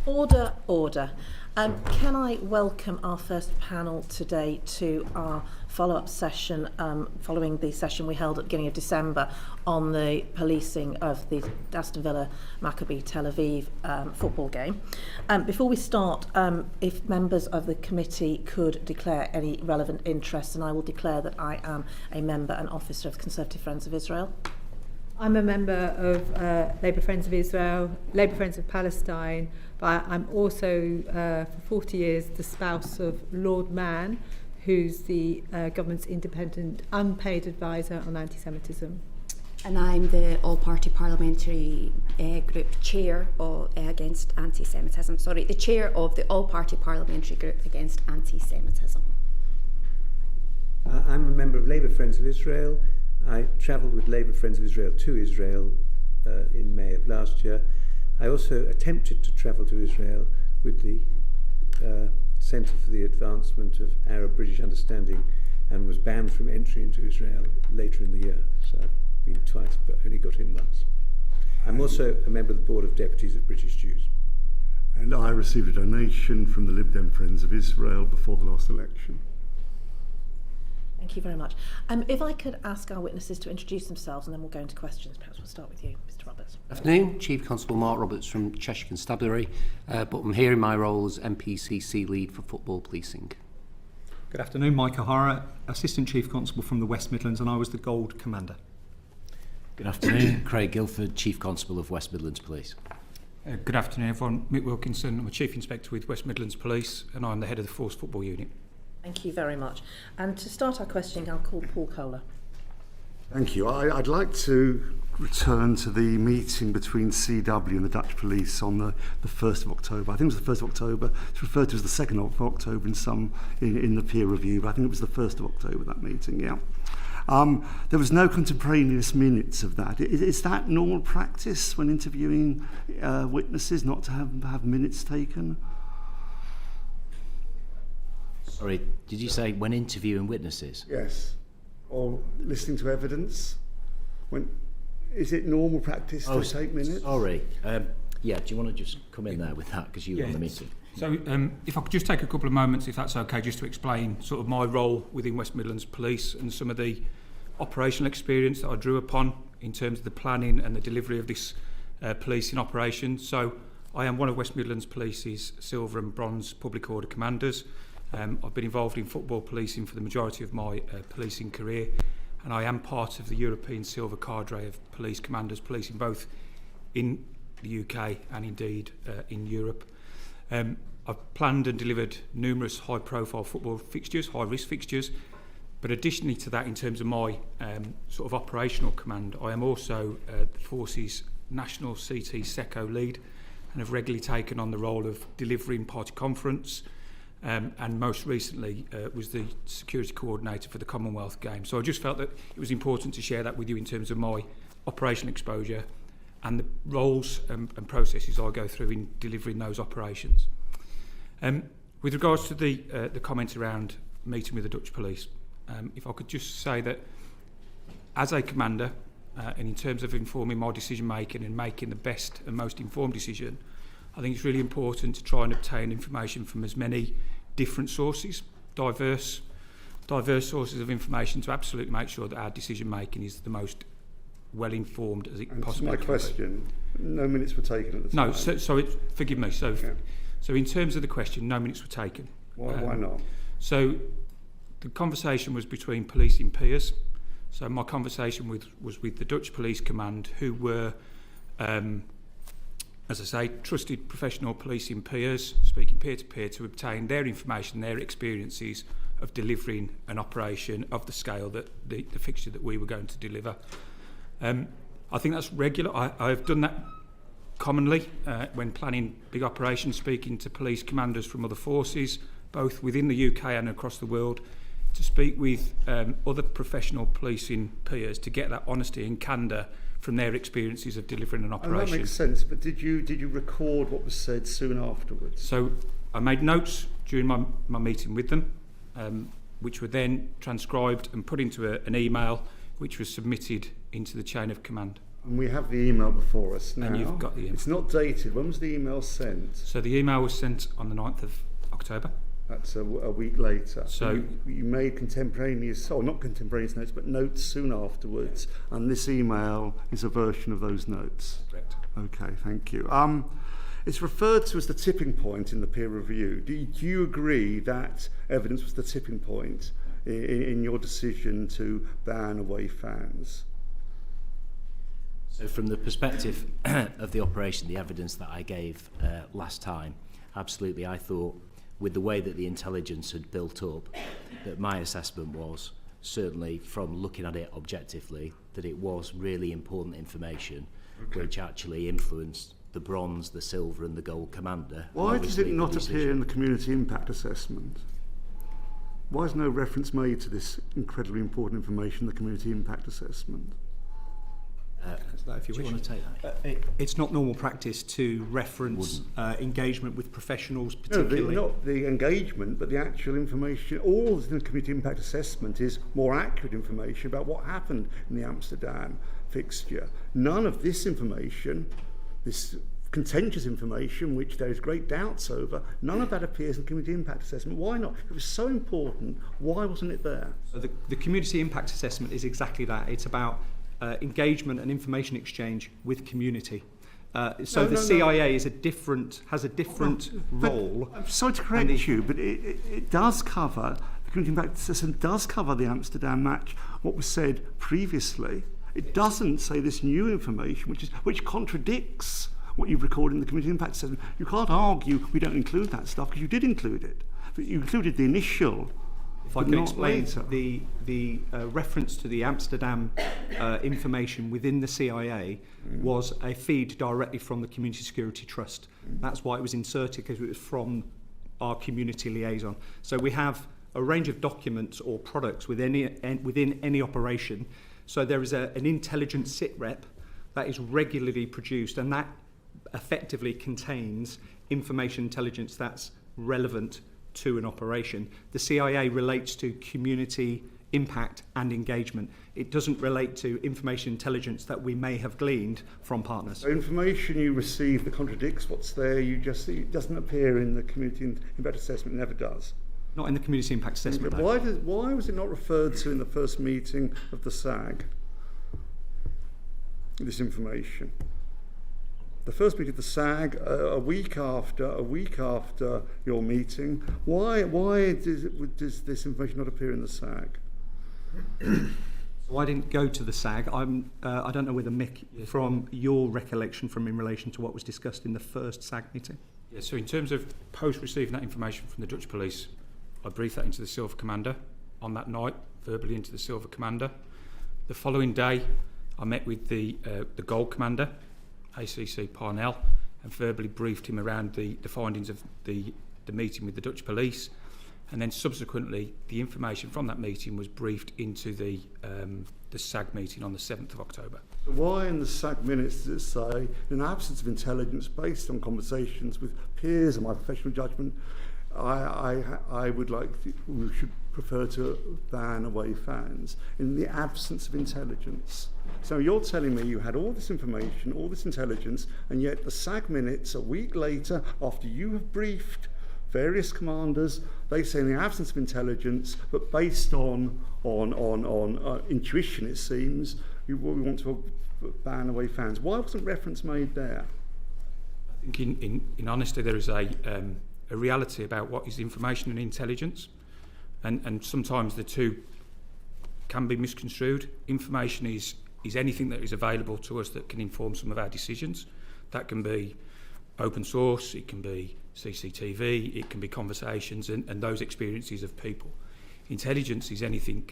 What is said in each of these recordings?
Order, order. Can I welcome our first panel today to our follow-up session following the session we held at the beginning of December on the policing of the Aston Villa Maccabi Tel Aviv football game. Before we start, if members of the committee could declare any relevant interests, and I will declare that I am a member and officer of the Conservative Friends of Israel. I'm a member of Labour Friends of Israel, Labour Friends of Palestine, but I'm also, for 40 years, the spouse of Lord Mann, who's the government's independent, unpaid advisor on anti-Semitism. And I'm the all-party parliamentary group chair against anti-Semitism. The chair of the all-party parliamentary group against anti-Semitism. I'm a member of Labour Friends of Israel. I travelled with Labour Friends of Israel to Israel in May of last year. I also attempted to travel to Israel with the Centre for the Advancement of Arab-British Understanding and was banned from entry into Israel later in the year. So I've been twice but only got in once. I'm also a member of the Board of Deputies of British Jews. And I received a donation from the Lib Dem Friends of Israel before the last election. Thank you very much. If I could ask our witnesses to introduce themselves and then we'll go into questions. Perhaps we'll start with you, Mr. Roberts. Good afternoon, Chief Constable Mark Roberts from Cheshire Constabulary, but I'm here in my role as MPCC Lead for Football Policing. Good afternoon, Mike O'Hara, Assistant Chief Constable from the West Midlands, and I was the Gold Commander. Good afternoon, Craig Guilford, Chief Constable of West Midlands Police. Good afternoon everyone, Mick Wilkinson, I'm a Chief Inspector with West Midlands Police and I'm the Head of the Force Football Unit. Thank you very much. And to start our questioning, I'll call Paul Kohler. Thank you. I'd like to return to the meeting between CW and the Dutch police on the 1st of October. I think it was the 1st of October. It's referred to as the 2nd of October in the peer review, but I think it was the 1st of October, that meeting, yeah. There was no contemporaneous minutes of that. Is that normal practice when interviewing witnesses, not to have minutes taken? Sorry, did you say when interviewing witnesses? Yes. Or listening to evidence? Is it normal practice to take minutes? Sorry. Yeah, do you want to just come in there with that because you were on the meeting? So if I could just take a couple of moments, if that's okay, just to explain sort of my role within West Midlands Police and some of the operational experience that I drew upon in terms of the planning and the delivery of this policing operation. So I am one of West Midlands Police's silver and bronze public order commanders. I've been involved in football policing for the majority of my policing career, and I am part of the European Silver Cadre of police commanders policing both in the UK and indeed in Europe. I've planned and delivered numerous high-profile football fixtures, high-risk fixtures, but additionally to that, in terms of my sort of operational command, I am also the Force's National CT SECO lead and have regularly taken on the role of delivering party conference, and most recently was the security coordinator for the Commonwealth Games. So I just felt that it was important to share that with you in terms of my operational exposure and the roles and processes I go through in delivering those operations. With regards to the comments around meeting with the Dutch police, if I could just say that as a commander, and in terms of informing my decision making and making the best and most informed decision, I think it's really important to try and obtain information from as many different sources, diverse sources of information, to absolutely make sure that our decision making is the most well informed as it possibly can be. My question, no minutes were taken at the time. No, forgive me. So in terms of the question, no minutes were taken. Why not? So the conversation was between policing peers. So my conversation was with the Dutch Police Command, who were, as I say, trusted professional policing peers, speaking peer-to-peer to obtain their information, their experiences of delivering an operation of the scale that the fixture that we were going to deliver. I think that's regular. I've done that commonly when planning big operations, speaking to police commanders from other forces, both within the UK and across the world, to speak with other professional policing peers to get that honesty and candour from their experiences of delivering an operation. And that makes sense, but did you record what was said soon afterwards? So I made notes during my meeting with them, which were then transcribed and put into an email, which was submitted into the chain of command. And we have the email before us now. And you've got the email. It's not dated. When was the email sent? So the email was sent on the 9th of October. That's a week later. So you made contemporaneous, or not contemporaneous notes, but notes soon afterwards. And this email is a version of those notes. Correct. Okay, thank you. It's referred to as the tipping point in the peer review. Do you agree that evidence was the tipping point in your decision to ban away fans? So from the perspective of the operation, the evidence that I gave last time, absolutely, I thought with the way that the intelligence had built up, that my assessment was, certainly from looking at it objectively, that it was really important information which actually influenced the bronze, the silver and the gold commander. Why does it not appear in the community impact assessment? Why is no reference made to this incredibly important information in the community impact assessment? If you Do you want to take that? It's not normal practice to reference engagement with professionals, No, particularly. not the engagement, but the actual information. All that's in the community impact assessment is more accurate information about what happened in the Amsterdam fixture. None of this information, this contentious information, which there is great doubts over, none of that appears in the community impact assessment. Why not? It was so important. Why wasn't it there? So the community impact assessment is exactly that. It's about engagement and information exchange with community. The CIA has a different role. I'm sorry to correct you, but it does cover, the community impact assessment does cover the Amsterdam match, what was said previously. It doesn't say this new information, which contradicts what you've recorded in the community impact assessment. You can't argue we don't include that stuff, because you did include it. But you included the initial. If I can explain, the reference to the Amsterdam information within the CIA was a feed directly from the Community Security Trust. That's why it was inserted, because it was from our community liaison. So we have a range of documents or products within any operation. So there is an intelligence sitrep that is regularly produced, and that effectively contains information intelligence that's relevant to an operation. The CIA relates to community impact and engagement. It doesn't relate to information intelligence that we may have gleaned from partners. So information you receive that contradicts what's there, it doesn't appear in the community impact assessment. It never does. Not in the community impact assessment. But why was it not referred to in the first meeting of the SAG? This information. The first meeting of the SAG, a week after your meeting. Why does this information not appear in the SAG? So I didn't go to the SAG. I don't know whether Mick, from your recollection from in relation to what was discussed in the first SAG meeting. Yeah, so in terms of post receiving that information from the Dutch police, I briefed that into the Silver Commander on that night, verbally into the Silver Commander. The following day, I met with the Gold Commander, ACC Parnell, and verbally briefed him around the findings of the meeting with the Dutch police. And then subsequently, the information from that meeting was briefed into the SAG meeting on the 7th of October. So why in the SAG minutes does it say, in the absence of intelligence based on conversations with peers and my professional judgment, I would we should prefer to ban away fans in the absence of intelligence. So you're telling me you had all this information, all this intelligence, and yet the SAG minutes a week later, after you have briefed various commanders, they say in the absence of intelligence, but based on intuition, it seems, we want to ban away fans. Why wasn't reference made there? I think in honesty, there is a reality about what is information and intelligence, and sometimes the two can be misconstrued. Information is anything that is available to us that can inform some of our decisions. That can be open source, it can be CCTV, it can be conversations and those experiences of people. Intelligence is anything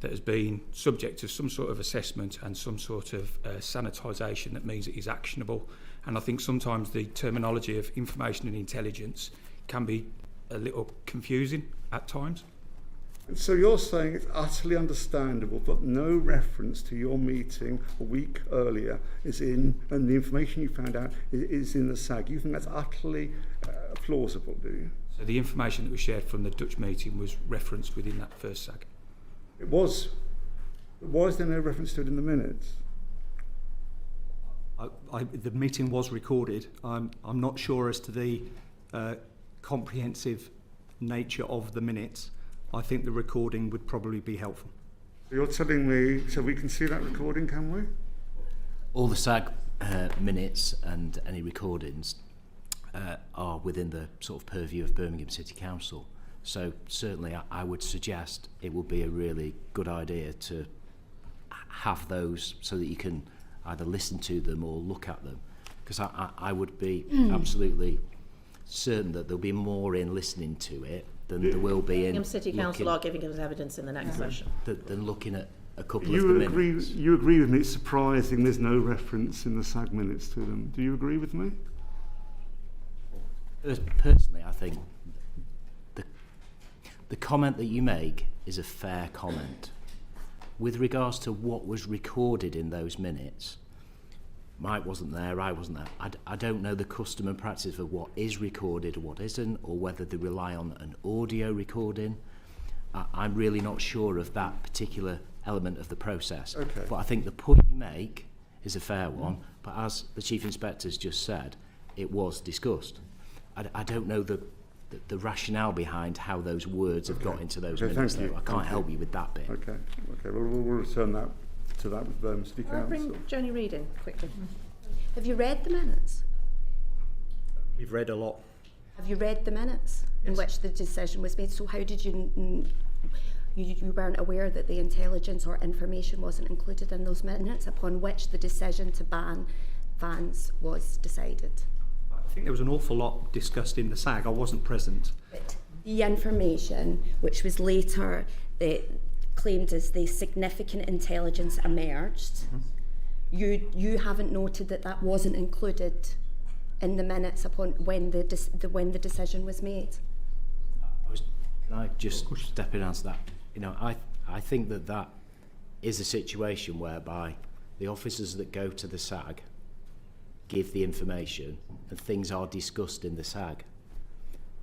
that has been subject to some sort of assessment and some sort of sanitisation that means it is actionable. And I think sometimes the terminology of information and intelligence can be a little confusing at times. And so you're saying it's utterly understandable, but no reference to your meeting a week earlier is in, and the information you found out is in the SAG. You think that's utterly plausible, do you? So the information that was shared from the Dutch meeting was referenced within that first SAG. It was. Why is there no reference to it in the minutes? The meeting was recorded. I'm not sure as to the comprehensive nature of the minutes. I think the recording would probably be helpful. You're telling me, so we can see that recording, can we? All the SAG minutes and any recordings are within the sort of purview of Birmingham City Council. So certainly I would suggest it would be a really good idea to have those so that you can either listen to them or look at them. Because I would be absolutely certain that there'll be more in listening to it than there will be in Birmingham City Council are giving us evidence in the next session. than looking at a couple of the minutes. You agree with me, it's surprising there's no reference in the SAG minutes to them. Do you agree with me? Personally, I think the comment that you make is a fair comment. With regards to what was recorded in those minutes, Mike wasn't there, I wasn't there. I don't know the custom and practice of what is recorded or what isn't, or whether they rely on an audio recording. I'm really not sure of that particular element of the process. Okay. But I think the point you make is a fair one, but as the Chief Inspector's just said, it was discussed. I don't know the rationale behind how those words have got into those minutes. Thank you. I can't help you with that bit. Okay, well, we'll return that to that with Birmingham City I'll Council. bring Joni Reid in quickly. Have you read the minutes? We've read a lot. Have you read the minutes in which the decision was made? So how did you weren't aware that the intelligence or information wasn't included in those minutes upon which the decision to ban vans was decided? I think there was an awful lot discussed in the SAG. I wasn't present. But the information, which was later claimed as the significant intelligence emerged, you haven't noted that wasn't included in the minutes upon when the decision was made. Can I just step in and answer that? You know, I think that is a situation whereby the officers that go to the SAG give the information and things are discussed in the SAG.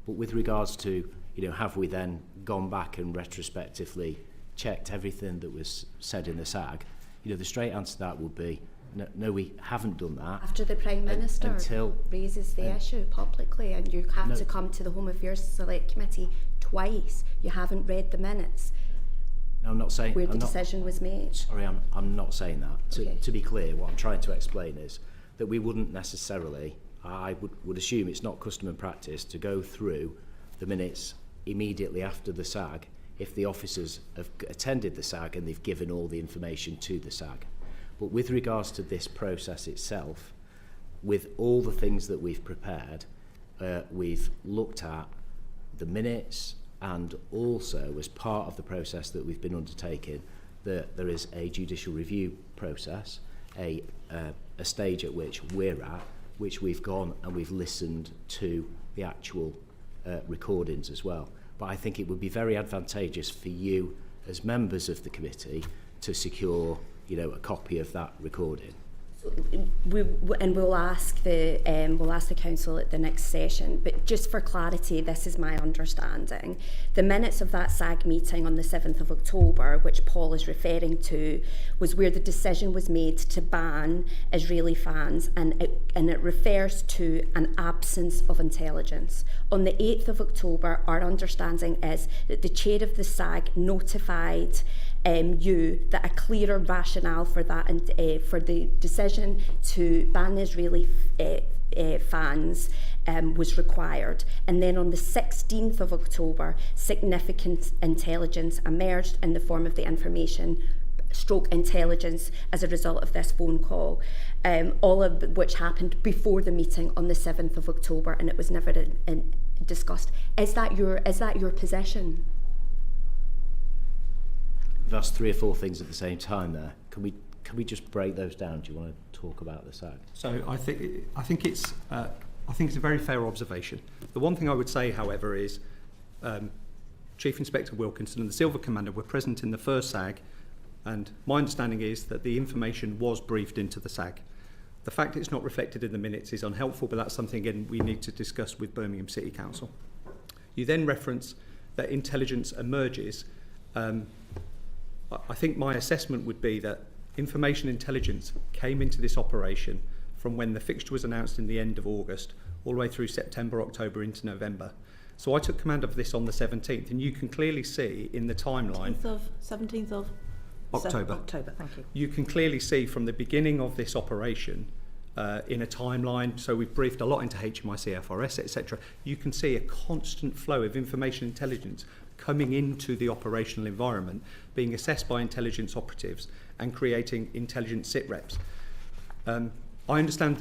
But with regards to, you know, have we then gone back and retrospectively checked everything that was said in the SAG? You know, the straight answer to that would be no, we haven't done that. After the Prime Minister raises the issue publicly and you have to come to the Home Affairs Select Committee twice, you haven't read the minutes. No, I'm not saying where the decision was made. Sorry, I'm not saying that. Okay. To be clear, what I'm trying to explain is that we wouldn't necessarily, I would assume it's not custom and practice to go through the minutes immediately after the SAG if the officers have attended the SAG and they've given all the information to the SAG. But with regards to this process itself, with all the things that we've prepared, we've looked at the minutes, and also as part of the process that we've been undertaking, there is a judicial review process, a stage at which we're at, which we've gone and we've listened to the actual recordings as well. But I think it would be very advantageous for you as members of the committee to secure, you know, a copy of that recording. We'll ask the council at the next session, but just for clarity, this is my understanding. The minutes of that SAG meeting on the 7th of October, which Paul is referring to, was where the decision was made to ban Israeli fans, and it refers to an absence of intelligence. On the 8th of October, our understanding is that the chair of the SAG notified you that a clearer rationale for that and for the decision to ban Israeli fans was required. And then on the 16th of October, significant intelligence emerged in the form of the information / intelligence as a result of this phone call, all of which happened before the meeting on the 7th of October, and it was never discussed. Is that your position? That's 3 or 4 things at the same time there. Can we just break those down? Do you want to talk about the SAG? So I think it's a very fair observation. The one thing I would say, however, is Chief Inspector Wilkinson and the Silver Commander were present in the first SAG, and my understanding is that the information was briefed into the SAG. The fact it's not reflected in the minutes is unhelpful, but that's something, again, we need to discuss with Birmingham City Council. You then reference that intelligence emerges. I think my assessment would be that information intelligence came into this operation from when the fixture was announced in the end of August all the way through September, October into November. So I took command of this on the 17th, and you can clearly see in the timeline... 17th of October. October, thank you. You can clearly see from the beginning of this operation in a timeline, so we've briefed a lot into HMIC, FRS, etc. You can see a constant flow of information intelligence coming into the operational environment, being assessed by intelligence operatives and creating intelligence sit reps. I understand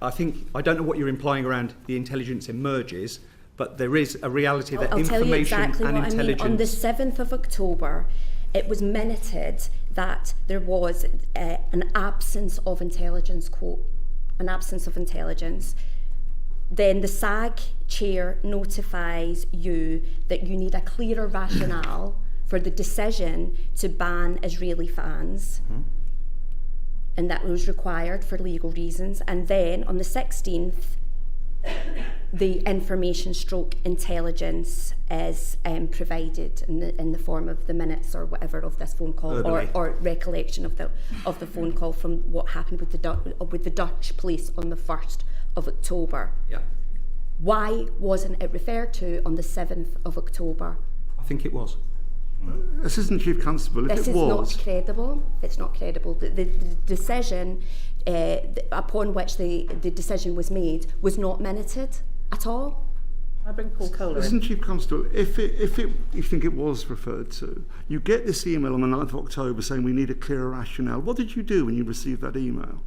I don't know what you're implying around the intelligence emerges, but there is a reality that I'll information tell you exactly and what intelligence... I mean. On the 7th of October, it was minuted that there was an absence of intelligence, quote, an absence of intelligence. Then the SAG chair notifies you that you need a clearer rationale for the decision to ban Israeli fans. Mm-hmm. And that was required for legal reasons. And then on the 16th, the information stroke intelligence is provided in the form of the minutes or whatever of this phone call, or recollection of the phone call from what happened with the Dutch police on the 1st of October. Yeah. Why wasn't it referred to on the 7th of October? I think it was. Assistant Chief Constable, if this it was... This is not credible. It's not credible. The decision upon which the decision was made was not minuted at all. I bring Paul Kohler in. Assistant Chief Constable, if you think it was referred to, you get this email on the 9th of October saying we need a clearer rationale. What did you do when you received that email?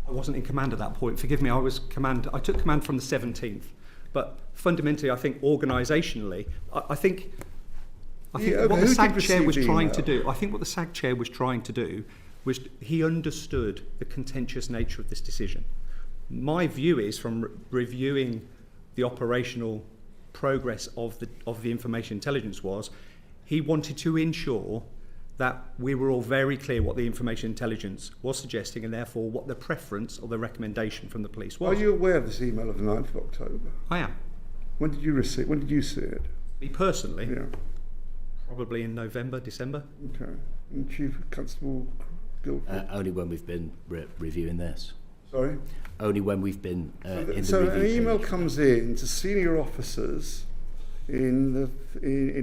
I wasn't in command at that point. Forgive me, I took command from the 17th. But fundamentally, I think organisationally, I think what the SAG chair was trying to do, I think what the SAG chair was trying to do was he understood the contentious nature of this decision. My view is, from reviewing the operational progress of the information intelligence, was he wanted to ensure that we were all very clear what the information intelligence was suggesting, and therefore what the preference or the recommendation from the police was. Are you aware of this email of the 9th of October? I am. When did you see it? Me personally? Yeah. Probably in November, December. Okay. And Chief Constable Guildford? Only when we've been reviewing this. Sorry? Only when we've been in the review. So an email comes in to senior officers in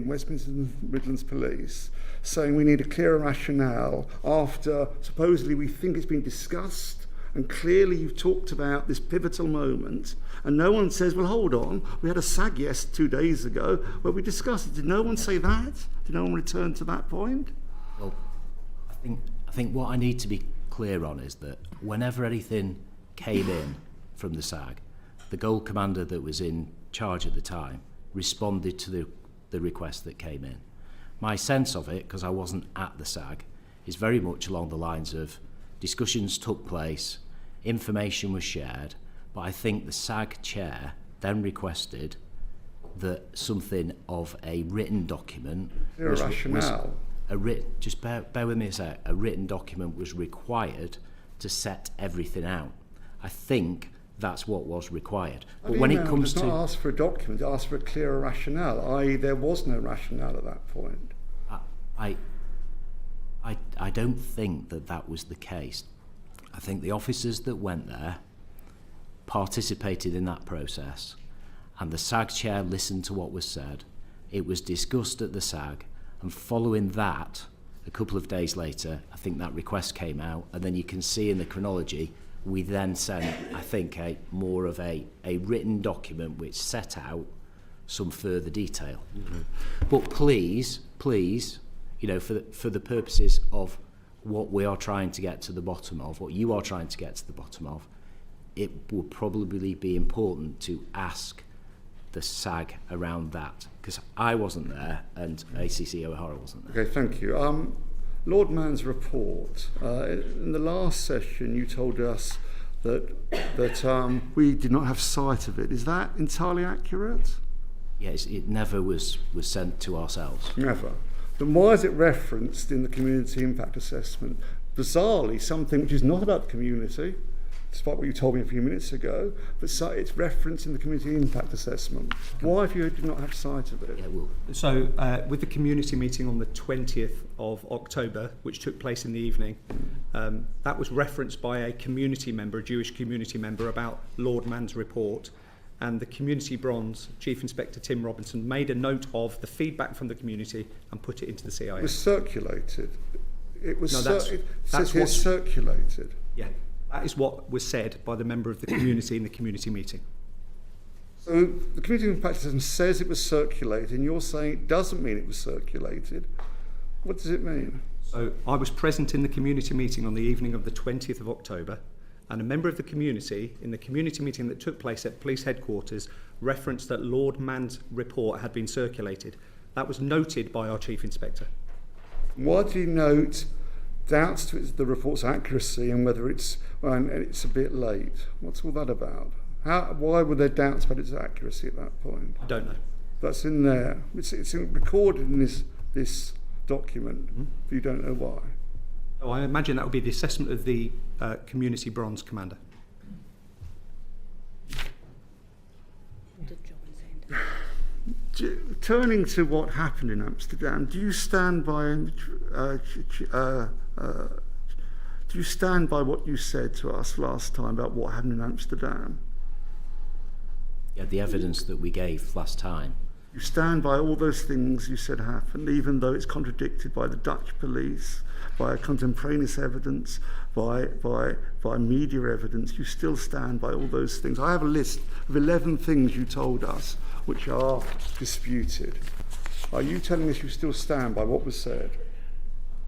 West Midlands Police saying we need a clearer rationale after supposedly we think it's been discussed and clearly you've talked about this pivotal moment, and no one says, well, hold on, we had a SAG 2 days ago where we discussed it. Did no one say that? Did no one return to that point? Well, I think what I need to be clear on is that whenever anything came in from the SAG, the Gold Commander that was in charge at the time responded to the request that came in. My sense of it, because I wasn't at the SAG, is very much along the lines of discussions took place, information was shared, but I think the SAG chair then requested that something of a written document rationale. Just bear with me a sec. A written document was required to set everything out. I think that's what was required. But when it comes to... not ask for a document, ask for a clearer rationale, i.e. there was no rationale at that point. I don't think that was the case. I think the officers that went there participated in that process, and the SAG chair listened to what was said. It was discussed at the SAG, and following that, a couple of days later, I think that request came out, and then you can see in the chronology, we then sent, I think, more of a written document which set out some further detail. Mm-hmm. But please, for the purposes of what we are trying to get to the bottom of, what you are trying to get to the bottom of, it would probably be important to ask the SAG around that, because I wasn't there and ACC O'Hara wasn't there. Okay, thank you. Lord Mann's report. In the last session, you told us that we did not have sight of it. Is that entirely accurate? Yes, it never was sent to ourselves. Never. Then why is it referenced in the community impact assessment? Bizarrely, something which is not about the community, despite what you told me a few minutes ago, but it's referenced in the community impact assessment. Why have you not had sight of it? Yeah, well, So with the community meeting on the 20th of October, which took place in the evening, that was referenced by a community member, a Jewish community member, about Lord Mann's report. And the Community Bronze Chief Inspector Tim Robinson made a note of the feedback from the community and put it into the CIA. It was circulated. It was No, it says here circulated. Yeah, that is what was said by the member of the community in the community meeting. So the community impact assessment says it was circulated, and you're saying it doesn't mean it was circulated. What does it mean? So I was present in the community meeting on the evening of the 20th of October, and a member of the community, in the community meeting that took place at police headquarters, referenced that Lord Mann's report had been circulated. That was noted by our Chief Inspector. Why do you note doubts to the report's accuracy and whether it's a bit late? What's all that about? Why were there doubts about its accuracy at that point? I don't know. That's in there. It's recorded in this document. But you don't know why. Oh, I imagine that would be the assessment of the Community Bronze Commander. Turning to what happened in Amsterdam, do you stand by what you said to us last time about what happened in Amsterdam? Yeah, the evidence that we gave last time. You stand by all those things you said happened, even though it's contradicted by the Dutch police, by contemporaneous evidence, by media evidence. You still stand by all those things. I have a list of 11 things you told us which are disputed. Are you telling us you still stand by what was said?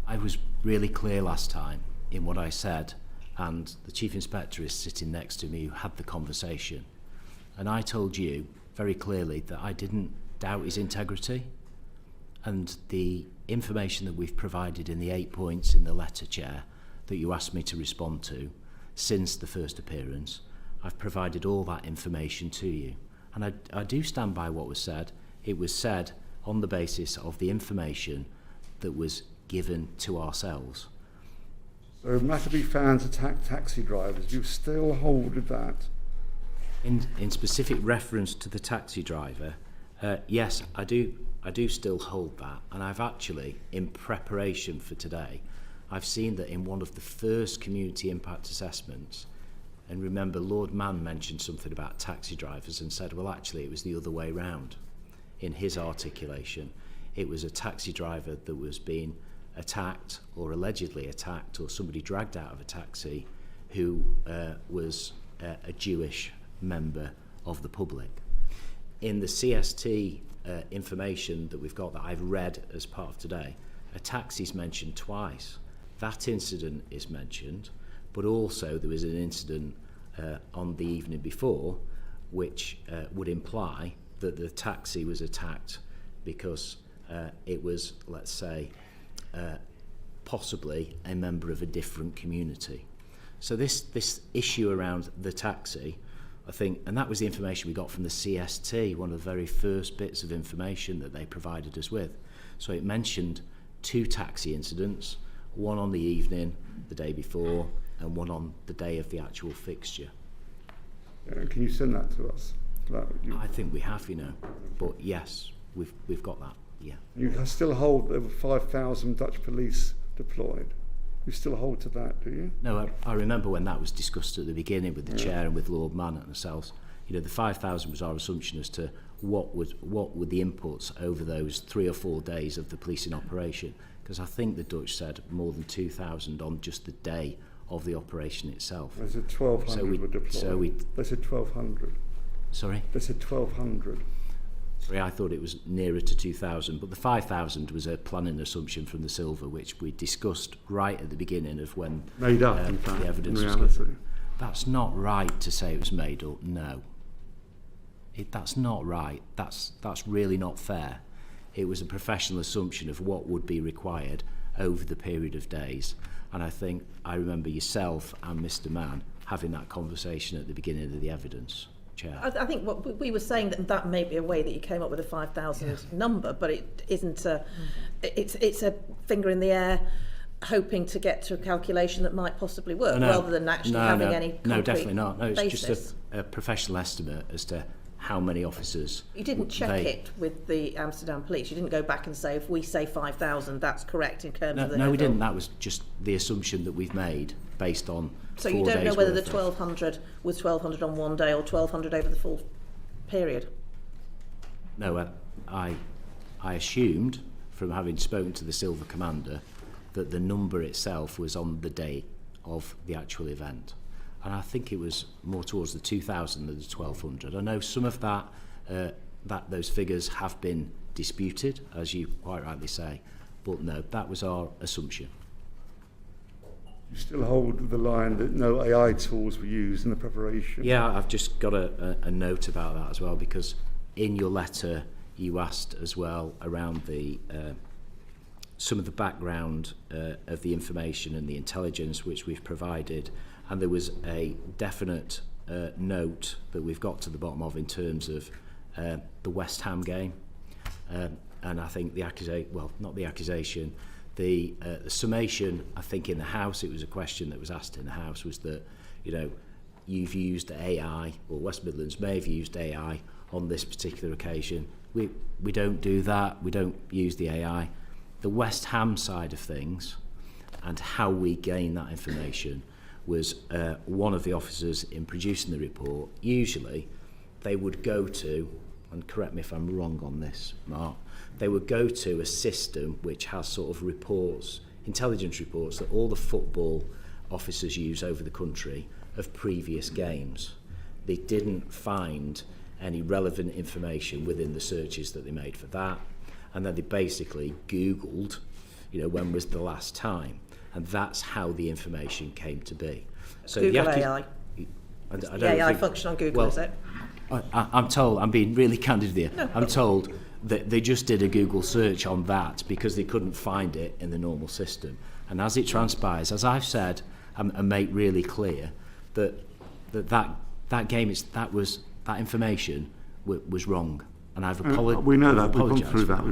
I was really clear last time in what I said, and the Chief Inspector is sitting next to me who had the conversation. And I told you very clearly that I didn't doubt his integrity, and the information that we've provided in the 8 points in the letter, Chair, that you asked me to respond to since the first appearance, I've provided all that information to you. And I do stand by what was said. It was said on the basis of the information that was given to ourselves. So Maccabi fans attack taxi drivers. You still hold with that? In specific reference to the taxi driver, yes, I do still hold that. And I've actually, in preparation for today, I've seen that in one of the first community impact assessments, and remember Lord Mann mentioned something about taxi drivers and said, well, actually it was the other way round. In his articulation, it was a taxi driver that was being attacked or allegedly attacked, or somebody dragged out of a taxi who was a Jewish member of the public. In the CST information that we've got that I've read as part of today, a taxi's mentioned twice. That incident is mentioned, but also there was an incident on the evening before which would imply that the taxi was attacked because it was, let's say, possibly a member of a different community. So this issue around the taxi, I think, and that was the information we got from the CST, one of the very first bits of information that they provided us with. So it mentioned 2 taxi incidents, one on the evening, the day before, and one on the day of the actual fixture. Can you send that to us? I think we have, but yes, we've got that, yeah. You still hold there were 5,000 Dutch police deployed. You still hold to that, do you? No, I remember when that was discussed at the beginning with the chair and with Lord Mann and ourselves. The 5,000 was our assumption as to what were the inputs over those 3 or 4 days of the policing operation. Because I think the Dutch said more than 2,000 on just the day of the operation itself. They said 1,200 were deployed. They said 1,200. Sorry? They said 1,200. Sorry, I thought it was nearer to 2,000, but the 5,000 was a planning assumption from the Silver, which we discussed right at the beginning of when made up, in fact, the evidence was reality. given. That's not right to say it was made up, no. That's not right. That's really not fair. It was a professional assumption of what would be required over the period of days. And I think I remember yourself and Mr. Mann having that conversation at the beginning of the evidence. Chair. I think what we were saying that may be a way that you came up with a 5,000 number, but it isn't. It's a finger in the air hoping to get to a calculation that might possibly work, rather than actually having any concrete No, definitely not. No, it's basis. just a professional estimate as to how many officers. You didn't check it with the Amsterdam Police. You didn't go back and say, if we say 5,000, that's correct in terms of the... No, we didn't. That was just the assumption that we've made based on So 4 you don't know days whether the worth of- 1,200 was 1,200 on one day or 1,200 over the full period? No, I assumed from having spoken to the Silver Commander that the number itself was on the date of the actual event. And I think it was more towards the 2,000 than the 1,200. I know some of that, those figures have been disputed, as you quite rightly say, but no, that was our assumption. You still hold the line that no AI tools were used in the preparation? Yeah, I've just got a note about that as well, because in your letter you asked as well around the some of the background of the information and the intelligence which we've provided, and there was a definite note that we've got to the bottom of in terms of the West Ham game, and I think the summation, I think in the House, it was a question that was asked in the House, was that, you know, you've used AI, or West Midlands may have used AI on this particular occasion. We don't do that. We don't use the AI. The West Ham side of things and how we gain that information was one of the officers in producing the report. Usually they would go to, and correct me if I'm wrong on this, Mark, they would go to a system which has sort of reports, intelligence reports that all the football officers use over the country of previous games. They didn't find any relevant information within the searches that they made for that, and then they basically Googled, you know, when was the last time, and that's how the information came to be. So Google the AI. I don't The AI think, function on Google, is it? I'm told, I'm being really candid here, No. I'm told that they just did a Google search on that because they couldn't find it in the normal system. And as it transpires, as I've said and make really clear, that information was wrong. And I've apologized. We know that. We've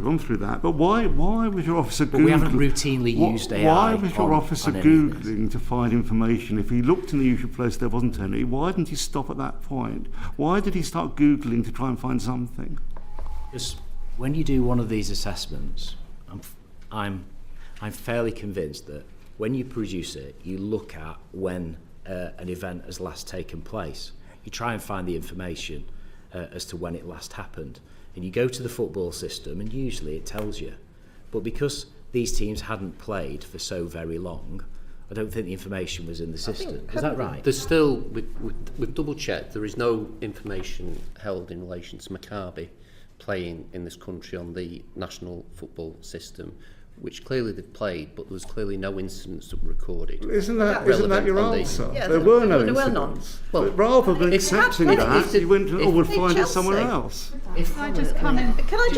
gone through that. But why was your officer Googling? But we haven't routinely used AI. Why was your officer on any of this? Googling to find information? If he looked in the usual place, there wasn't any. Why didn't he stop at that point? Why did he start Googling to try and find something? Because when you do one of these assessments, I'm fairly convinced that when you produce it, you look at when an event has last taken place. You try and find the information as to when it last happened. And you go to the football system, and usually it tells you. But because these teams hadn't played for so very long, I don't think the information was in the system. Is that right? There's still, we've double-checked, there is no information held in relation to Maccabi playing in this country on the national football system, which clearly they've played, but there was clearly no incidents that were recorded. Isn't that your on the- answer? Yeah, there were no there were incidents. none. But rather than If accepting you that, had- you went to, we'll find it Chelsea. somewhere else. Can I just come in? Can I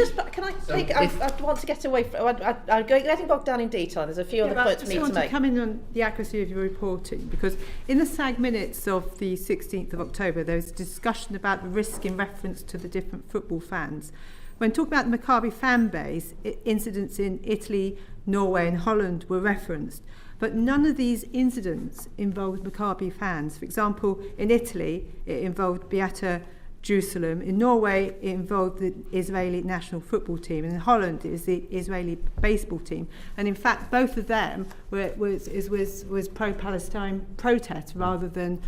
take? I want to get away from. I'm getting bogged down in detail. There's a few other points we need to I just want make. to come in on the accuracy of your reporting, because in the SAG minutes of the 16th of October, there was a discussion about the risk in reference to the different football fans. When talking about the Maccabi fan base, incidents in Italy, Norway and Holland were referenced, but none of these incidents involved Maccabi fans. For example, in Italy, it involved Beata Jerusalem. In Norway, it involved the Israeli national football team. And in Holland, it was the Israeli baseball team. And in fact, both of them was pro-Palestine protest rather than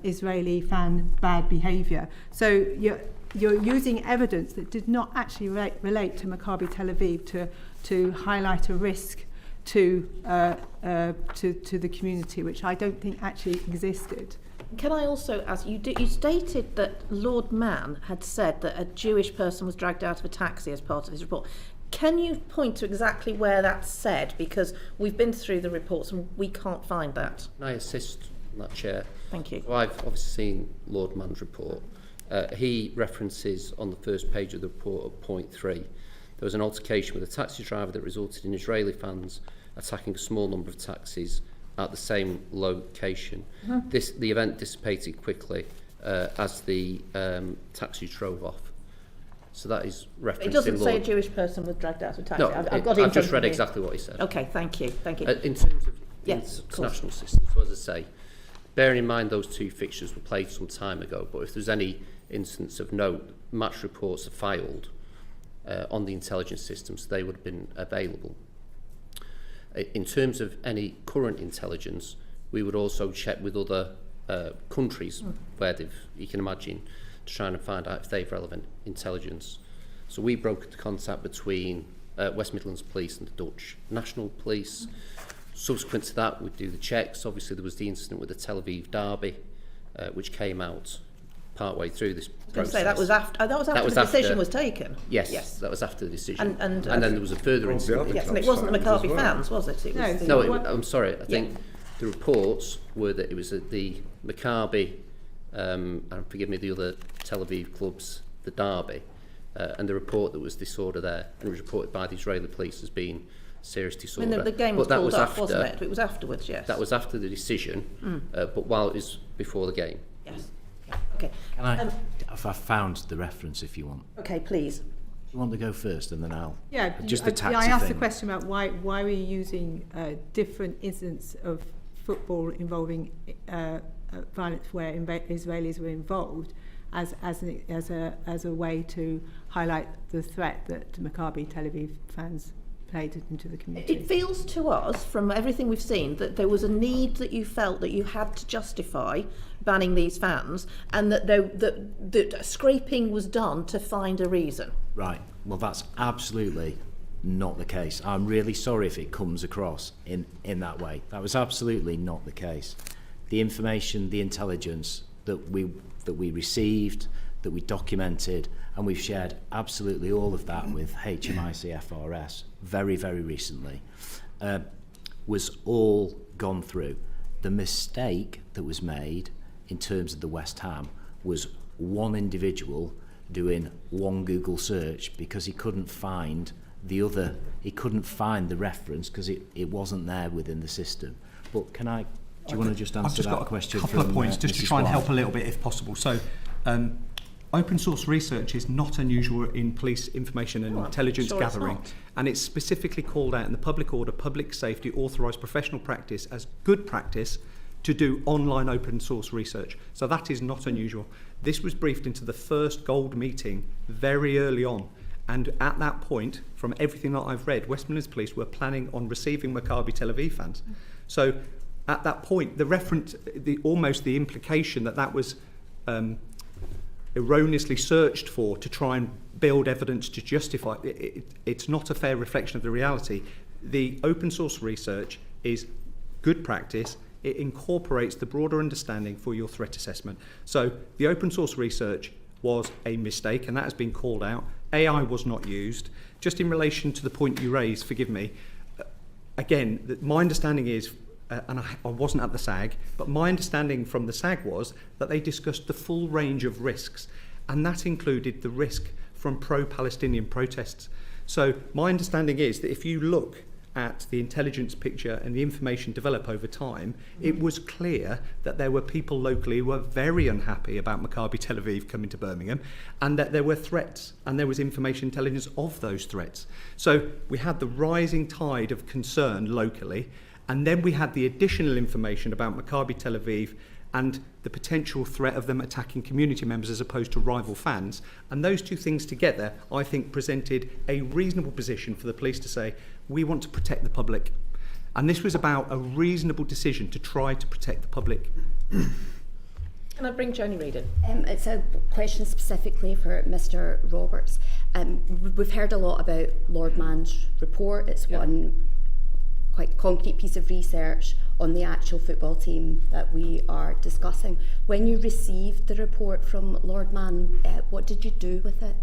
Israeli fan bad behaviour. So you're using evidence that did not actually relate to Maccabi Tel Aviv to highlight a risk to the community, which I don't think actually existed. Can I also ask, you stated that Lord Mann had said that a Jewish person was dragged out of a taxi as part of his report. Can you point to exactly where that's said? Because we've been through the reports and we can't find that. Can I assist on that, Chair? Thank you. So I've obviously seen Lord Mann's report. He references on the first page of the report at point 3, there was an altercation with a taxi driver that resulted in Israeli fans attacking a small number of taxis at the same location. The event dissipated quickly as the taxi drove off. So that is referenced It doesn't in say a Lord... Jewish person was dragged out of a taxi. No, I've got it in I've just front read of me. exactly what he said. Okay, thank you. In terms of Yes, of course. international systems, so as I say, bearing in mind those two fixtures were played some time ago, but if there's any instance of note, match reports are filed on the intelligence systems, they would have been available. In terms of any current intelligence, we would also check with other countries where you can imagine, to try and find out if they've relevant intelligence. So we brokered the contact between West Midlands Police and the Dutch National Police. Subsequent to that, we'd do the checks. Obviously, there was the incident with the Tel Aviv derby, which came out partway through this process. Say that was after the decision was taken. Yes, that was after the decision. And then there was a further incident. Yes, and it wasn't the Maccabi fans, was it? It was I'm sorry. I think the reports were that it was at the Maccabi, and forgive me, the other Tel Aviv clubs, the derby, and the report that was disorder there, and it was reported by the Israeli police as being serious disorder. I mean, the game was called off, wasn't it? It was afterwards, yes. That was after the decision, but while it was before the game. Yes. Okay. If I found the reference, if you want. Okay, please. Do you want to go first, and then I'll... Yeah, just the taxi I asked thing. the question about why we're using different incidents of football involving violence where Israelis were involved as a way to highlight the threat that Maccabi Tel Aviv fans played into the community. It feels to us, from everything we've seen, that there was a need that you felt that you had to justify banning these fans, and that scraping was done to find a reason. Right. Well, that's absolutely not the case. I'm really sorry if it comes across in that way. That was absolutely not the case. The information, the intelligence that we received, that we documented, and we've shared absolutely all of that with HMIC FRS very, very recently, was all gone through. The mistake that was made in terms of the West Ham was one individual doing one Google search because he couldn't find the reference because it wasn't there within the system. But do you want to just answer that question? I've just got a couple of points just Mrs. to try and White? help a little bit if possible. So, open source research is not unusual in police information and intelligence sure it's gathering, not. and it's specifically called out in the public order, public safety authorised professional practice as good practice to do online open source research. So that is not unusual. This was briefed into the first gold meeting very early on. And at that point, from everything that I've read, West Midlands Police were planning on receiving Maccabi Tel Aviv fans. So at that point, the implication that was erroneously searched for to try and build evidence to justify it's not a fair reflection of the reality. The open source research is good practice. It incorporates the broader understanding for your threat assessment. So the open source research was a mistake, and that has been called out. AI was not used. Just in relation to the point you raised, forgive me, again, my understanding is, and I wasn't at the SAG, but my understanding from the SAG was that they discussed the full range of risks, and that included the risk from pro-Palestinian protests. So my understanding is that if you look at the intelligence picture and the information develop over time, it was clear that there were people locally who were very unhappy about Maccabi Tel Aviv coming to Birmingham, and that there were threats, and there was information intelligence of those threats. So we had the rising tide of concern locally, and then we had the additional information about Maccabi Tel Aviv and the potential threat of them attacking community members as opposed to rival fans. And those two things together, I think, presented a reasonable position for the police to say, we want to protect the public. And this was about a reasonable decision to try to protect the public. Can I bring Joni Reid in? It's a question specifically for Mr. Roberts. We've heard a lot about Lord Mann's report. It's one quite concrete piece of research on the actual football team that we are discussing. When you received the report from Lord Mann, what did you do with it?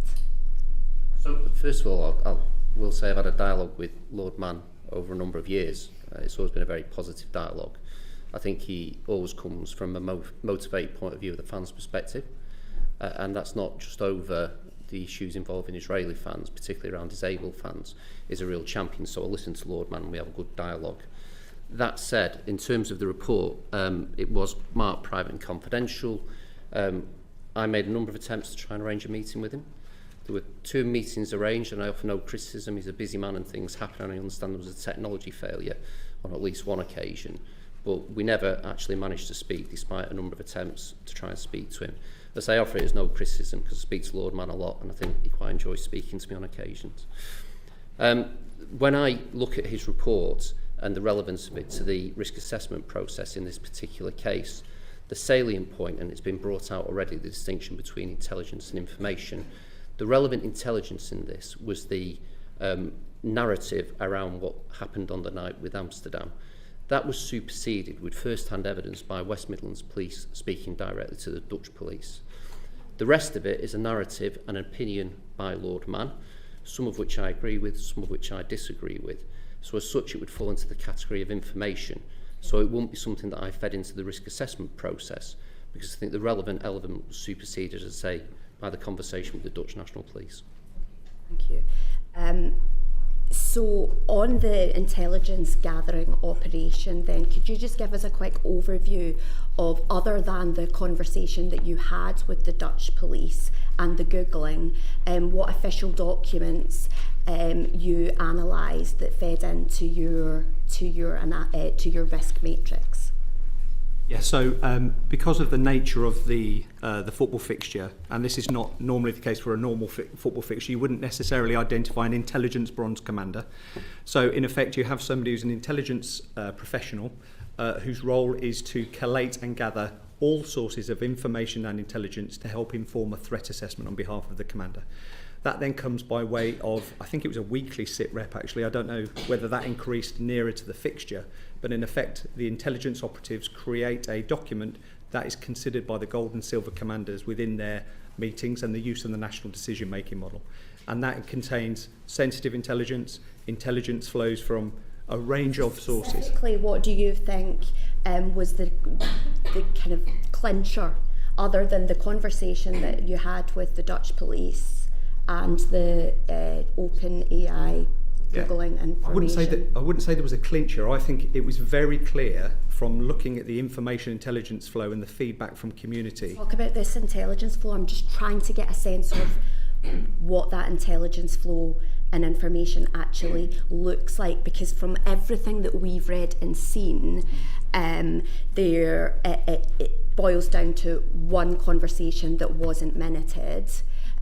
So first of all, I will say I've had a dialogue with Lord Mann over a number of years. It's always been a very positive dialogue. I think he always comes from a motivated point of view of the fans' perspective, and that's not just over the issues involving Israeli fans, particularly around disabled fans. Is a real champion, so I listen to Lord Mann and we have a good dialogue. That said, in terms of the report, it was marked private and confidential. I made a number of attempts to try and arrange a meeting with him. There were 2 meetings arranged, and I offer no criticism. He's a busy man and things happen, and I understand there was a technology failure on at least one occasion. But we never actually managed to speak, despite a number of attempts to try and speak to him. As I offer it as no criticism, because I speak to Lord Man a lot, and I think he quite enjoys speaking to me on occasions. When I look at his report and the relevance of it to the risk assessment process in this particular case, the salient point, and it's been brought out already, the distinction between intelligence and information. The relevant intelligence in this was the narrative around what happened on the night with Amsterdam. That was superseded with first-hand evidence by West Midlands Police speaking directly to the Dutch police. The rest of it is a narrative and an opinion by Lord Man, some of which I agree with, some of which I disagree with. So as such, it would fall into the category of information. So it won't be something that I fed into the risk assessment process, because I think the relevant element was superseded, as I say, by the conversation with the Dutch National Police. Thank you. So on the intelligence gathering operation then, could you just give us a quick overview of, other than the conversation that you had with the Dutch police and the Googling, what official documents you analysed that fed into your risk matrix? Yeah, so because of the nature of the football fixture, and this is not normally the case for a normal football fixture, you wouldn't necessarily identify an intelligence bronze commander. So in effect, you have somebody who's an intelligence professional whose role is to collate and gather all sources of information and intelligence to help inform a threat assessment on behalf of the commander. That then comes by way of, I think it was a weekly sit rep actually, I don't know whether that increased nearer to the fixture, but in effect the intelligence operatives create a document that is considered by the gold and silver commanders within their meetings and the use of the national decision making model. And that contains sensitive intelligence, intelligence flows from a range of sources. Specifically, what do you think was the kind of clincher, other than the conversation that you had with the Dutch police and the open AI Googling information? I wouldn't say there was a clincher. I think it was very clear from looking at the information intelligence flow and the feedback from community. Talk about this intelligence flow. I'm just trying to get a sense of what that intelligence flow and information actually looks like, because from everything that we've read and seen, it boils down to one conversation that wasn't minuted,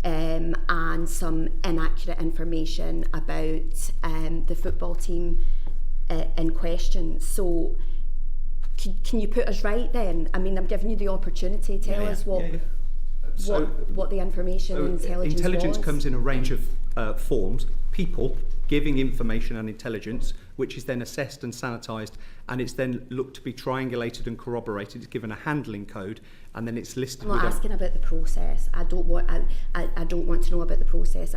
and some inaccurate information about the football team in question. So can you put us right then? I mean, I'm giving you the opportunity. Tell us what the information and intelligence was. comes in a range of forms. People giving information and intelligence, which is then assessed and sanitised, and it's then looked to be triangulated and corroborated. It's given a handling code, and then it's listed. I'm not asking about the process. I don't want to know about the process.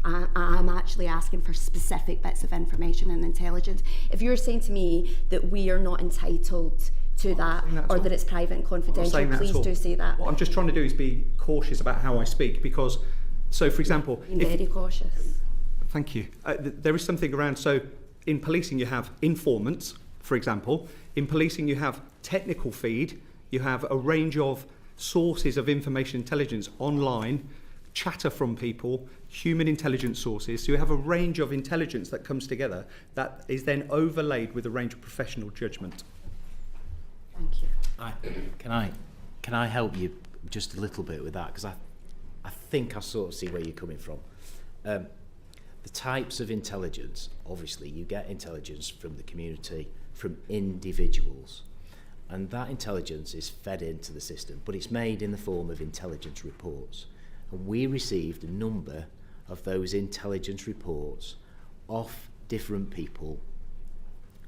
I'm actually asking for specific bits of information and intelligence. If you're saying to me that we are not entitled to that, or that it's private and confidential, please do say that. What I'm just trying to do is be cautious about how I speak, because, so for example, being very cautious. Thank you. There is something around, so in policing you have informants, for example. In policing you have technical feed, you have a range of sources of information intelligence online, chatter from people, human intelligence sources. So you have a range of intelligence that comes together that is then overlaid with a range of professional judgment. Thank you. Can I help you just a little bit with that? Because I think I sort of see where you're coming from. The types of intelligence, obviously you get intelligence from the community, from individuals, and that intelligence is fed into the system, but it's made in the form of intelligence reports. And we received a number of those intelligence reports off different people,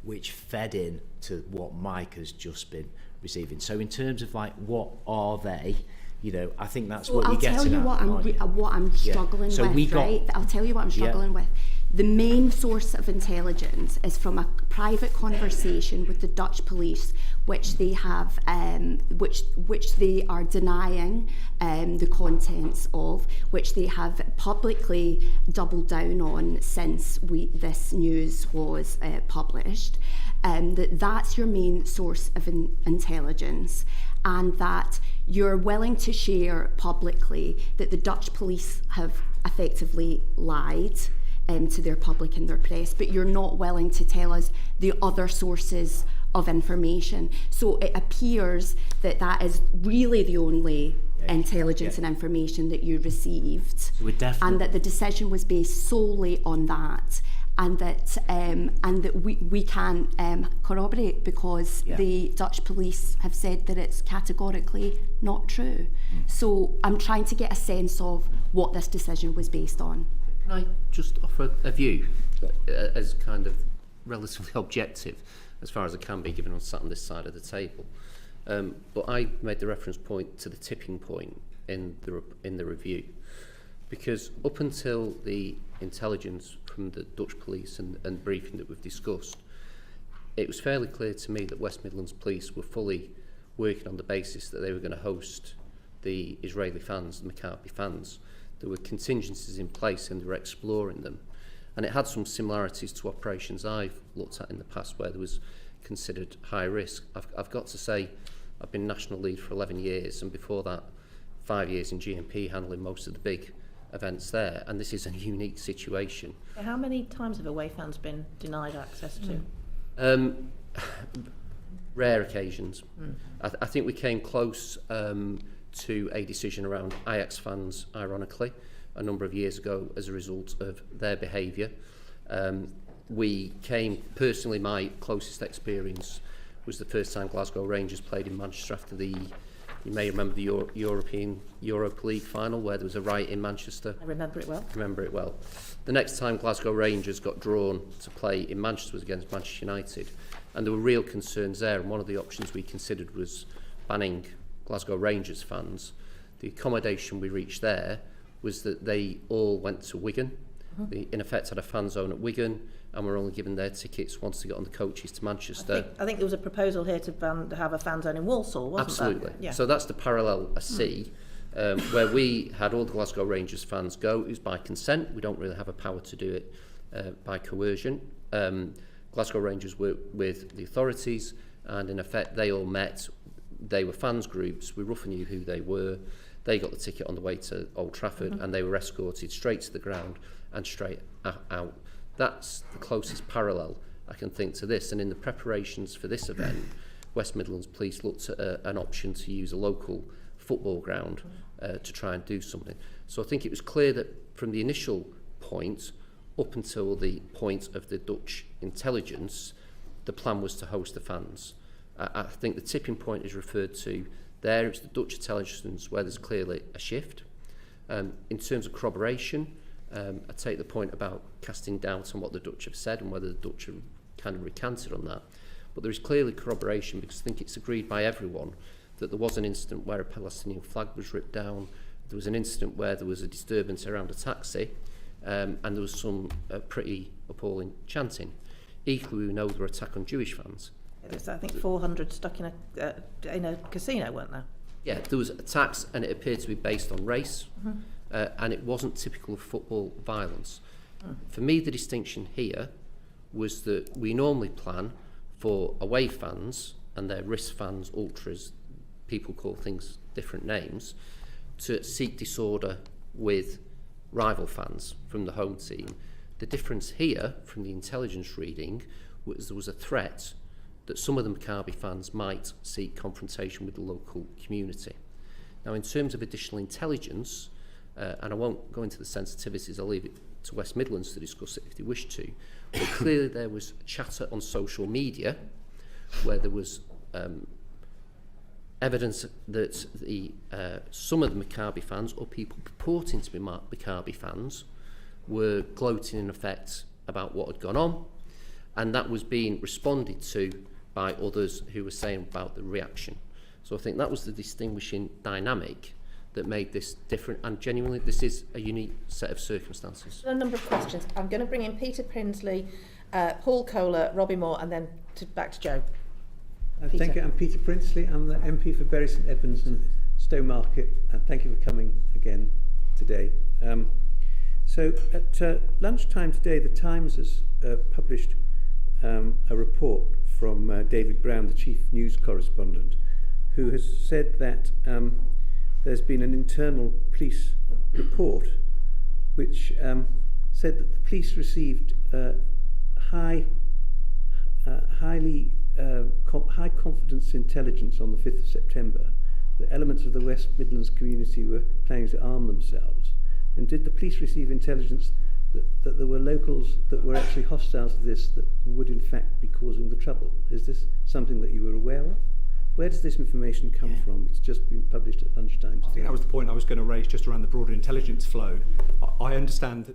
which fed in to what Mike has just been receiving. So in terms of like, what are they? You know, I think that's what you're getting at. I'll tell you what I'm struggling with, right? I'll tell you what I'm struggling with. The main source of intelligence is from a private conversation with the Dutch police, which they have, which they are denying the contents of, which they have publicly doubled down on since this news was published. That's your main source of intelligence, and that you're willing to share publicly that the Dutch police have effectively lied to their public and their press, but you're not willing to tell us the other sources of information. So it appears that that is really the only intelligence and information that you received, So we're definitely- and that the decision was based solely on that, and that we can corroborate because the Dutch police have said that it's categorically not true. So I'm trying to get a sense of what this decision was based on. Can I just offer a view as kind of relatively objective, as far as it can be, given I'm sat on this side of the table? But I made the reference point to the tipping point in the review, because up until the intelligence from the Dutch police and briefing that we've discussed, it was fairly clear to me that West Midlands Police were fully working on the basis that they were going to host the Israeli fans, the Maccabi fans. There were contingencies in place and they were exploring them. And it had some similarities to operations I've looked at in the past where there was considered high risk. I've got to say, I've been national lead for 11 years, and before that, 5 years in GMP, handling most of the big events there, and this is a unique situation. How many times have away fans been denied access to? Rare occasions. I think we came close to a decision around Ajax fans, ironically, a number of years ago as a result of their behaviour. We came, personally, my closest experience was the first time Glasgow Rangers played in Manchester after the, you may remember the Europa League final where there was a riot in Manchester. I remember it well. The next time Glasgow Rangers got drawn to play in Manchester was against Manchester United, and there were real concerns there, and one of the options we considered was banning Glasgow Rangers fans. The accommodation we reached there was that they all went to Wigan. They, in effect, had a fan zone at Wigan, and were only given their tickets once they got on the coaches to Manchester. I think there was a proposal here to have a fan zone in Walsall, wasn't Absolutely. there? Yeah. So that's the parallel I see, where we had all the Glasgow Rangers fans go. It was by consent. We don't really have a power to do it by coercion. Glasgow Rangers worked with the authorities, and in effect, they all met. They were fans groups. We roughly knew who they were. They got the ticket on the way to Old Trafford, and they were escorted straight to the ground and straight out. That's the closest parallel I can think to this. And in the preparations for this event, West Midlands Police looked at an option to use a local football ground to try and do something. So I think it was clear that from the initial point up until the point of the Dutch intelligence, the plan was to host the fans. I think the tipping point is referred to there. It's the Dutch intelligence where there's clearly a shift. In terms of corroboration, I take the point about casting doubt on what the Dutch have said and whether the Dutch have kind of recanted on that. But there is clearly corroboration because I think it's agreed by everyone that there was an incident where a Palestinian flag was ripped down. There was an incident where there was a disturbance around a taxi, and there was some pretty appalling chanting. Equally, we know there were attacks on Jewish fans. There's, I think, 400 stuck in a casino, weren't there? Yeah, there was attacks, and it appeared to be based on race, and it wasn't typical of football violence. For me, the distinction here was that we normally plan for away fans and their risk fans, ultras, people call things different names, to seek disorder with rival fans from the home team. The difference here, from the intelligence reading, was there was a threat that some of the Maccabi fans might seek confrontation with the local community. Now, in terms of additional intelligence, and I won't go into the sensitivities, I'll leave it to West Midlands to discuss it if they wish to, but clearly there was chatter on social media where there was evidence that some of the Maccabi fans, or people purporting to be Maccabi fans, were gloating in effect about what had gone on, and that was being responded to by others who were saying about the reaction. So I think that was the distinguishing dynamic that made this different, and genuinely this is a unique set of circumstances. A number of questions. I'm going to bring in Peter Prinsley, Paul Kohler, Robbie Moore, and then back to Joe. Thank you. I'm Peter Prinsley. I'm the MP for Bury St Edmunds and Stowmarket, and thank you for coming again today. So at lunchtime today, the Times has published a report from David Brown, the chief news correspondent, who has said that there's been an internal police report which said that the police received high confidence intelligence on the 5th of September that elements of the West Midlands community were planning to arm themselves. And did the police receive intelligence that there were locals that were actually hostile to this that would in fact be causing the trouble? Is this something that you were aware of? Where does this information come from? It's just been published at lunchtime today. I think that was the point I was going to raise just around the broader intelligence flow. I understand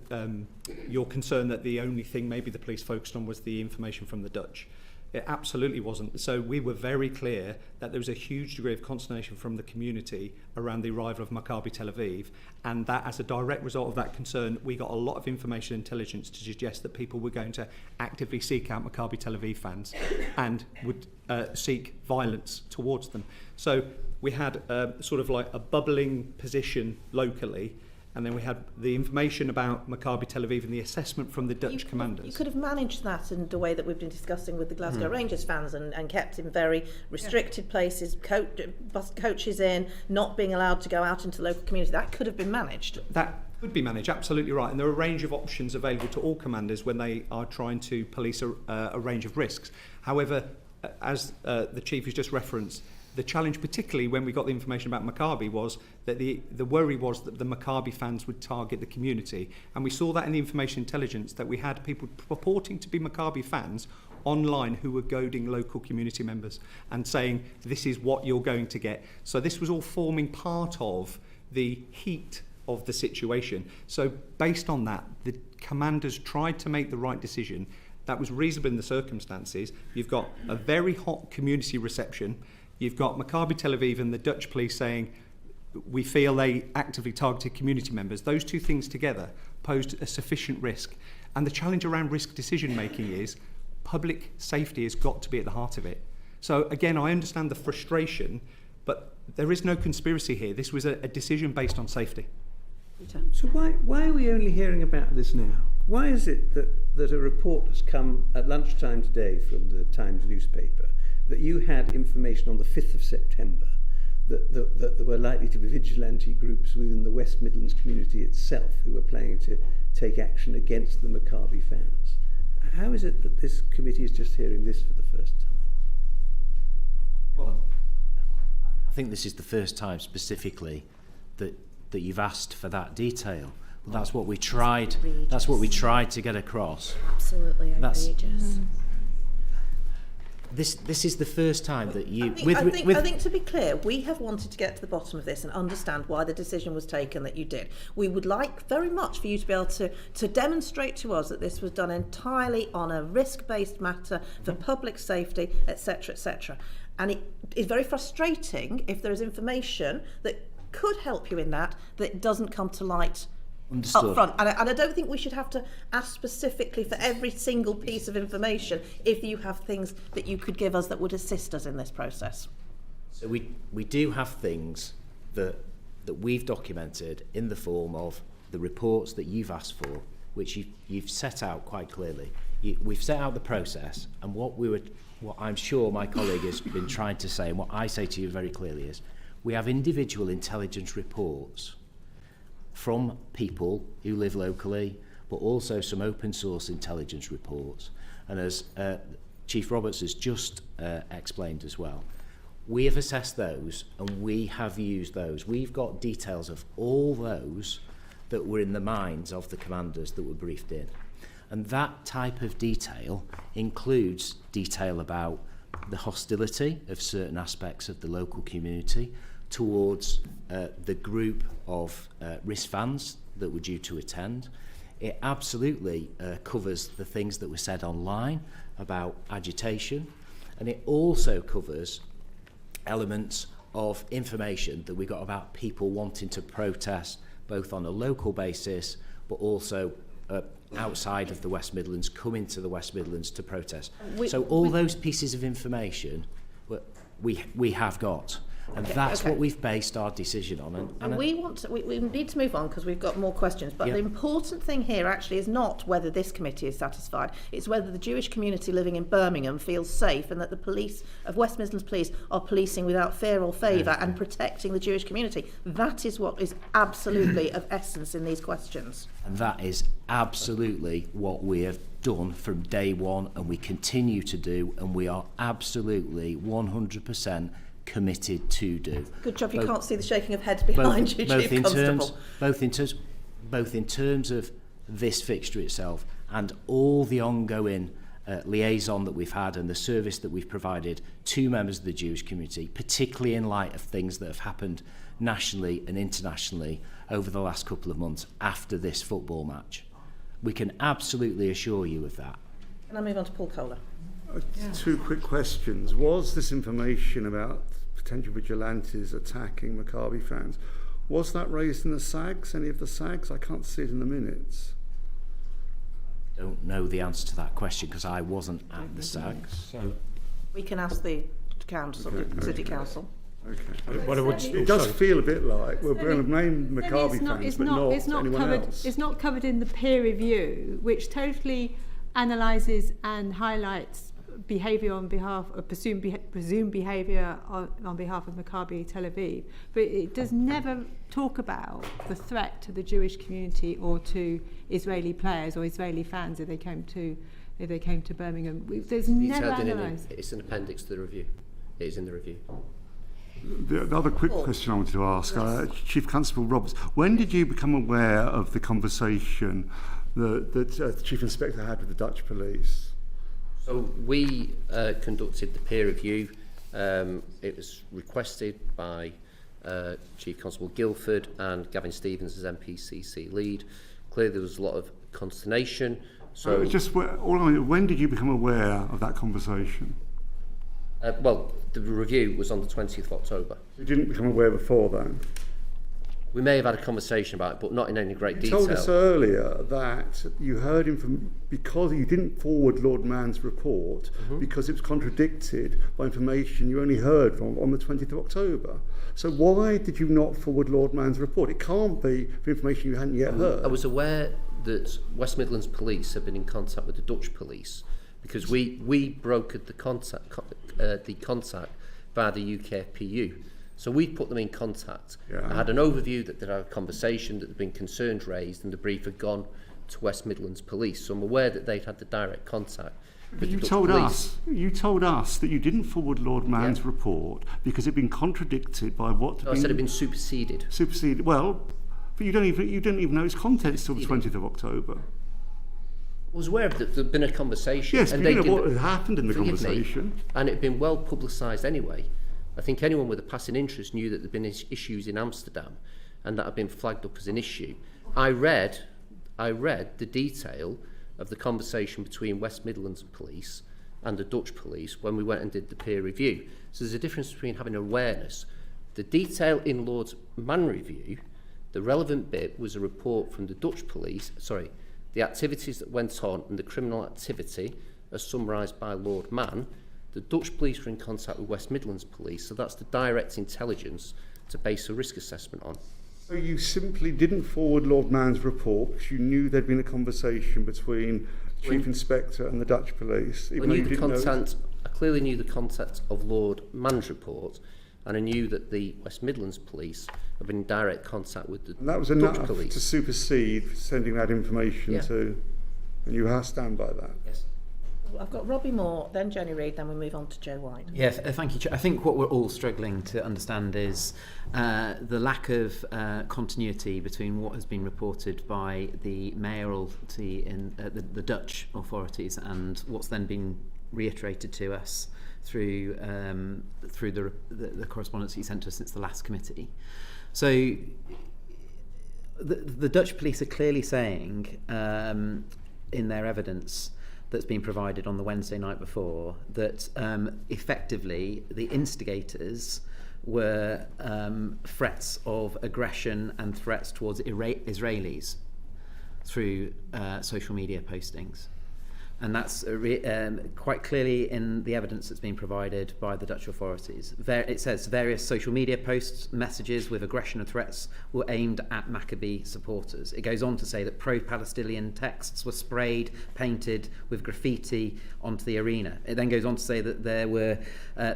your concern that the only thing maybe the police focused on was the information from the Dutch. It absolutely wasn't. So we were very clear that there was a huge degree of consternation from the community around the arrival of Maccabi Tel Aviv, and that as a direct result of that concern, we got a lot of information and intelligence to suggest that people were going to actively seek out Maccabi Tel Aviv fans and would seek violence towards them. So we had sort of like a bubbling position locally, and then we had the information about Maccabi Tel Aviv and the assessment from the Dutch commanders. You could have managed that in the way that we've been discussing with the Glasgow Rangers fans and kept in very restricted places, coaches in, not being allowed to go out into the local community. That could have been managed. That could be managed, absolutely right. And there are a range of options available to all commanders when they are trying to police a range of risks. However, as the Chief has just referenced, the challenge, particularly when we got the information about Maccabi, was that the worry was that the Maccabi fans would target the community. And we saw that in the information intelligence, that we had people purporting to be Maccabi fans online who were goading local community members and saying, this is what you're going to get. So this was all forming part of the heat of the situation. So based on that, the commanders tried to make the right decision. That was reasonable in the circumstances. You've got a very hot community reception. You've got Maccabi Tel Aviv and the Dutch police saying, we feel they actively targeted community members. Those two things together posed a sufficient risk. And the challenge around risk decision making is public safety has got to be at the heart of it. So again, I understand the frustration, but there is no conspiracy here. This was a decision based on safety. So why are we only hearing about this now? Why is it that a report has come at lunchtime today from the Times newspaper that you had information on the 5th of September that there were likely to be vigilante groups within the West Midlands community itself who were planning to take action against the Maccabi fans? How is it that this committee is just hearing this for the first time? Well, I think this is the first time specifically that you've asked for that detail. That's what we tried. That's what we tried to get across. Absolutely outrageous. This is the first time that you. I think to be clear, we have wanted to get to the bottom of this and understand why the decision was taken that you did. We would like very much for you to be able to demonstrate to us that this was done entirely on a risk-based matter for public safety, etc., etc. And it is very frustrating if there is information that could help you in that doesn't come to light. Understood. Up front. And I don't think we should have to ask specifically for every single piece of information if you have things that you could give us that would assist us in this process. So we do have things that we've documented in the form of the reports that you've asked for, which you've set out quite clearly. We've set out the process, and what I'm sure my colleague has been trying to say, and what I say to you very clearly is, we have individual intelligence reports from people who live locally, but also some open source intelligence reports. And as Chief Roberts has just explained as well, we have assessed those and we have used those. We've got details of all those that were in the minds of the commanders that were briefed in. And that type of detail includes detail about the hostility of certain aspects of the local community towards the group of risk fans that were due to attend. It absolutely covers the things that were said online about agitation, and it also covers elements of information that we got about people wanting to protest both on a local basis but also outside of the West Midlands, coming to the West Midlands to protest. So all those pieces of information we have got. And that's what we've based our decision on. And we need to move on because we've got more questions. But the important thing here actually is not whether this committee is satisfied. It's whether the Jewish community living in Birmingham feels safe and that the police of West Midlands Police are policing without fear or favour and protecting the Jewish community. That is what is absolutely of essence in these questions. And that is absolutely what we have done from day one, and we continue to do, and we are absolutely 100% committed to do. Good job you can't see the shaking of heads behind you, Chief Constable. Both in terms of this fixture itself and all the ongoing liaison that we've had and the service that we've provided to members of the Jewish community, particularly in light of things that have happened nationally and internationally over the last couple of months after this football match. We can absolutely assure you of that. Can I move on to Paul Kohler? Two quick questions. Was this information about potential vigilantes attacking Maccabi fans, was that raised in the SAGs, any of the SAGs? I can't see it in the minutes. I don't know the answer to that question because I wasn't at the SAGs. So, We can ask the council, the City Council. Okay. It does feel a bit like we're going to name Maccabi fans, but not anyone else. It's not covered in the peer review, which totally analyses and highlights behaviour on behalf of presumed behaviour on behalf of Maccabi Tel Aviv, but it does never talk about the threat to the Jewish community or to Israeli players or Israeli fans if they came to Birmingham. There's never analysed. It's an appendix to the review. It is in the review. The other quick question I wanted to ask, Chief Constable Roberts, when did you become aware of the conversation that the Chief Inspector had with the Dutch police? So we conducted the peer review. It was requested by Chief Constable Guildford and Gavin Stevens as MPCC lead. Clearly there was a lot of consternation. So when did you become aware of that conversation? Well, the review was on the 20th of October. You didn't become aware before then? We may have had a conversation about it, but not in any great detail. You told us earlier that you heard him from, because you didn't forward Lord Mann's report, because it was contradicted by information you only heard from on the 20th of October. So why did you not forward Lord Mann's report? It can't be for information you hadn't yet heard. I was aware that West Midlands Police have been in contact with the Dutch police because we brokered the contact via the UKPU. So we put them in contact. I had an overview that there had a conversation, that there had been concerns raised, and the brief had gone to West Midlands Police. So I'm aware that they'd had the direct contact. But you told us that you didn't forward Lord Mann's report because it'd been contradicted by what? No, I said it'd been superseded. Superseded. Well, but you don't even know its contents till the 20th of October. I was aware of that there'd been a conversation. Yes, and but you know what had happened in the conversation. And it had been well publicised anyway. I think anyone with a passing interest knew that there'd been issues in Amsterdam and that had been flagged up as an issue. I read the detail of the conversation between West Midlands Police and the Dutch police when we went and did the peer review. So there's a difference between having awareness. The detail in Lord Mann review, the relevant bit was a report from the Dutch police, the activities that went on and the criminal activity as summarised by Lord Mann. The Dutch police were in contact with West Midlands Police, so that's the direct intelligence to base a risk assessment on. So you simply didn't forward Lord Mann's report because you knew there'd been a conversation between Chief Inspector and the Dutch police? I clearly knew the content of Lord Mann's report, and I knew that the West Midlands Police have been in direct contact with the Dutch police. And that was enough to supersede sending that information to, and you stand by that? Yes. I've got Robbie Moore, then Jenny Reid, then we move on to Joe White. Yes, thank you. I think what we're all struggling to understand is the lack of continuity between what has been reported by the mayoralty in the Dutch authorities and what's then been reiterated to us through the correspondence you sent to us since the last committee. So the Dutch police are clearly saying in their evidence that's been provided on the Wednesday night before that effectively the instigators were threats of aggression and threats towards Israelis through social media postings. And that's quite clearly in the evidence that's been provided by the Dutch authorities. It says various social media posts, messages with aggression and threats were aimed at Maccabi supporters. It goes on to say that pro-Palestinian texts were sprayed, painted with graffiti onto the arena. It then goes on to say that there were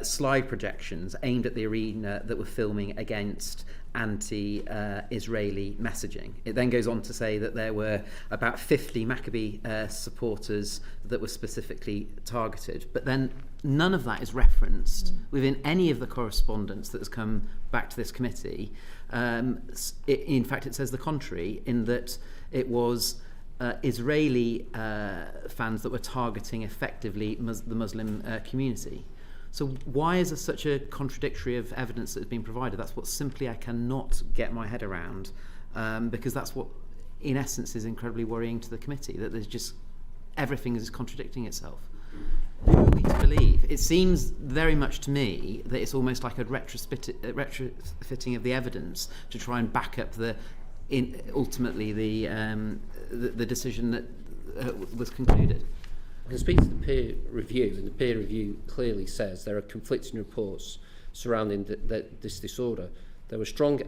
slide projections aimed at the arena that were filming against anti-Israeli messaging. It then goes on to say that there were about 50 Maccabi supporters that were specifically targeted. But then none of that is referenced within any of the correspondence that has come back to this committee. In fact, it says the contrary, in that it was Israeli fans that were targeting effectively the Muslim community. So why is there such a contradictory of evidence that has been provided? That's what simply I cannot get my head around, because that's what, in essence, is incredibly worrying to the committee, that there's just everything is contradicting itself. Who are we to believe? It seems very much to me that it's almost like a retrofitting of the evidence to try and back up ultimately the decision that was concluded. I can speak to the peer review, and the peer review clearly says there are conflicting reports surrounding this disorder. There were strong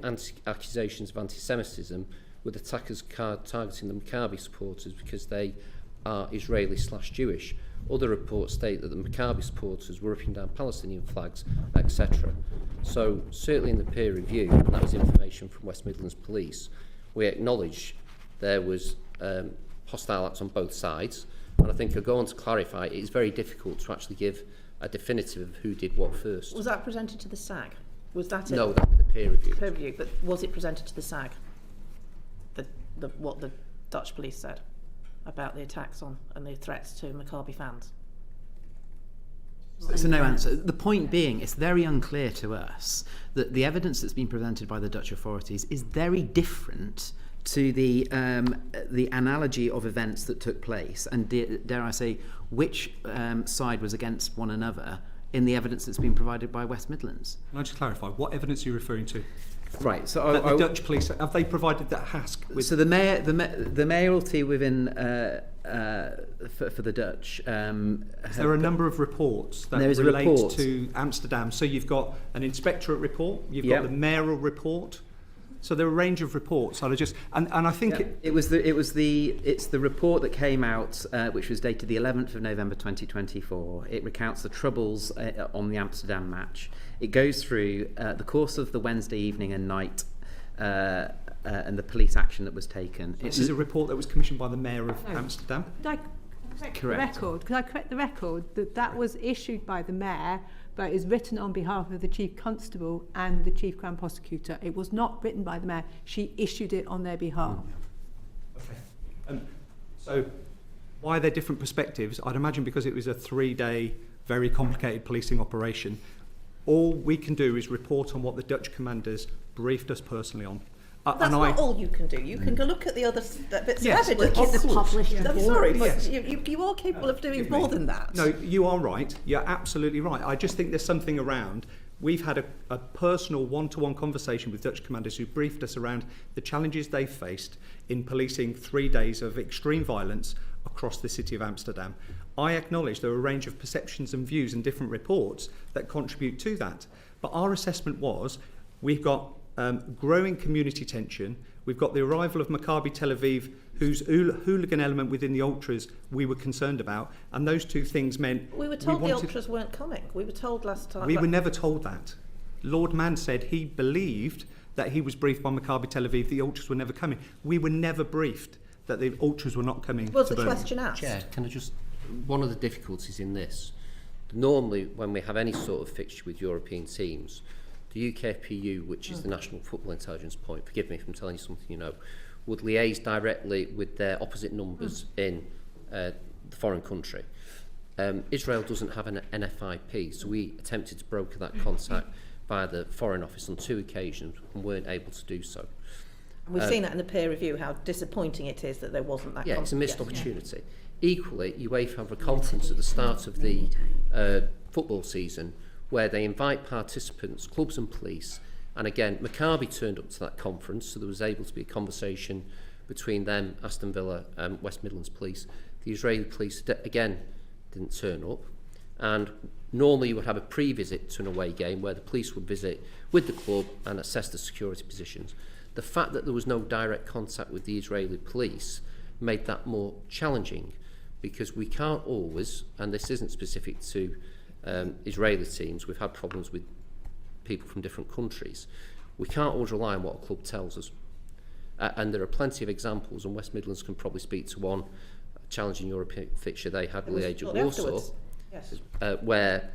accusations of anti-Semitism, with attackers targeting the Maccabi supporters because they are Israeli/Jewish. Other reports state that the Maccabi supporters were ripping down Palestinian flags, etc. So certainly in the peer review, and that was information from West Midlands Police, we acknowledge there was hostile acts on both sides. And I think I'll go on to clarify, it is very difficult to actually give a definitive of who did what first. Was that presented to the SAG? Was that it? No, that was the peer review. Peer review, but was it presented to the SAG? What the Dutch police said about the attacks on and the threats to Maccabi fans? So no answer. The point being, it's very unclear to us that the evidence that's been presented by the Dutch authorities is very different to the analogy of events that took place, and dare I say, which side was against one another in the evidence that's been provided by West Midlands. Can I just clarify, what evidence are you referring to? Right, so That the Dutch police, have they provided that HASC? So the mayoralty within for the Dutch. There are a number of reports that There is a relate report. to Amsterdam. So you've got an inspectorate report, you've Yep. got the mayoral report. So there are a range of reports. And I think It's the report that came out, which was dated the 11th of November 2024. It recounts the troubles on the Amsterdam match. It goes through the course of the Wednesday evening and night and the police action that was taken. this is a report that was commissioned by the mayor of Amsterdam. Could I correct the Correct. record? Could I correct the record that was issued by the mayor, but is written on behalf of the Chief Constable and the Chief Crown Prosecutor? It was not written by the mayor. She issued it on their behalf. Okay. So why are there different perspectives? I'd imagine because it was a 3-day, very complicated policing operation. All we can do is report on what the Dutch commanders briefed us personally on. That's not all you can do. You can go look at the other bits Yes, of evidence. Look at the published I'm report. sorry, but Yes. you are capable of doing more than that. No, you are right. You're absolutely right. I just think there's something around. We've had a personal one-to-one conversation with Dutch commanders who briefed us around the challenges they faced in policing 3 days of extreme violence across the city of Amsterdam. I acknowledge there are a range of perceptions and views and different reports that contribute to that. But our assessment was we've got growing community tension. We've got the arrival of Maccabi Tel Aviv, whose hooligan element within the ultras we were concerned about, and those two things meant We were told the ultras weren't coming. We were told last time. we were never told that. Lord Mann said he believed that he was briefed by Maccabi Tel Aviv the ultras were never coming. We were never briefed that the ultras were not coming. Was to the Birmingham. question asked? Chair, can I just... One of the difficulties in this, normally when we have any sort of fixture with European teams, the UKPU, which is the National Football Intelligence Point, forgive me if I'm telling you something you know, would liaise directly with their opposite numbers in the foreign country. Israel doesn't have an NFIP, so we attempted to broker that contact via the Foreign Office on 2 occasions and weren't able to do so. We've seen that in the peer review, how disappointing it is that there wasn't that. Yeah, it's a missed Yes. opportunity. Equally, UEFA have a conference at the start of the football season where they invite participants, clubs and police, and again, Maccabi turned up to that conference, so there was able to be a conversation between them, Aston Villa and West Midlands Police. The Israeli police, again, didn't turn up. And normally you would have a pre-visit to an away game where the police would visit with the club and assess the security positions. The fact that there was no direct contact with the Israeli police made that more challenging, because we can't always, and this isn't specific to Israeli teams, we've had problems with people from different countries. We can't always rely on what a club tells us. And there are plenty of examples, and West Midlands can probably speak to one challenging European fixture they had with the Age of Warsaw, yes. Where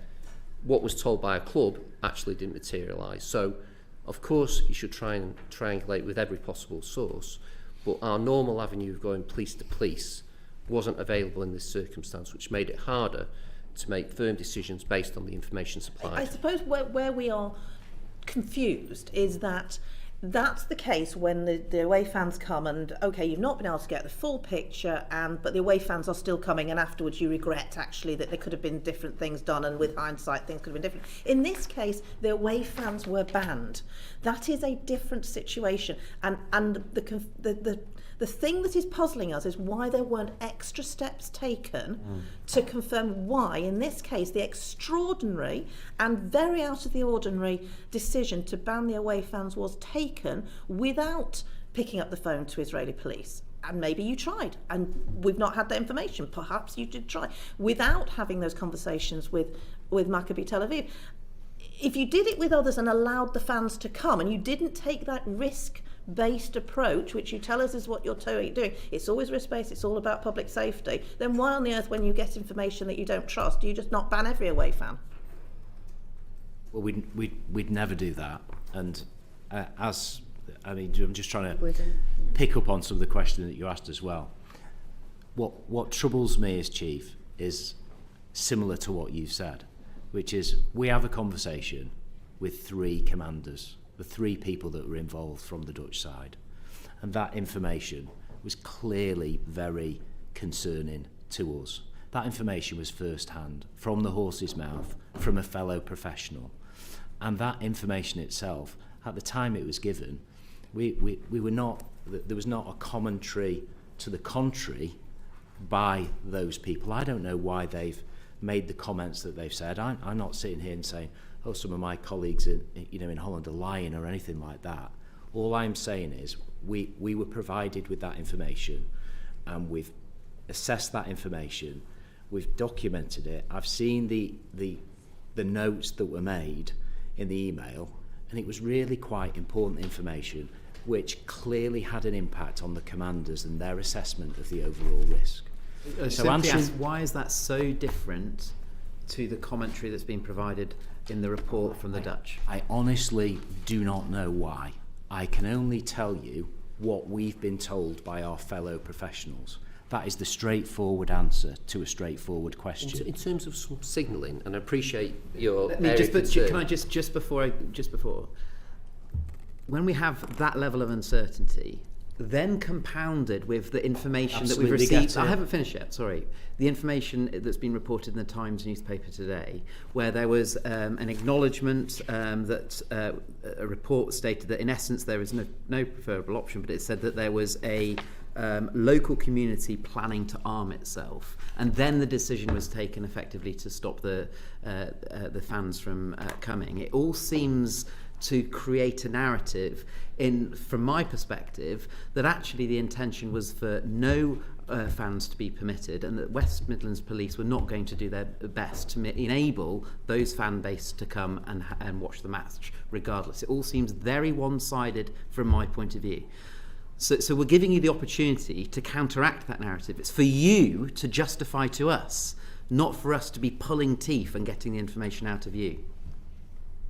what was told by a club actually didn't materialise. So, of course, you should try and triangulate with every possible source, but our normal avenue of going police to police wasn't available in this circumstance, which made it harder to make firm decisions based on the information supplied. I suppose where we are confused is that that's the case when the away fans come and, okay, you've not been able to get the full picture, but the away fans are still coming, and afterwards you regret actually that there could have been different things done, and with hindsight things could have been different. In this case, the away fans were banned. That is a different situation, and the thing that is puzzling us is why there weren't extra steps taken to confirm why, in this case, the extraordinary and very out of the ordinary decision to ban the away fans was taken without picking up the phone to Israeli police. And maybe you tried, and we've not had that information. Perhaps you did try, without having those conversations with Maccabi Tel Aviv. If you did it with others and allowed the fans to come, and you didn't take that risk-based approach, which you tell us is what you're doing, it's always risk-based, it's all about public safety, then why on the earth, when you get information that you don't trust, do you just not ban every away fan? Well, we'd never do that. And I'm just trying to pick up on some of the questions that you asked as well. What troubles me as chief is similar to what you've said, which is we have a conversation with three commanders, the three people that were involved from the Dutch side. And that information was clearly very concerning to us. That information was first-hand, from the horse's mouth, from a fellow professional. And that information itself, at the time it was given, we were not, there was not a commentary to the contrary by those people. I don't know why they've made the comments that they've said. I'm not sitting here and saying, oh, some of my colleagues in Holland are lying or anything like that. All I'm saying is we were provided with that information, and we've assessed that information, we've documented it. I've seen the notes that were made in the email, and it was really quite important information which clearly had an impact on the commanders and their assessment of the overall risk. Why is that so different to the commentary that's been provided in the report from the Dutch? I honestly do not know why. I can only tell you what we've been told by our fellow professionals. That is the straightforward answer to a straightforward question. In terms of some signalling, and I appreciate your Can I just before when we have that level of uncertainty, then compounded with the information that we've received. I haven't finished yet, sorry. The information that's been reported in the Times newspaper today, where there was an acknowledgement that a report stated that in essence there is no preferable option, but it said that there was a local community planning to arm itself, and then the decision was taken effectively to stop the fans from coming. It all seems to create a narrative, from my perspective, that actually the intention was for no fans to be permitted, and that West Midlands Police were not going to do their best to enable those fan base to come and watch the match regardless. It all seems very one-sided from my point of view. So we're giving you the opportunity to counteract that narrative. It's for you to justify to us, not for us to be pulling teeth and getting the information out of you.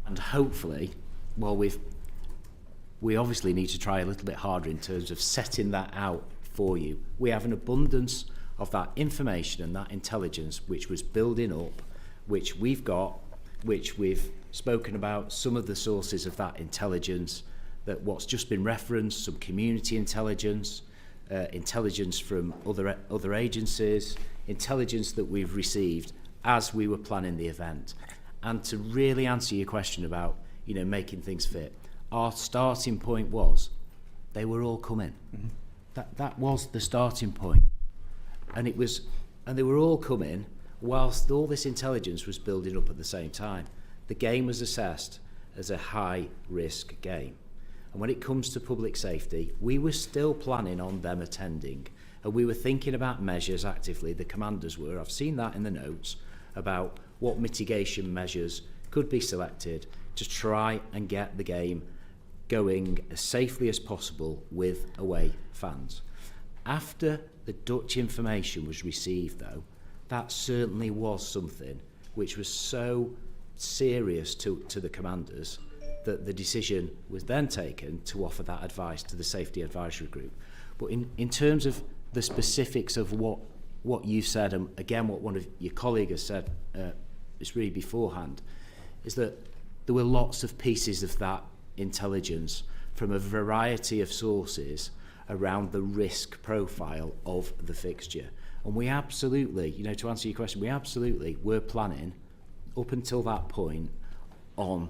And hopefully, well, we obviously need to try a little bit harder in terms of setting that out for you. We have an abundance of that information and that intelligence which was building up, which we've got, which we've spoken about, some of the sources of that intelligence, that what's just been referenced, some community intelligence, intelligence from other agencies, intelligence that we've received as we were planning the event. And to really answer your question about, making things fit, our starting point was they were all coming. Mm-hmm. That was the starting point. And they were all coming whilst all this intelligence was building up at the same time. The game was assessed as a high-risk game. And when it comes to public safety, we were still planning on them attending. And we were thinking about measures actively, the commanders were. I've seen that in the notes about what mitigation measures could be selected to try and get the game going as safely as possible with away fans. After the Dutch information was received, though, that certainly was something which was so serious to the commanders that the decision was then taken to offer that advice to the Safety Advisory Group. But in terms of the specifics of what you said, and again what one of your colleagues has said just really beforehand, is that there were lots of pieces of that intelligence from a variety of sources around the risk profile of the fixture. And we absolutely, to answer your question, we absolutely were planning up until that point on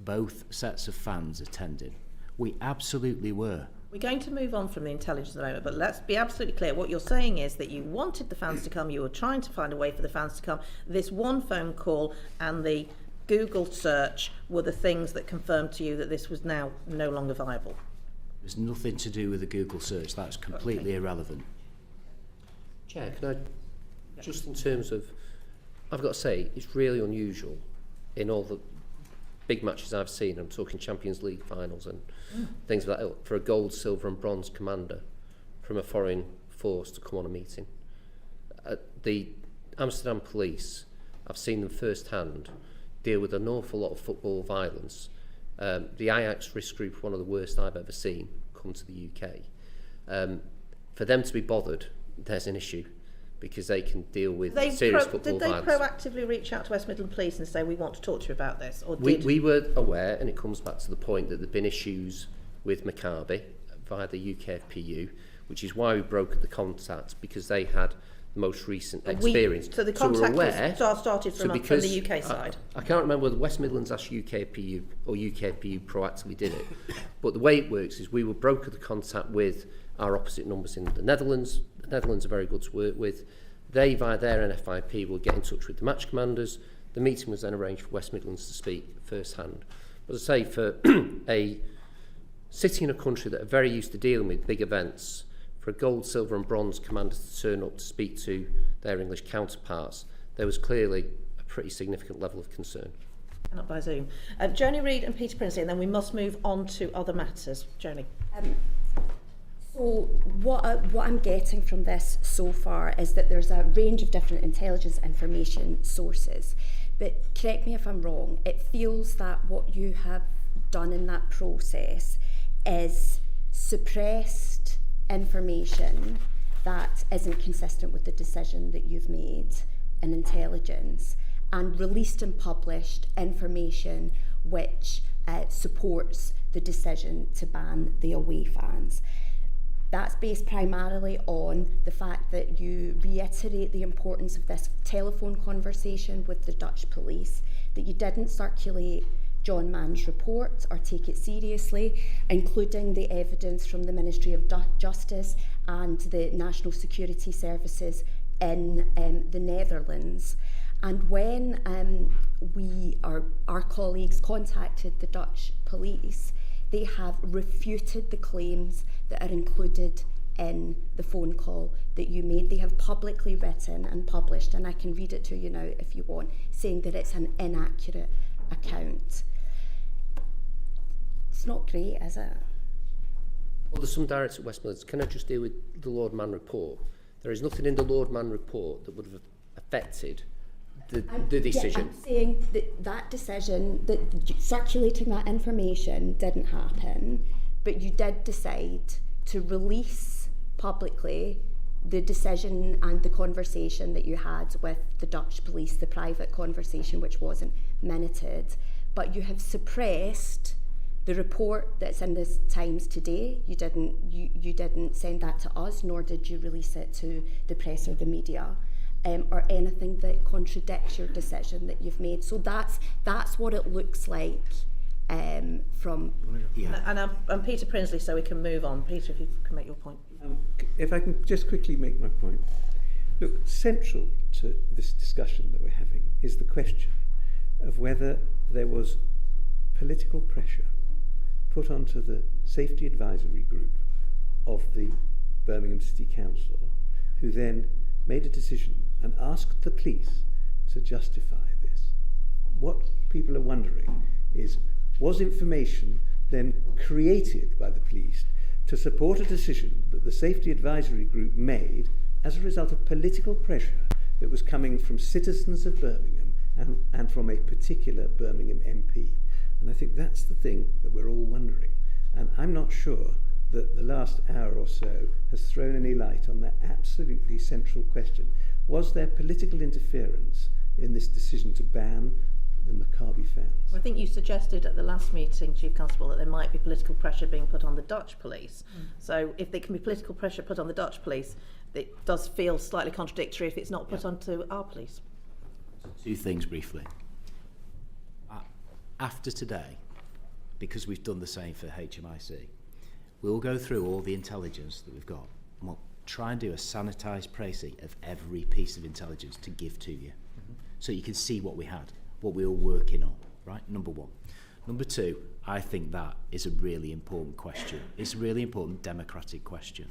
both sets of fans attending. We absolutely were. We're going to move on from the intelligence at the moment, but let's be absolutely clear. What you're saying is that you wanted the fans to come, you were trying to find a way for the fans to come. This one phone call and the Google search were the things that confirmed to you that this was now no longer viable. There's nothing to do with the Google search. That's completely irrelevant. Chair, can I, just in terms of, I've got to say, it's really unusual in all the big matches I've seen, I'm talking Champions League finals and things like that, for a gold, silver and bronze commander from a foreign force to come on a meeting. The Amsterdam Police, I've seen them firsthand deal with an awful lot of football violence. The Ajax risk group, one of the worst I've ever seen, come to the UK. For them to be bothered, there's an issue, because they can deal with serious football violence. Did they proactively reach out to West Midlands Police and say, we want to talk to you about this? Or we were aware, and it comes back to the point that there have been issues with Maccabi via the UKFPU, which is why we brokered the contact, because they had the most recent experience. So the contact was started from the UK side? I can't remember whether West Midlands asked UKPU or UKPU proactively did it. But the way it works is we will broker the contact with our opposite numbers in the Netherlands. The Netherlands are very good to work with. They, via their NFIP, will get in touch with the match commanders. The meeting was then arranged for West Midlands to speak firsthand. But as I say, for a city in a country that are very used to dealing with big events, for a gold, silver and bronze commander to turn up to speak to their English counterparts, there was clearly a pretty significant level of concern. Not by Zoom. Joni Reid and Peter Prinsley, and then we must move on to other matters. Joni. So what I'm getting from this so far is that there's a range of different intelligence information sources. But correct me if I'm wrong, it feels that what you have done in that process is suppressed information that isn't consistent with the decision that you've made in intelligence, and released and published information which supports the decision to ban the away fans. That's based primarily on the fact that you reiterate the importance of this telephone conversation with the Dutch police, that you didn't circulate John Mann's report or take it seriously, including the evidence from the Ministry of Justice and the National Security Services in the Netherlands. And when our colleagues contacted the Dutch police, they have refuted the claims that are included in the phone call that you made. They have publicly written and published, and I can read it to you now if you want, saying that it's an inaccurate account. It's not great, is it? Well, there's some directs at West Midlands. Can I just deal with the Lord Mann report? There is nothing in the Lord Mann report that would have affected the decision. Yeah, I'm saying that decision, that circulating that information didn't happen, but you did decide to release publicly the decision and the conversation that you had with the Dutch police, the private conversation which wasn't minuted, but you have suppressed the report that's in the Times today. You didn't send that to us, nor did you release it to the press or the media. Or anything that contradicts your decision that you've made. So that's what it looks like from... And I'm Peter Prinsley, so we can move on. Peter, if you can make your point. If I can just quickly make my point. Look, central to this discussion that we're having is the question of whether there was political pressure put onto the Safety Advisory Group of the Birmingham City Council, who then made a decision and asked the police to justify this. What people are wondering is, was information then created by the police to support a decision that the Safety Advisory Group made as a result of political pressure that was coming from citizens of Birmingham and from a particular Birmingham MP? And I think that's the thing that we're all wondering. And I'm not sure that the last hour or so has thrown any light on that absolutely central question. Was there political interference in this decision to ban the Maccabi fans? Well, I think you suggested at the last meeting, Chief Constable, that there might be political pressure being put on the Dutch police. So if there can be political pressure put on the Dutch police, it does feel slightly contradictory if it's not put onto our police. Two things briefly. After today, because we've done the same for HMIC, we'll go through all the intelligence that we've got and we'll try and do a sanitised précis of every piece of intelligence to give to you. So you can see what we had, what we were working on, right? Number one. Number two, I think that is a really important question. It's a really important democratic question.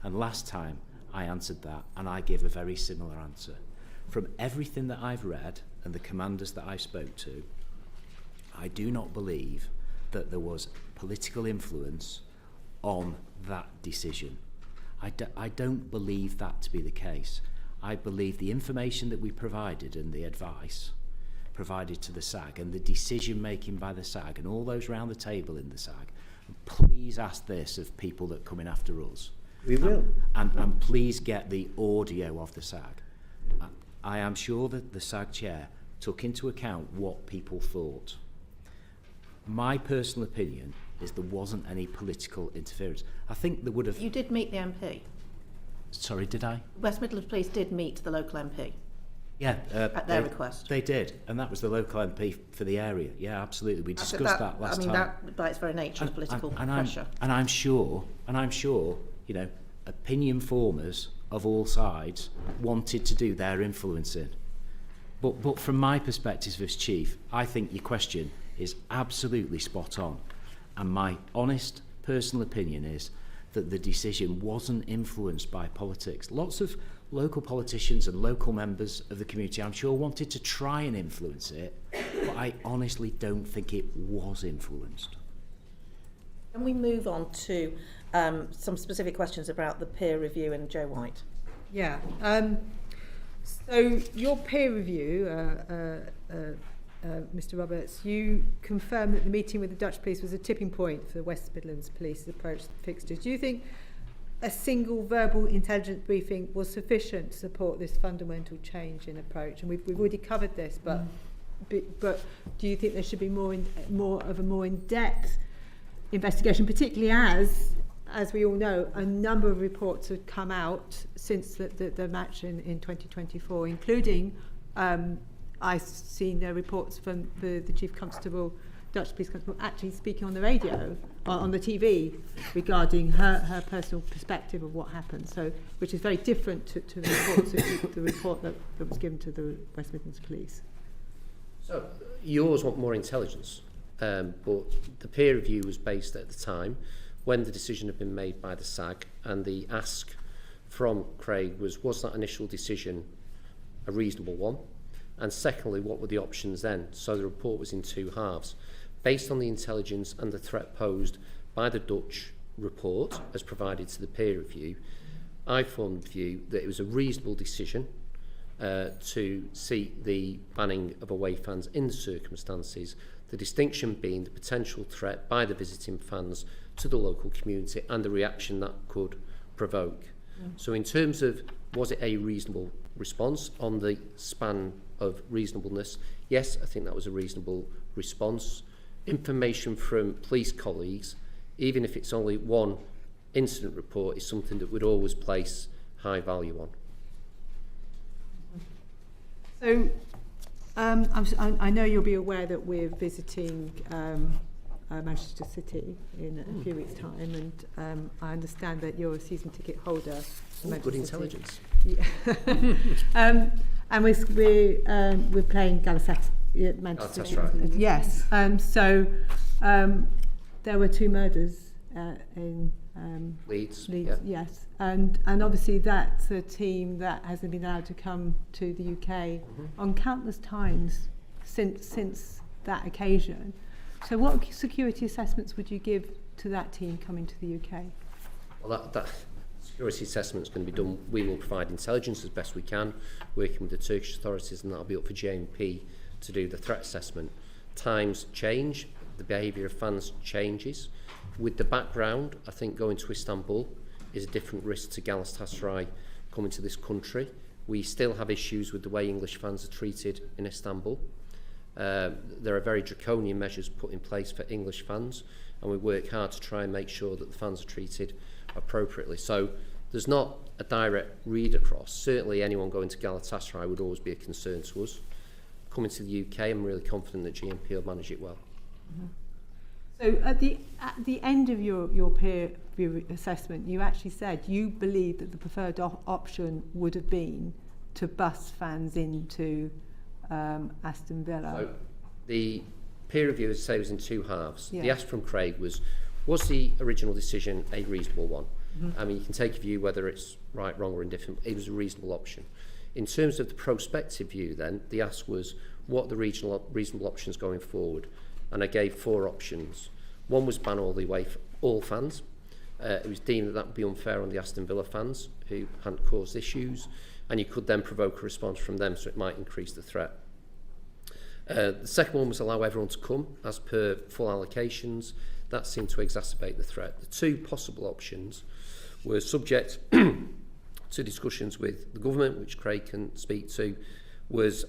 And last time I answered that and I gave a very similar answer. From everything that I've read and the commanders that I spoke to, I do not believe that there was political influence on that decision. I don't believe that to be the case. I believe the information that we provided and the advice provided to the SAG and the decision making by the SAG and all those round the table in the SAG, please ask this of people that come in after us. We will. And please get the audio of the SAG. I am sure that the SAG chair took into account what people thought. My personal opinion is there wasn't any political interference. I think there would have... You did meet the MP. Sorry, did I? West Midlands Police did meet the local MP. Yeah. At their request. They did, and that was the local MP for the area. Yeah, absolutely. We discussed that last time. That by its very nature is political pressure. I'm sure, you know, opinion formers of all sides wanted to do their influencing. But from my perspective as chief, I think your question is absolutely spot on. And my honest personal opinion is that the decision wasn't influenced by politics. Lots of local politicians and local members of the community, I'm sure, wanted to try and influence it, but I honestly don't think it was influenced. Can we move on to some specific questions about the peer review and Joe White? Yeah. So your peer review, Mr. Roberts, you confirmed that the meeting with the Dutch police was a tipping point for the West Midlands Police's approach to the fixtures. Do you think a single verbal intelligence briefing was sufficient to support this fundamental change in approach? And we've already covered this, but do you think there should be more of a more in-depth investigation, particularly as we all know, a number of reports have come out since the match in 2024, including I've seen reports from the Chief Constable, Dutch Police Constable, actually speaking on the radio, on the TV, regarding her personal perspective of what happened. So, which is very different to the report that was given to the West Midlands Police. So, you always want more intelligence, but the peer review was based at the time when the decision had been made by the SAG, and the ask from Craig was that initial decision a reasonable one? And secondly, what were the options then? So the report was in two halves. Based on the intelligence and the threat posed by the Dutch report as provided to the peer review, I formed the view that it was a reasonable decision to seek the banning of away fans in the circumstances, the distinction being the potential threat by the visiting fans to the local community and the reaction that could provoke. So in terms of was it a reasonable response on the span of reasonableness, yes, I think that was a reasonable response. Information from police colleagues, even if it's only one incident report, is something that we'd always place high value on. So I know you'll be aware that we're visiting Manchester City in a few weeks' time, and I understand that you're a season ticket holder. For Manchester Good City. intelligence. Yeah. And we're playing Galatasaray, Manchester City. Galatasaray. Yes. So there were 2 murders in Leeds. Leeds, yes, and obviously that's a team that hasn't been allowed to come to the UK on countless times since that occasion. So what security assessments would you give to that team coming to the UK? Well, that security assessment is going to be done. We will provide intelligence as best we can, working with the Turkish authorities, and that'll be up for JMP to do the threat assessment. Times change, the behaviour of fans changes. With the background, I think going to Istanbul is a different risk to Galatasaray coming to this country. We still have issues with the way English fans are treated in Istanbul. There are very draconian measures put in place for English fans, and we work hard to try and make sure that the fans are treated appropriately. So there's not a direct read across. Certainly anyone going to Galatasaray would always be a concern to us. Coming to the UK, I'm really confident that GMP will manage it well. Mm-hmm. So at the end of your peer review assessment, you actually said you believe that the preferred option would have been to bus fans into Aston Villa. So the peer review, as I say, was in 2 halves. Yeah. The ask from Craig was the original decision a reasonable one? Mm-hmm. I mean, you can take a view whether it's right, wrong or indifferent. It was a reasonable option. In terms of the prospective view then, the ask was what are the reasonable options going forward? And I gave 4 options. One was ban all the way for all fans. It was deemed that would be unfair on the Aston Villa fans who hadn't caused issues, and you could then provoke a response from them, so it might increase the threat. The second one was allow everyone to come as per full allocations. That seemed to exacerbate the threat. The 2 possible options were subject to discussions with the government, which Craig can speak to, was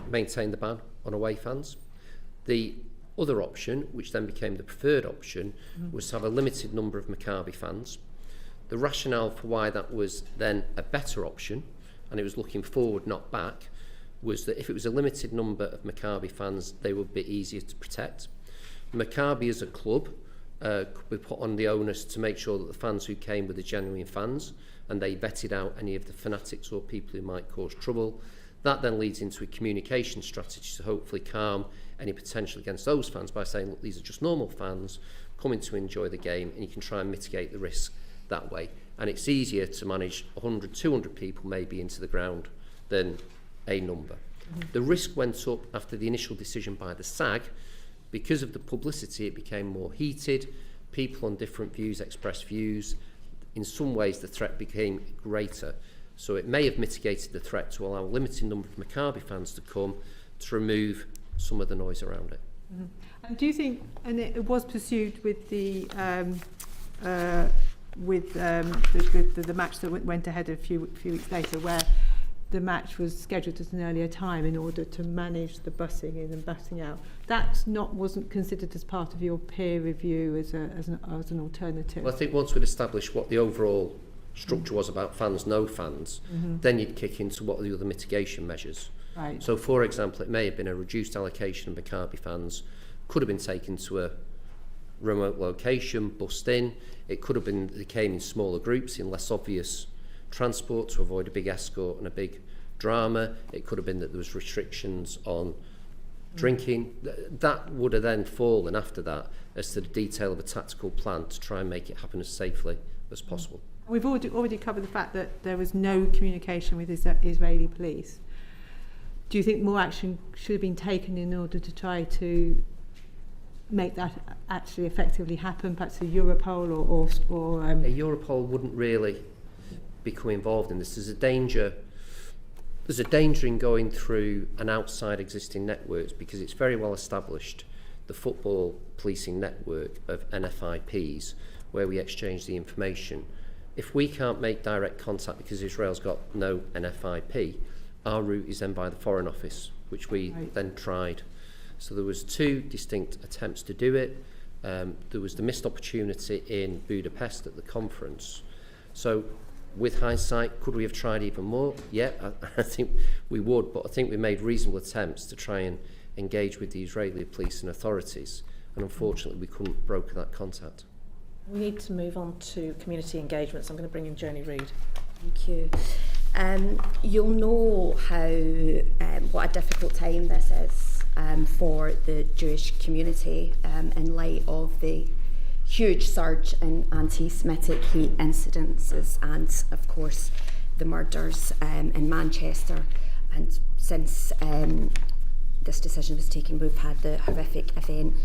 maintain the ban on away fans. The other option, which then became the preferred option, was to have a limited number of Maccabi fans. The rationale for why that was then a better option, and it was looking forward, not back, was that if it was a limited number of Maccabi fans, they would be easier to protect. Maccabi as a club could be put on the onus to make sure that the fans who came were the genuine fans, and they vetted out any of the fanatics or people who might cause trouble. That then leads into a communication strategy to hopefully calm any potential against those fans by saying, look, these are just normal fans coming to enjoy the game, and you can try and mitigate the risk that way. And it's easier to manage 100, 200 people maybe into the ground than a number. The risk went up after the initial decision by the SAG. Because of the publicity, it became more heated. People on different views expressed views. In some ways, the threat became greater. So it may have mitigated the threat to allow a limited number of Maccabi fans to come to remove some of the noise around it. Mm-hmm. And do you think, and it was pursued with the match that went ahead a few weeks later, where the match was scheduled at an earlier time in order to manage the bussing in and bussing out. That wasn't considered as part of your peer review as an alternative. Well, I think once we'd established what the overall structure was about fans, no fans, then you'd kick into what are the other mitigation measures. Right. So, for example, it may have been a reduced allocation of Maccabi fans, could have been taken to a remote location, bussed in. It could have been they came in smaller groups in less obvious transport to avoid a big escort and a big drama. It could have been that there was restrictions on drinking. That would have then fallen after that as to the detail of a tactical plan to try and make it happen as safely as possible. We've already covered the fact that there was no communication with Israeli police. Do you think more action should have been taken in order to try to make that actually effectively happen, perhaps a Europol or A Europol wouldn't really become involved in this. There's a danger in going through an outside existing networks, because it's very well established, the football policing network of NFIPs, where we exchange the information. If we can't make direct contact because Israel's got no NFIP, our route is then by the Foreign Office, which we then tried. So there was 2 distinct attempts to do it. There was the missed opportunity in Budapest at the conference. So with hindsight, could we have tried even more? Yeah, I think we would, but I think we made reasonable attempts to try and engage with the Israeli police and authorities. and unfortunately we couldn't broker that contact. We need to move on to community engagement, so I'm going to bring in Joni Reid. Thank you. You'll know how what a difficult time this is for the Jewish community in light of the huge surge in anti-Semitic hate incidences and, of course, the murders in Manchester. And since this decision was taken, we've had the horrific event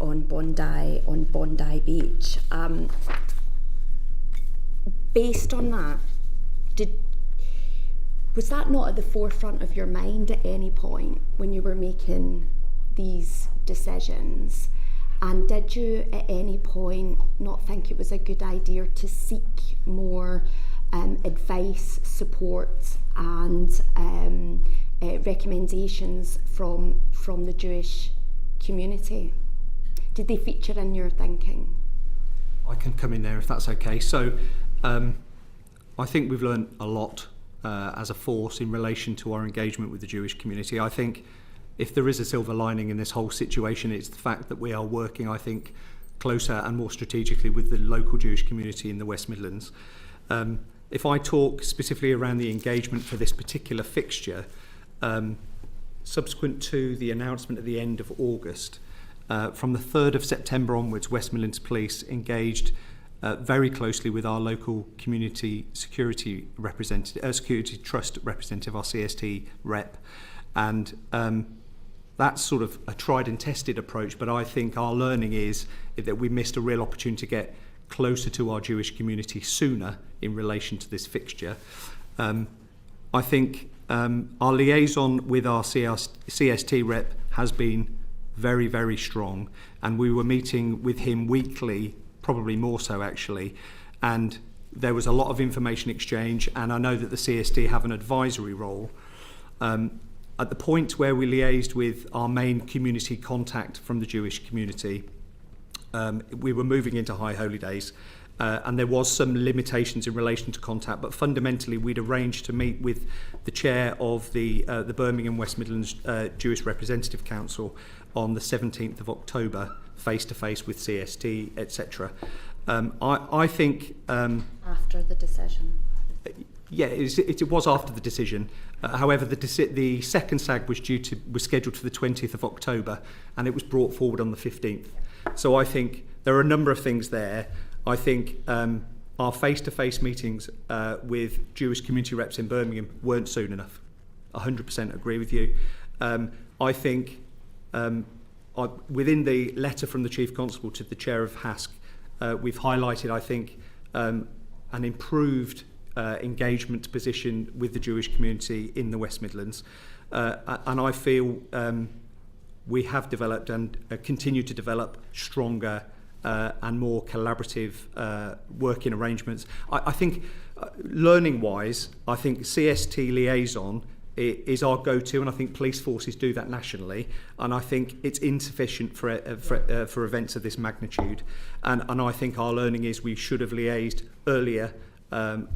on Bondi Beach. Based on that, was that not at the forefront of your mind at any point when you were making these decisions? And did you at any point not think it was a good idea to seek more advice, support and recommendations from the Jewish community? Did they feature in your thinking? I can come in there if that's okay. So I think we've learned a lot as a force in relation to our engagement with the Jewish community. I think if there is a silver lining in this whole situation, it's the fact that we are working, I think, closer and more strategically with the local Jewish community in the West Midlands. If I talk specifically around the engagement for this particular fixture, subsequent to the announcement at the end of August, from the 3rd of September onwards, West Midlands Police engaged very closely with our local community security representative, security trust representative, our CST rep, and that's sort of a tried and tested approach. But I think our learning is that we missed a real opportunity to get closer to our Jewish community sooner in relation to this fixture. I think our liaison with our CST rep has been very, very strong, and we were meeting with him weekly, probably more so actually, and there was a lot of information exchange, and I know that the CST have an advisory role. At the point where we liaised with our main community contact from the Jewish community, we were moving into High Holy Days, and there was some limitations in relation to contact, but fundamentally we'd arranged to meet with the chair of the Birmingham West Midlands Jewish Representative Council on the 17th of October, face-to-face with CST, etc. I think... after the decision? Yeah, it was after the decision. However, the second SAG was scheduled for the 20th of October, and it was brought forward on the 15th. So I think there are a number of things there. I think our face-to-face meetings with Jewish community reps in Birmingham weren't soon enough. 100% agree with you. I think within the letter from the Chief Constable to the Chair of HASC, we've highlighted, I think, an improved engagement position with the Jewish community in the West Midlands. And I feel we have developed and continue to develop stronger and more collaborative working arrangements. I think, learning-wise, I think CST liaison is our go-to, and I think police forces do that nationally, and I think it's insufficient for events of this magnitude. And I think our learning is we should have liaised earlier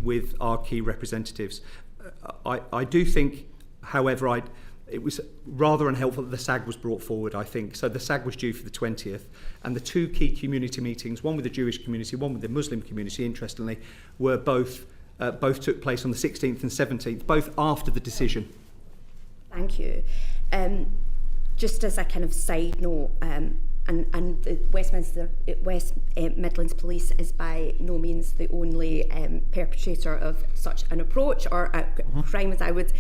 with our key representatives. I do think, however, it was rather unhelpful that the SAG was brought forward, I think. So the SAG was due for the 20th, and the two key community meetings, one with the Jewish community, one with the Muslim community, interestingly, were both took place on the 16th and 17th, both after the decision. Thank you. Just as a kind of side note, and the West Midlands Police is by no means the only perpetrator of such an approach or a crime, as I would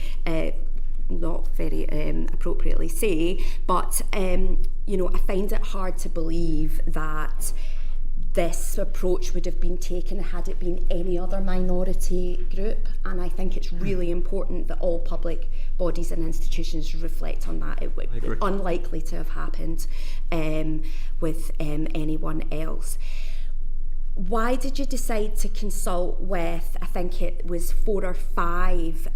not very appropriately say, but I find it hard to believe that this approach would have been taken had it been any other minority group, and I think it's really important that all public bodies and institutions reflect on that. It would be unlikely to have happened with anyone else. Why did you decide to consult with, I think it was 4 or 5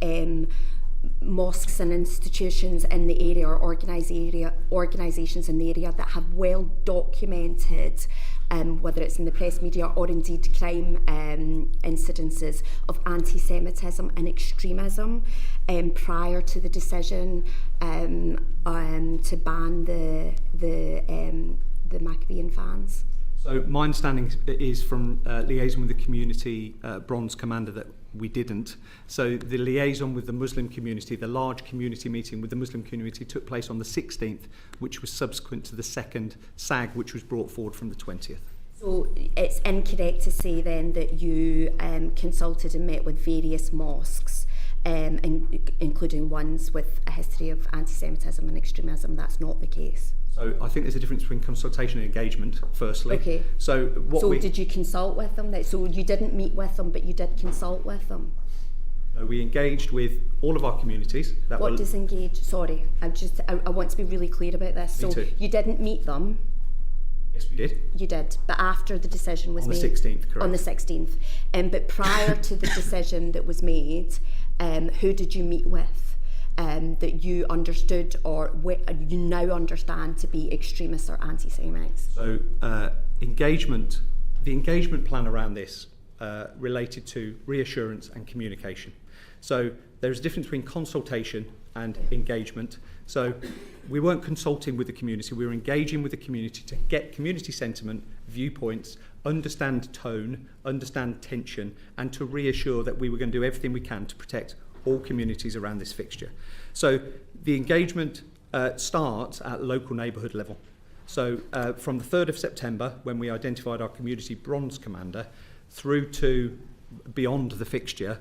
mosques and institutions in the area, or organisations in the area that have well documented whether it's in the press media or indeed crime incidences of anti-Semitism and extremism prior to the decision to ban the Maccabian fans? So my understanding is from liaison with the community bronze commander that we didn't. So the liaison with the Muslim community, the large community meeting with the Muslim community, took place on the 16th, which was subsequent to the second SAG, which was brought forward from the 20th. So it's incorrect to say then that you consulted and met with various mosques, including ones with a history of anti-Semitism and extremism. That's not the case. So I think there's a difference between consultation and engagement, firstly. Okay. So did you consult with them? So you didn't meet with them, but you did consult with them? No, we engaged with all of our communities. What does engage? Sorry, I want to be really clear about this. Me too. You didn't meet them? Yes, we did. You did, but after the decision was made? On the 16th, correct. On the 16th. But prior to the decision that was made, who did you meet with? That you understood or you now understand to be extremists or anti-Semites? So the engagement plan around this related to reassurance and communication. So there's a difference between consultation and engagement. So we weren't consulting with the community, we were engaging with the community to get community sentiment, viewpoints, understand tone, understand tension, and to reassure that we were going to do everything we can to protect all communities around this fixture. So the engagement starts at local neighbourhood level. So from the 3rd of September, when we identified our community bronze commander, through to beyond the fixture,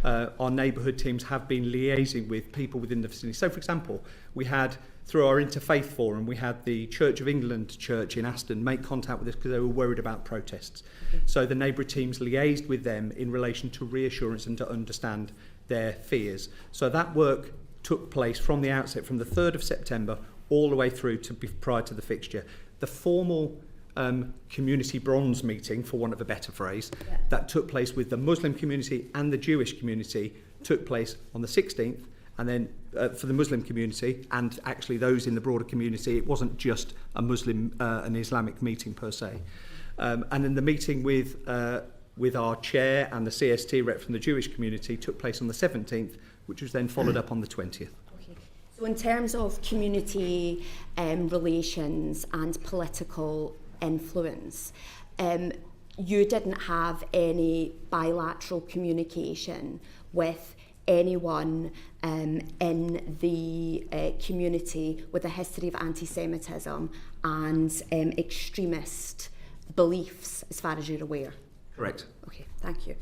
our neighbourhood teams have been liaising with people within the vicinity. So, for example, we had, through our Interfaith forum, we had the Church of England church in Aston make contact with us because they were worried about protests. Okay. So the neighbourhood teams liaised with them in relation to reassurance and to understand their fears. So that work took place from the outset, from the 3rd of September all the way through to prior to the fixture. The formal community bronze meeting, for want of a better phrase, that took place with the Muslim community and the Jewish community took place on the 16th, and then for the Muslim community and actually those in the broader community, it wasn't just a Muslim and Islamic meeting per se. And then the meeting with our chair and the CST rep from the Jewish community took place on the 17th, which was then followed up on the 20th. So in terms of community relations and political influence, you didn't have any bilateral communication with anyone in the community with a history of anti-Semitism and extremist beliefs, as far as you're aware? Correct. Okay, thank you.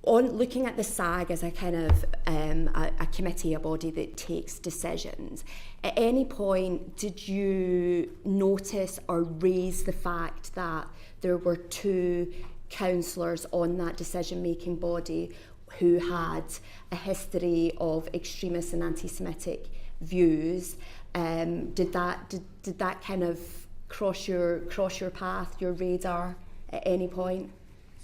On looking at the SAG as a kind of a committee, a body that takes decisions, at any point did you notice or raise the fact that there were two councillors on that decision-making body who had a history of extremist and anti-Semitic views? Did that kind of cross your path, your radar at any point?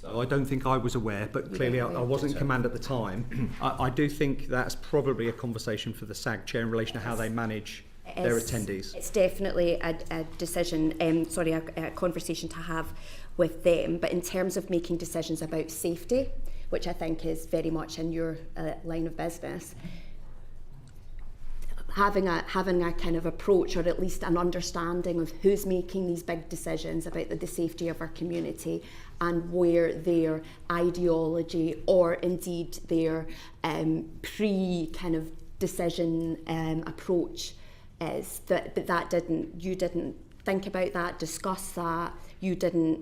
So I don't think I was aware, but clearly I wasn't in command at the time. I do think that's probably a conversation for the SAG chair in relation to how they manage their attendees. It's definitely a decision, a conversation to have with them. But in terms of making decisions about safety, which I think is very much in your line of business, having a kind of approach, or at least an understanding of who's making these big decisions about the safety of our community and where their ideology or indeed their kind of decision approach is. You didn't think about that, discuss that. You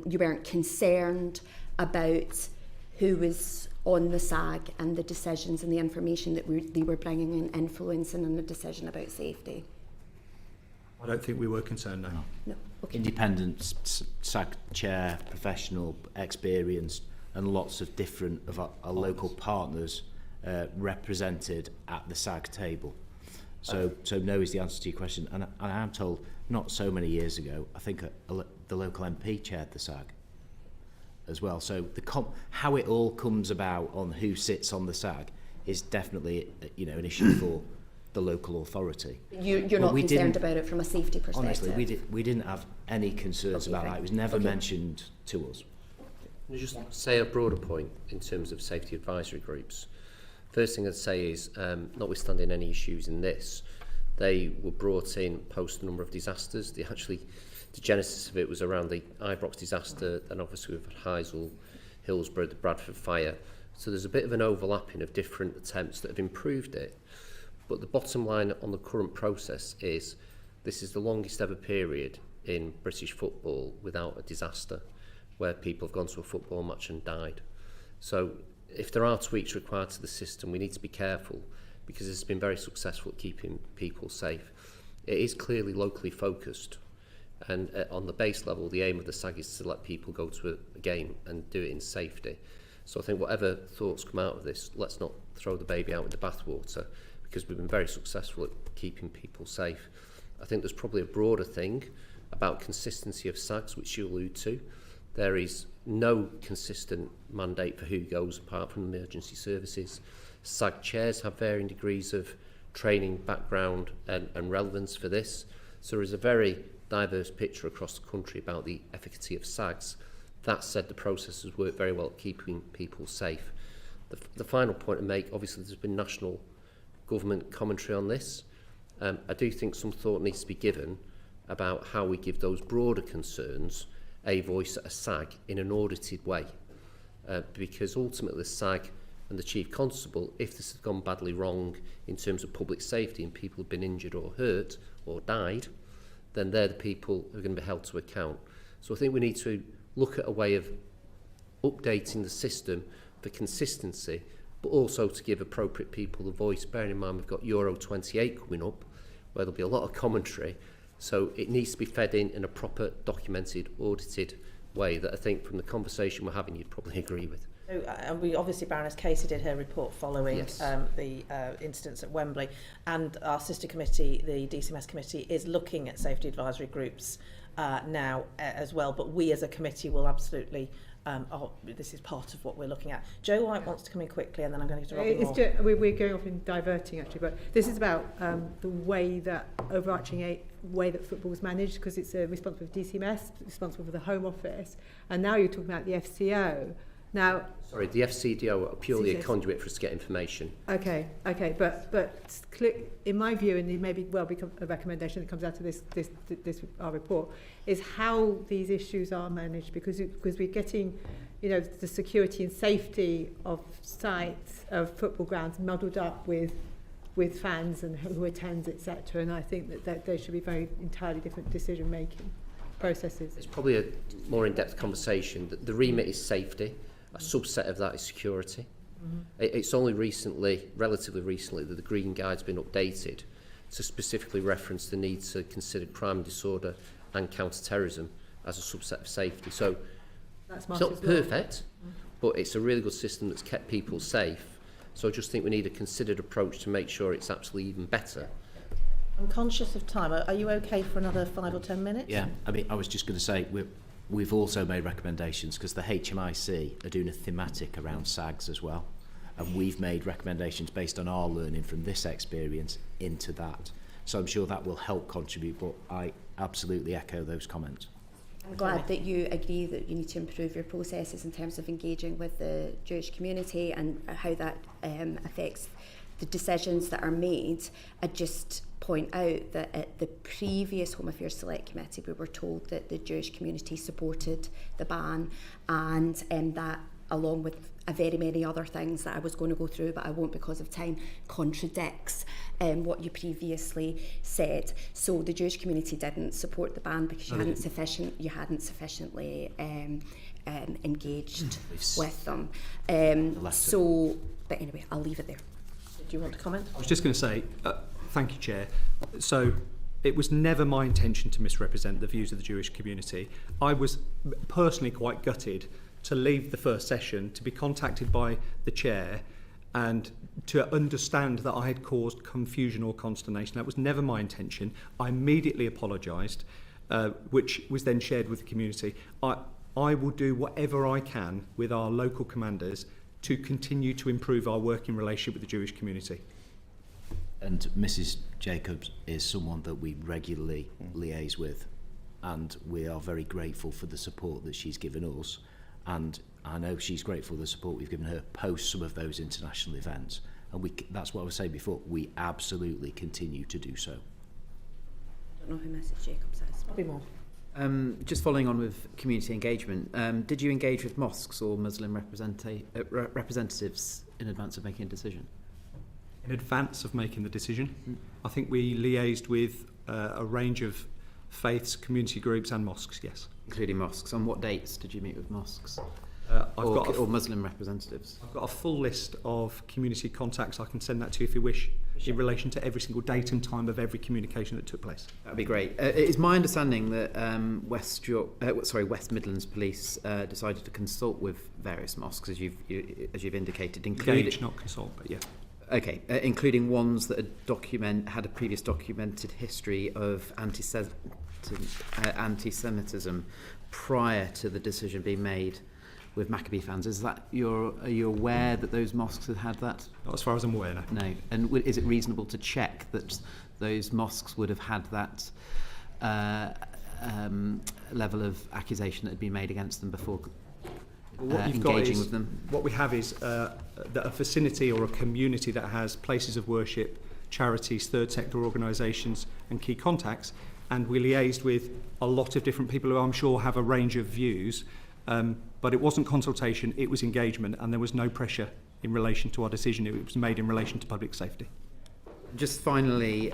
weren't concerned about who was on the SAG and the decisions and the information that they were bringing in, influencing in the decision about safety. I don't think we were concerned, no. No. Okay. Independent SAG chair, professional, experienced, and lots of different of our local partners represented at the SAG table. So no is the answer to your question. And I am told not so many years ago, I think the local MP chaired the SAG as well. So how it all comes about on who sits on the SAG is definitely an issue the local authority. You're But not we concerned didn't- about it from a safety perspective? Honestly, we didn't have any concerns Okay, about fine. that. It was never Okay. mentioned to us. Can I just say a broader point in terms of safety advisory groups? First thing I'd say is, notwithstanding any issues in this, they were brought in post a number of disasters. The genesis of it was around the Ibrox disaster, and obviously we've had Heysel, Hillsborough, the Bradford fire. So there's a bit of an overlapping of different attempts that have improved it. But the bottom line on the current process is this is the longest ever period in British football without a disaster, where people have gone to a football match and died. So if there are tweaks required to the system, we need to be careful, because it's been very successful at keeping people safe. It is clearly locally focused, and on the base level, the aim of the SAG is to let people go to a game and do it in safety. So I think whatever thoughts come out of this, let's not throw the baby out with the bathwater, because we've been very successful at keeping people safe. I think there's probably a broader thing about consistency of SAGs, which you allude to. There is no consistent mandate for who goes apart from emergency services. SAG chairs have varying degrees of training, background and relevance for this. So there is a very diverse picture across the country about the efficacy of SAGs. That said, the process has worked very well at keeping people safe. The final point to make, obviously there's been national government commentary on this. I do think some thought needs to be given about how we give those broader concerns a voice at a SAG in an audited way. Because ultimately the SAG and the Chief Constable, if this has gone badly wrong in terms of public safety and people have been injured or hurt or died, then they're the people who are going to be held to account. So I think we need to look at a way of updating the system for consistency, but also to give appropriate people the voice. Bearing in mind we've got Euro 28 coming up, where there'll be a lot of commentary, so it needs to be fed in a proper, documented, audited way that I think from the conversation we're having you'd probably agree with. So, and we obviously, Baroness Casey did her report following Yes. the incidents at Wembley, and our sister committee, the DCMS committee, is looking at safety advisory groups now as well, but we as a committee will absolutely this is part of what we're looking at. Joe White wants to come in quickly, and then I'm going to Robin Moore. We're going off in diverting actually, but this is about the way that way that football is managed, because it's responsible for DCMS, responsible for the Home Office, and now you're talking about the FCO. Now, sorry, the FCDO are purely a conduit for us to get information. Okay, but in my view, and it may well become a recommendation that comes out of this our report, is how these issues are managed, because we're getting, the security and safety of sites of football grounds muddled up with fans and who attends, etc. And I think that there should be very entirely different decision making processes. It's probably a more in-depth conversation. The remit is safety. A subset of that is security. It's only relatively recently, that the Green Guide's been updated to specifically reference the need to consider crime and disorder and counter-terrorism as a subset of safety. So it's not perfect, but it's a really good system that's kept people safe. So I just think we need a considered approach to make sure it's absolutely even better. I'm conscious of time. Are you okay for another 5 or 10 minutes? Yeah, I mean, I was just going to say, we've also made recommendations, because the HMIC are doing a thematic around SAGs as well. And we've made recommendations based on our learning from this experience into that. So I'm sure that will help contribute, but I absolutely echo those comments. I'm glad that you agree that you need to improve your processes in terms of engaging with the Jewish community and how that affects the decisions that are made. I just point out that at the previous Home Affairs Select Committee, we were told that the Jewish community supported the ban, and that, along with very many other things that I was going to go through, but I won't because of time, contradicts what you previously said. So the Jewish community didn't support the ban because you hadn't sufficiently engaged with them. But anyway, I'll leave it there. Do you want to comment? I was just going to say, thank you, Chair. So it was never my intention to misrepresent the views of the Jewish community. I was personally quite gutted to leave the first session, to be contacted by the Chair and to understand that I had caused confusion or consternation. That was never my intention. I immediately apologised, which was then shared with the community. I will do whatever I can with our local commanders to continue to improve our working relationship with the Jewish community. And Mrs. Jacobs is someone that we regularly liaise with, and we are very grateful for the support that she's given us, and I know she's grateful for the support we've given her post some of those international events, and that's what I was saying before, we absolutely continue to do so. I don't know who Mrs. Jacobs is. Probably more. Just following on with community engagement, did you engage with mosques or Muslim representatives in advance of making a decision? In advance of making the decision, I think we liaised with a range of faiths, community groups and mosques, yes. Including mosques. On what dates did you meet with mosques Or Muslim representatives? I've got a full list of community contacts. I can send that to you if you wish, in relation to every single date and time of every communication that took place. That would be great. It is my understanding that West Midlands Police decided to consult with various mosques, as you've indicated, Engage, not consult, but yeah. Okay, including ones that had a previous documented history of anti-Semitism prior to the decision being made with Maccabi fans. Are you aware that those mosques had that? Not as far as I'm aware, no. No. And is it reasonable to check that those mosques would have had that level of accusation that had been made against them before engaging with them? What we have is that a vicinity or a community that has places of worship, charities, third sector organisations and key contacts, and we liaised with a lot of different people who I'm sure have a range of views, but it wasn't consultation, it was engagement, and there was no pressure in relation to our decision. It was made in relation to public safety. Just finally,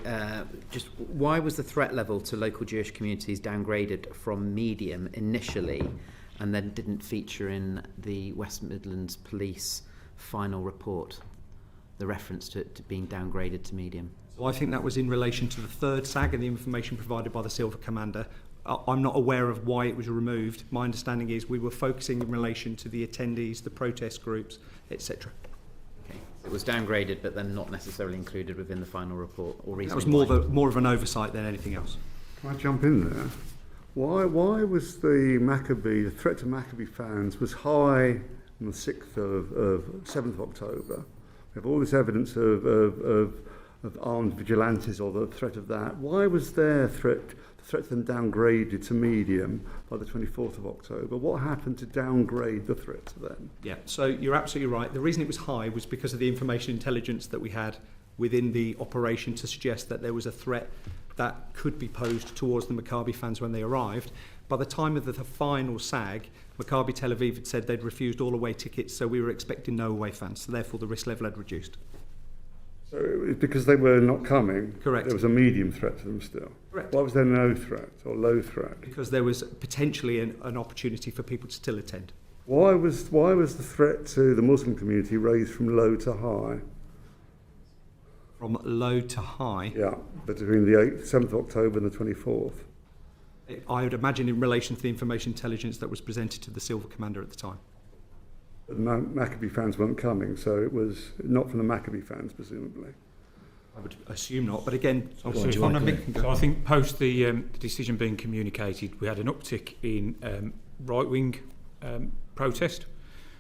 why was the threat level to local Jewish communities downgraded from medium initially and then didn't feature in the West Midlands Police final report, the reference to it being downgraded to medium? So I think that was in relation to the third SAG and the information provided by the Silver Commander. I'm not aware of why it was removed. My understanding is we were focusing in relation to the attendees, the protest groups, etc. Okay. It was downgraded but then not necessarily included within the final report or reason. That was more of an oversight than anything else. Can I jump in there? Why was the threat to Maccabi fans was high on the 7th of October? We have all this evidence of armed vigilantes or the threat of that. Why was their threat to them downgraded to medium by the 24th of October? What happened to downgrade the threat to them? Yeah, so you're absolutely right. The reason it was high was because of the information intelligence that we had within the operation to suggest that there was a threat that could be posed towards the Maccabi fans when they arrived. By the time of the final SAG, Maccabi Tel Aviv had said they'd refused all away tickets, so we were expecting no away fans, so therefore the risk level had reduced. So it was because they were not coming, Correct. There was a medium threat to them still. Correct. Why was there no threat or low threat? Because there was potentially an opportunity for people to still attend. Why was the threat to the Muslim community raised from low to high? From low to high? Yeah, between the 7th of October and the 24th. I would imagine in relation to the information intelligence that was presented to the Silver Commander at the time. But the Maccabi fans weren't coming, so it was not from the Maccabi fans, presumably. I would assume not, but again, So I think post the decision being communicated, we had an uptick in right-wing protest.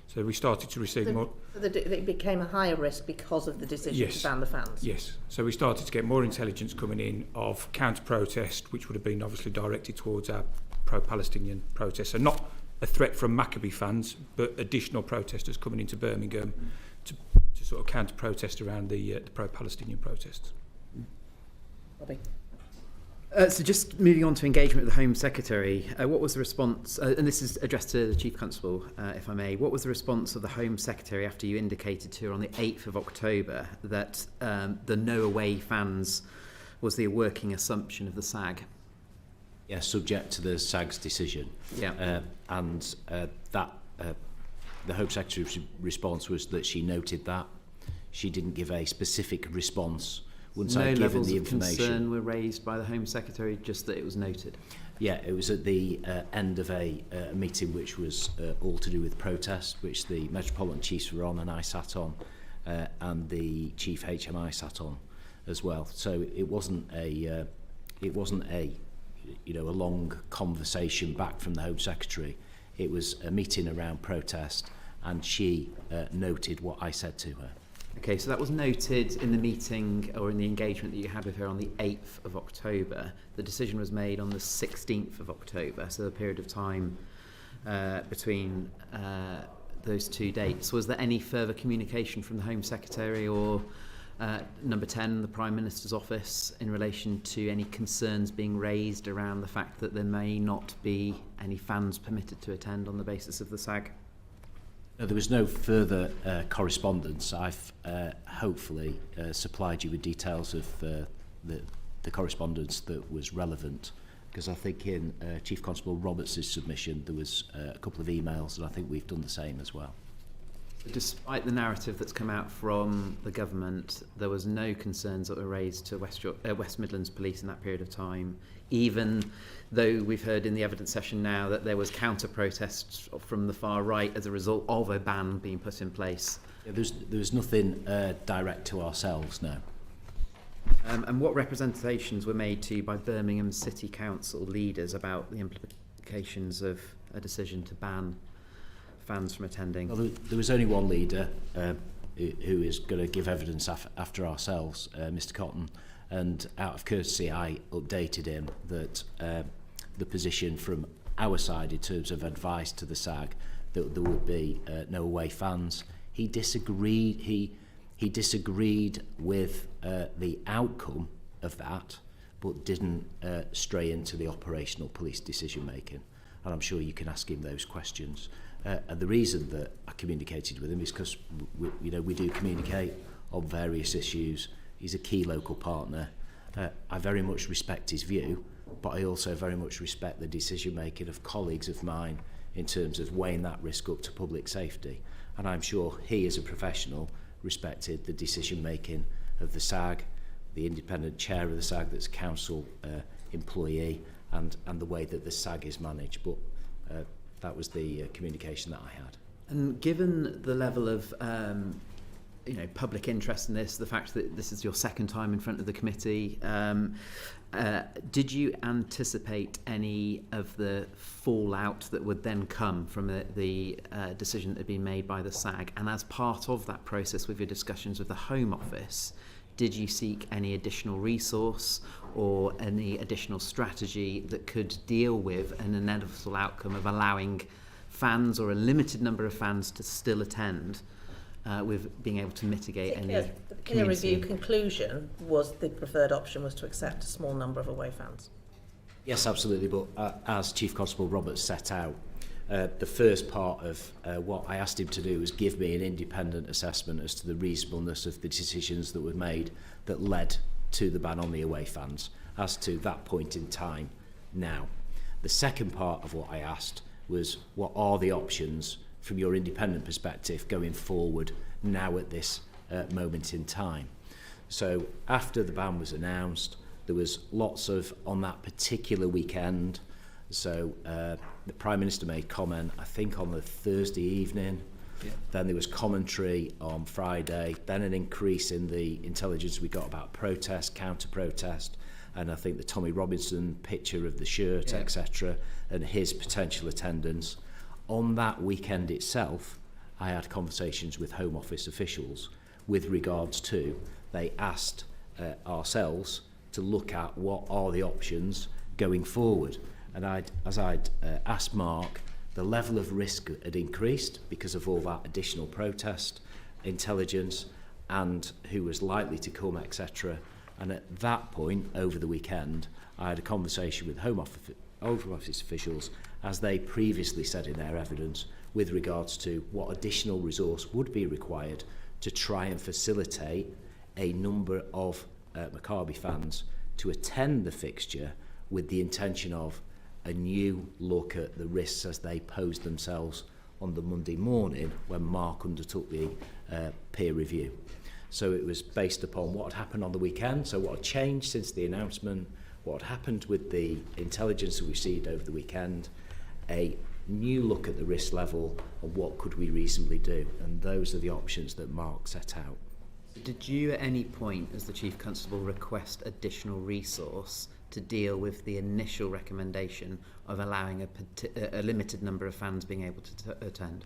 So we started to receive more... So it became a higher risk because of the decision to ban the fans? Yes. So we started to get more intelligence coming in of counter-protest, which would have been obviously directed towards our pro-Palestinian protests. So not a threat from Maccabi fans, but additional protesters coming into Birmingham to sort of counter-protest around the pro-Palestinian protests. Bobby? So just moving on to engagement with the Home Secretary, what was the response, and this is addressed to the Chief Constable, if I may, what was the response of the Home Secretary after you indicated to her on the 8th of October that the no away fans was the working assumption of the SAG? Yes, subject to the SAG's decision. Yeah. The Home Secretary's response was that she noted that. She didn't give a specific response once I'd given the information. No levels of concern were raised by the Home Secretary, just that it was noted? Yeah, it was at the end of a meeting which was all to do with protest, which the Metropolitan Chiefs were on and I sat on, and the Chief HMI sat on as well. So it wasn't a long conversation back from the Home Secretary. It was a meeting around protest, and she noted what I said to her. Okay, so that was noted in the meeting or in the engagement that you had with her on the 8th of October. The decision was made on the 16th of October, so the period of time between those two dates. Was there any further communication from the Home Secretary or number 10, the Prime Minister's office, in relation to any concerns being raised around the fact that there may not be any fans permitted to attend on the basis of the SAG? No, there was no further correspondence. I've hopefully supplied you with details of the correspondence that was relevant, because I think in Chief Constable Roberts' submission there was a couple of emails, and I think we've done the same as well. Despite the narrative that's come out from the government, there was no concerns that were raised to West Midlands Police in that period of time, even though we've heard in the evidence session now that there was counter-protests from the far right as a result of a ban being put in place. Yeah, there was nothing direct to ourselves, no. And what representations were made to you by Birmingham City Council leaders about the implications of a decision to ban fans from attending? Well, there was only one leader who is going to give evidence after ourselves, Mr. Cotton, and out of courtesy I updated him that the position from our side in terms of advice to the SAG that there would be no away fans. He disagreed. He disagreed with the outcome of that, but didn't stray into the operational police decision making. And I'm sure you can ask him those questions. And the reason that I communicated with him is because we do communicate on various issues. He's a key local partner. I very much respect his view, but I also very much respect the decision making of colleagues of mine in terms of weighing that risk up to public safety. And I'm sure he, as a professional, respected the decision making of the SAG, the independent chair of the SAG that's a council employee, and the way that the SAG is managed. But that was the communication that I had. And given the level of public interest in this, the fact that this is your second time in front of the committee, did you anticipate any of the fallout that would then come from the decision that had been made by the SAG? And as part of that process with your discussions with the Home Office, did you seek any additional resource or any additional strategy that could deal with an inevitable outcome of allowing fans or a limited number of fans to still attend with being able to mitigate any The peer review conclusion was the preferred option was to accept a small number of away fans. Yes, absolutely. But as Chief Constable Roberts set out, the first part of what I asked him to do was give me an independent assessment as to the reasonableness of the decisions that were made that led to the ban on the away fans as to that point in time now. The second part of what I asked was, what are the options from your independent perspective going forward now at this moment in time? So after the ban was announced, there was lots of, on that particular weekend, so the Prime Minister made comment, I think on the Thursday evening, then there was commentary on Friday, then an increase in the intelligence we got about protest, counter-protest, and I think the Tommy Robinson picture of the shirt, etc., and his potential attendance. On that weekend itself, I had conversations with Home Office officials with regards to, they asked ourselves to look at what are the options going forward. And as I'd asked Mark, the level of risk had increased because of all that additional protest, intelligence, and who was likely to come, etc. And at that point, over the weekend, I had a conversation with Home Office officials, as they previously said in their evidence, with regards to what additional resource would be required to try and facilitate a number of Maccabi fans to attend the fixture with the intention of a new look at the risks as they posed themselves on the Monday morning when Mark undertook the peer review. So it was based upon what had happened on the weekend, so what had changed since the announcement, what had happened with the intelligence that we received over the weekend, a new look at the risk level and what could we reasonably do. And those are the options that Mark set out. Did you at any point, as the Chief Constable, request additional resource to deal with the initial recommendation of allowing a limited number of fans being able to attend?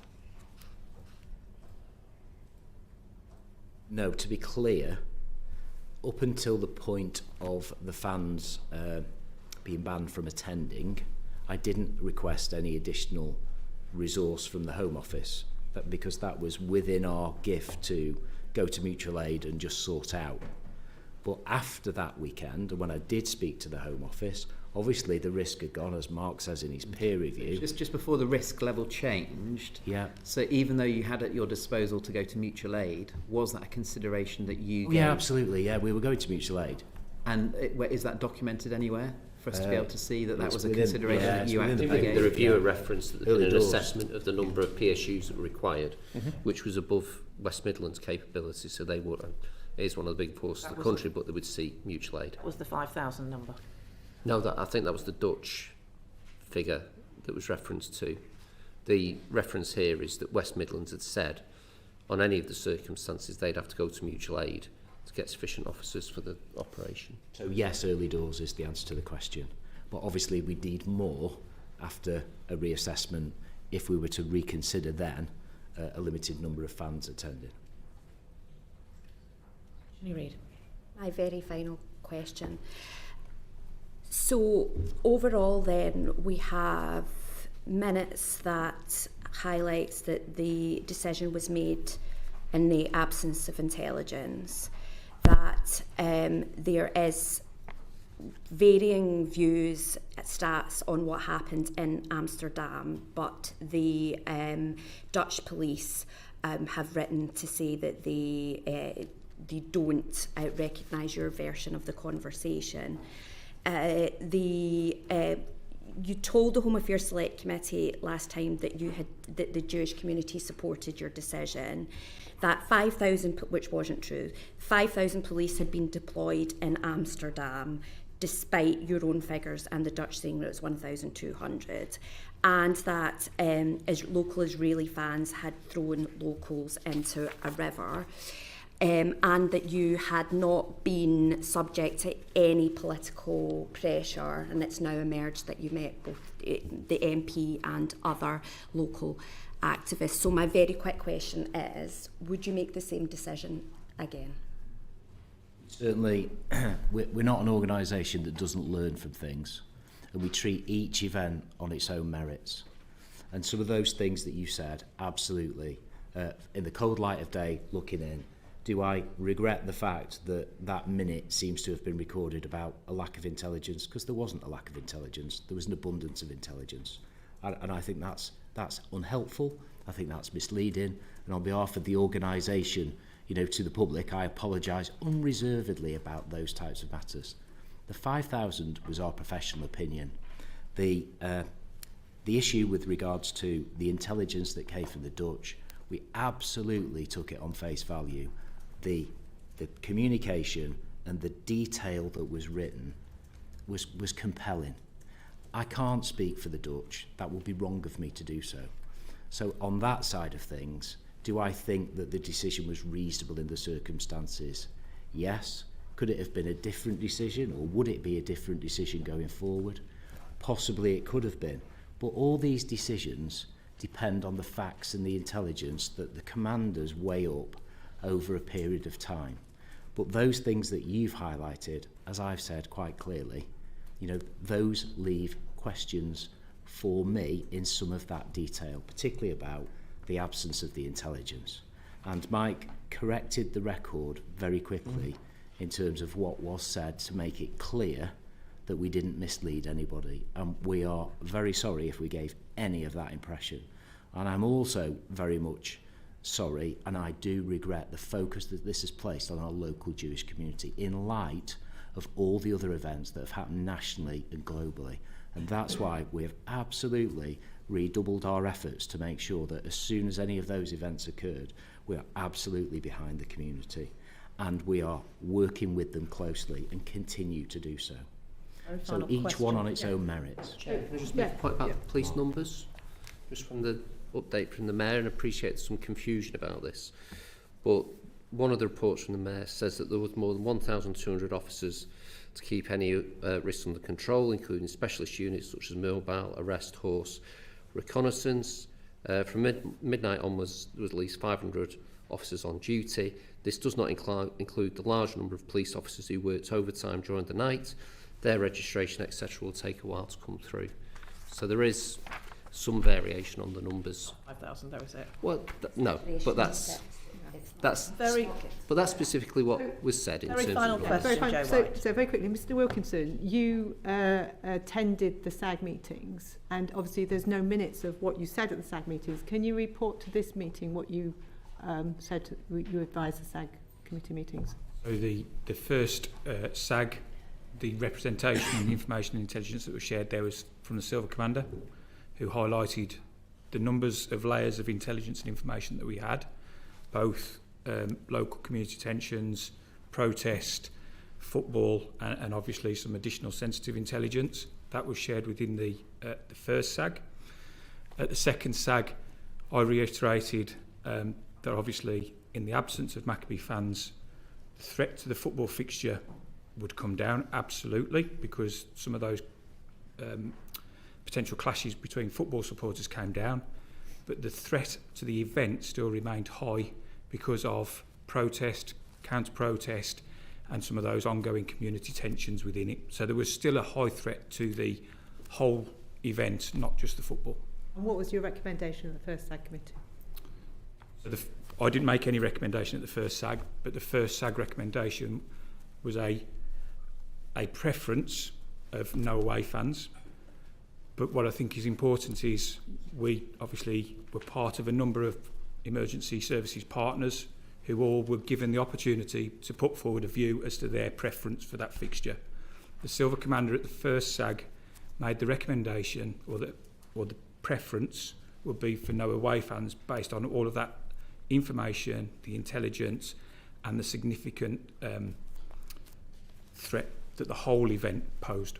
No, to be clear, up until the point of the fans being banned from attending, I didn't request any additional resource from the Home Office, because that was within our gift to go to mutual aid and just sort out. But after that weekend, and when I did speak to the Home Office, obviously the risk had gone, as Mark says in his peer review. Just before the risk level changed, Yeah. so even though you had at your disposal to go to mutual aid, was that a consideration that you Oh, gave? yeah, absolutely. Yeah, we were going to mutual aid. And is that documented anywhere for us to be able to see that that it's was a within- consideration yeah, that it's you within the actively package. gave? The reviewer referenced that there Early had been an doors. assessment of the number of PSUs that were required, which was above West Midlands capability, so they would. It is one of the big forces of the country, but they would seek mutual aid. That was the 5,000 number. No, I think that was the Dutch figure that was referenced to. The reference here is that West Midlands had said, on any of the circumstances, they'd have to go to mutual aid to get sufficient officers for the operation. So yes, early doors is the answer to the question. But obviously we need more after a reassessment if we were to reconsider then a limited number of fans attending. Can you read? My very final question. So overall then we have minutes that highlights that the decision was made in the absence of intelligence, that there is varying views, stats on what happened in Amsterdam, but the Dutch police have written to say that they don't recognise your version of the conversation. You told the Home Affairs Select Committee last time that that the Jewish community supported your decision, that 5,000, which wasn't true, 5,000 police had been deployed in Amsterdam, despite your own figures and the Dutch saying that it was 1,200, and that local Israeli fans had thrown locals into a river. And that you had not been subject to any political pressure, and it's now emerged that you met both the MP and other local activists. So my very quick question is, would you make the same decision again? Certainly, we're not an organisation that doesn't learn from things, and we treat each event on its own merits. And some of those things that you said, absolutely, in the cold light of day, looking in, do I regret the fact that that minute seems to have been recorded about a lack of intelligence? Because there wasn't a lack of intelligence. There was an abundance of intelligence. And I think that's unhelpful. I think that's misleading. And on behalf of the organisation, to the public, I apologise unreservedly about those types of matters. The 5,000 was our professional opinion. The issue with regards to the intelligence that came from the Dutch, we absolutely took it on face value. The communication and the detail that was written was compelling. I can't speak for the Dutch. That would be wrong of me to do so. So on that side of things, do I think that the decision was reasonable in the circumstances? Yes. Could it have been a different decision, or would it be a different decision going forward? Possibly it could have been. But all these decisions depend on the facts and the intelligence that the commanders weigh up over a period of time. But those things that you've highlighted, as I've said quite clearly, those leave questions for me in some of that detail, particularly about the absence of the intelligence. And Mike corrected the record very quickly in terms of what was said to make it clear that we didn't mislead anybody. And we are very sorry if we gave any of that impression. And I'm also very much sorry, and I do regret the focus that this has placed on our local Jewish community in light of all the other events that have happened nationally and globally. And that's why we have absolutely redoubled our efforts to make sure that as soon as any of those events occurred, we are absolutely behind the community, and we are working with them closely and continue to do so. So each one on its own merits. Chair, can I just make a point about the police numbers? Just from the update from the Mayor, and appreciate some confusion about this. But one of the reports from the Mayor says that there was more than 1,200 officers to keep any risks under control, including specialist units such as mobile, arrest, horse, reconnaissance. From midnight onwards, there was at least 500 officers on duty. This does not include the large number of police officers who worked overtime during the night. Their registration, etc., will take a while to come through. So there is some variation on the numbers. 5,000, that was it. Well, no, but that's Very, but that's specifically what was said in very terms final of question, Very Joe fine. White. So very quickly, Mr Wilkinson, you attended the SAG meetings, and obviously there's no minutes of what you said at the SAG meetings. Can you report to this meeting what you said you advised the SAG committee meetings? So the first SAG, the representation and the information and intelligence that was shared there was from the Silver Commander, who highlighted the numbers of layers of intelligence and information that we had, both local community tensions, protest, football, and obviously some additional sensitive intelligence. That was shared within the first SAG. At the second SAG, I reiterated that obviously in the absence of Maccabi fans, the threat to the football fixture would come down, absolutely, because some of those potential clashes between football supporters came down, but the threat to the event still remained high because of protest, counter-protest, and some of those ongoing community tensions within it. So there was still a high threat to the whole event, not just the football. And what was your recommendation at the first SAG committee? So I didn't make any recommendation at the first SAG, but the first SAG recommendation was a preference of no away fans. But what I think is important is we obviously were part of a number of emergency services partners who all were given the opportunity to put forward a view as to their preference for that fixture. The Silver Commander at the first SAG made the recommendation, or the preference would be for no away fans based on all of that information, the intelligence, and the significant threat that the whole event posed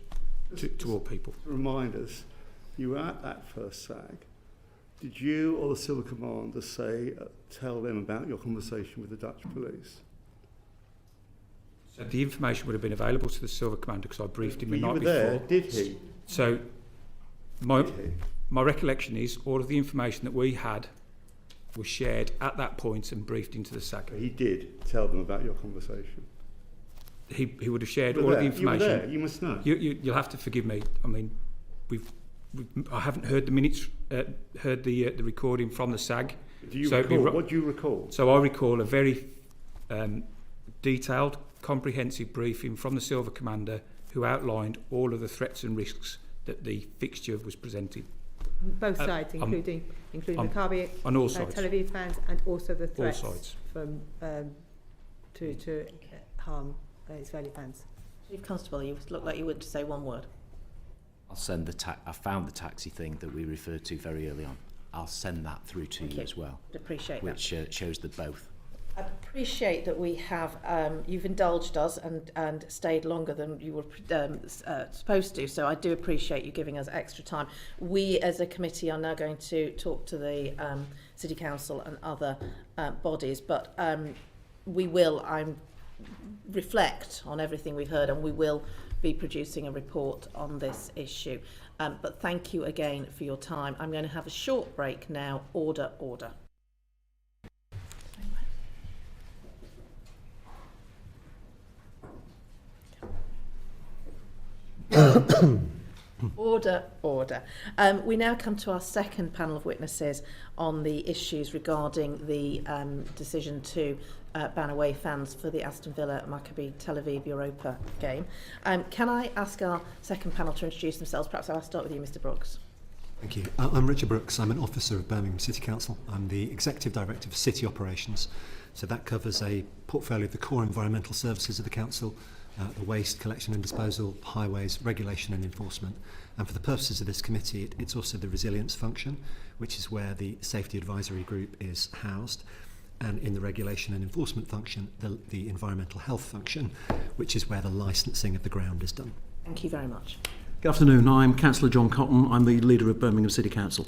to all people. To remind us, you were at that first SAG. Did you or the Silver Commander tell them about your conversation with the Dutch police? So the information would have been available to the Silver Commander because I briefed him the You night were before. there, did he? So my recollection is all of the information that we had was shared at that point and briefed into the SAG. He did tell them about your conversation. He would have shared You were all of the there. You were information. there. You must know. You'll have to forgive me. I mean, I haven't heard the minutes, heard the recording from the SAG. Do you recall? What do you recall? So I recall a very detailed, comprehensive briefing from the Silver Commander who outlined all of the threats and risks that the fixture was presenting. Both sides, including Maccabi on all sides. Tel Aviv fans, and also the threats All sides. from to harm Israeli fans. Chief Constable, you look like you wanted to say one word. I'll send I found the taxi thing that we referred to very early on. I'll send that through to you as well, I'd appreciate that. which shows the both. I appreciate that we have, you've indulged us and stayed longer than you were supposed to, so I do appreciate you giving us extra time. We as a committee are now going to talk to the City Council and other bodies, but we will reflect on everything we've heard, and we will be producing a report on this issue. But thank you again for your time. I'm going to have a short break now. Order. Order. We now come to our second panel of witnesses on the issues regarding the decision to ban away fans for the Aston Villa Maccabi Tel Aviv Europa game. Can I ask our second panel to introduce themselves? Perhaps I'll start with you, Mr. Brooks. Thank you. I'm Richard Brooks. I'm an officer of Birmingham City Council. I'm the Executive Director of City Operations. So that covers a portfolio of the core environmental services of the Council, the waste collection and disposal, highways, regulation and enforcement. And for the purposes of this committee, it's also the resilience function, which is where the safety advisory group is housed. And in the regulation and enforcement function, the environmental health function, which is where the licensing of the ground is done. Thank you very much. Good afternoon, I'm Councillor John Cotton, I'm the leader of Birmingham City Council.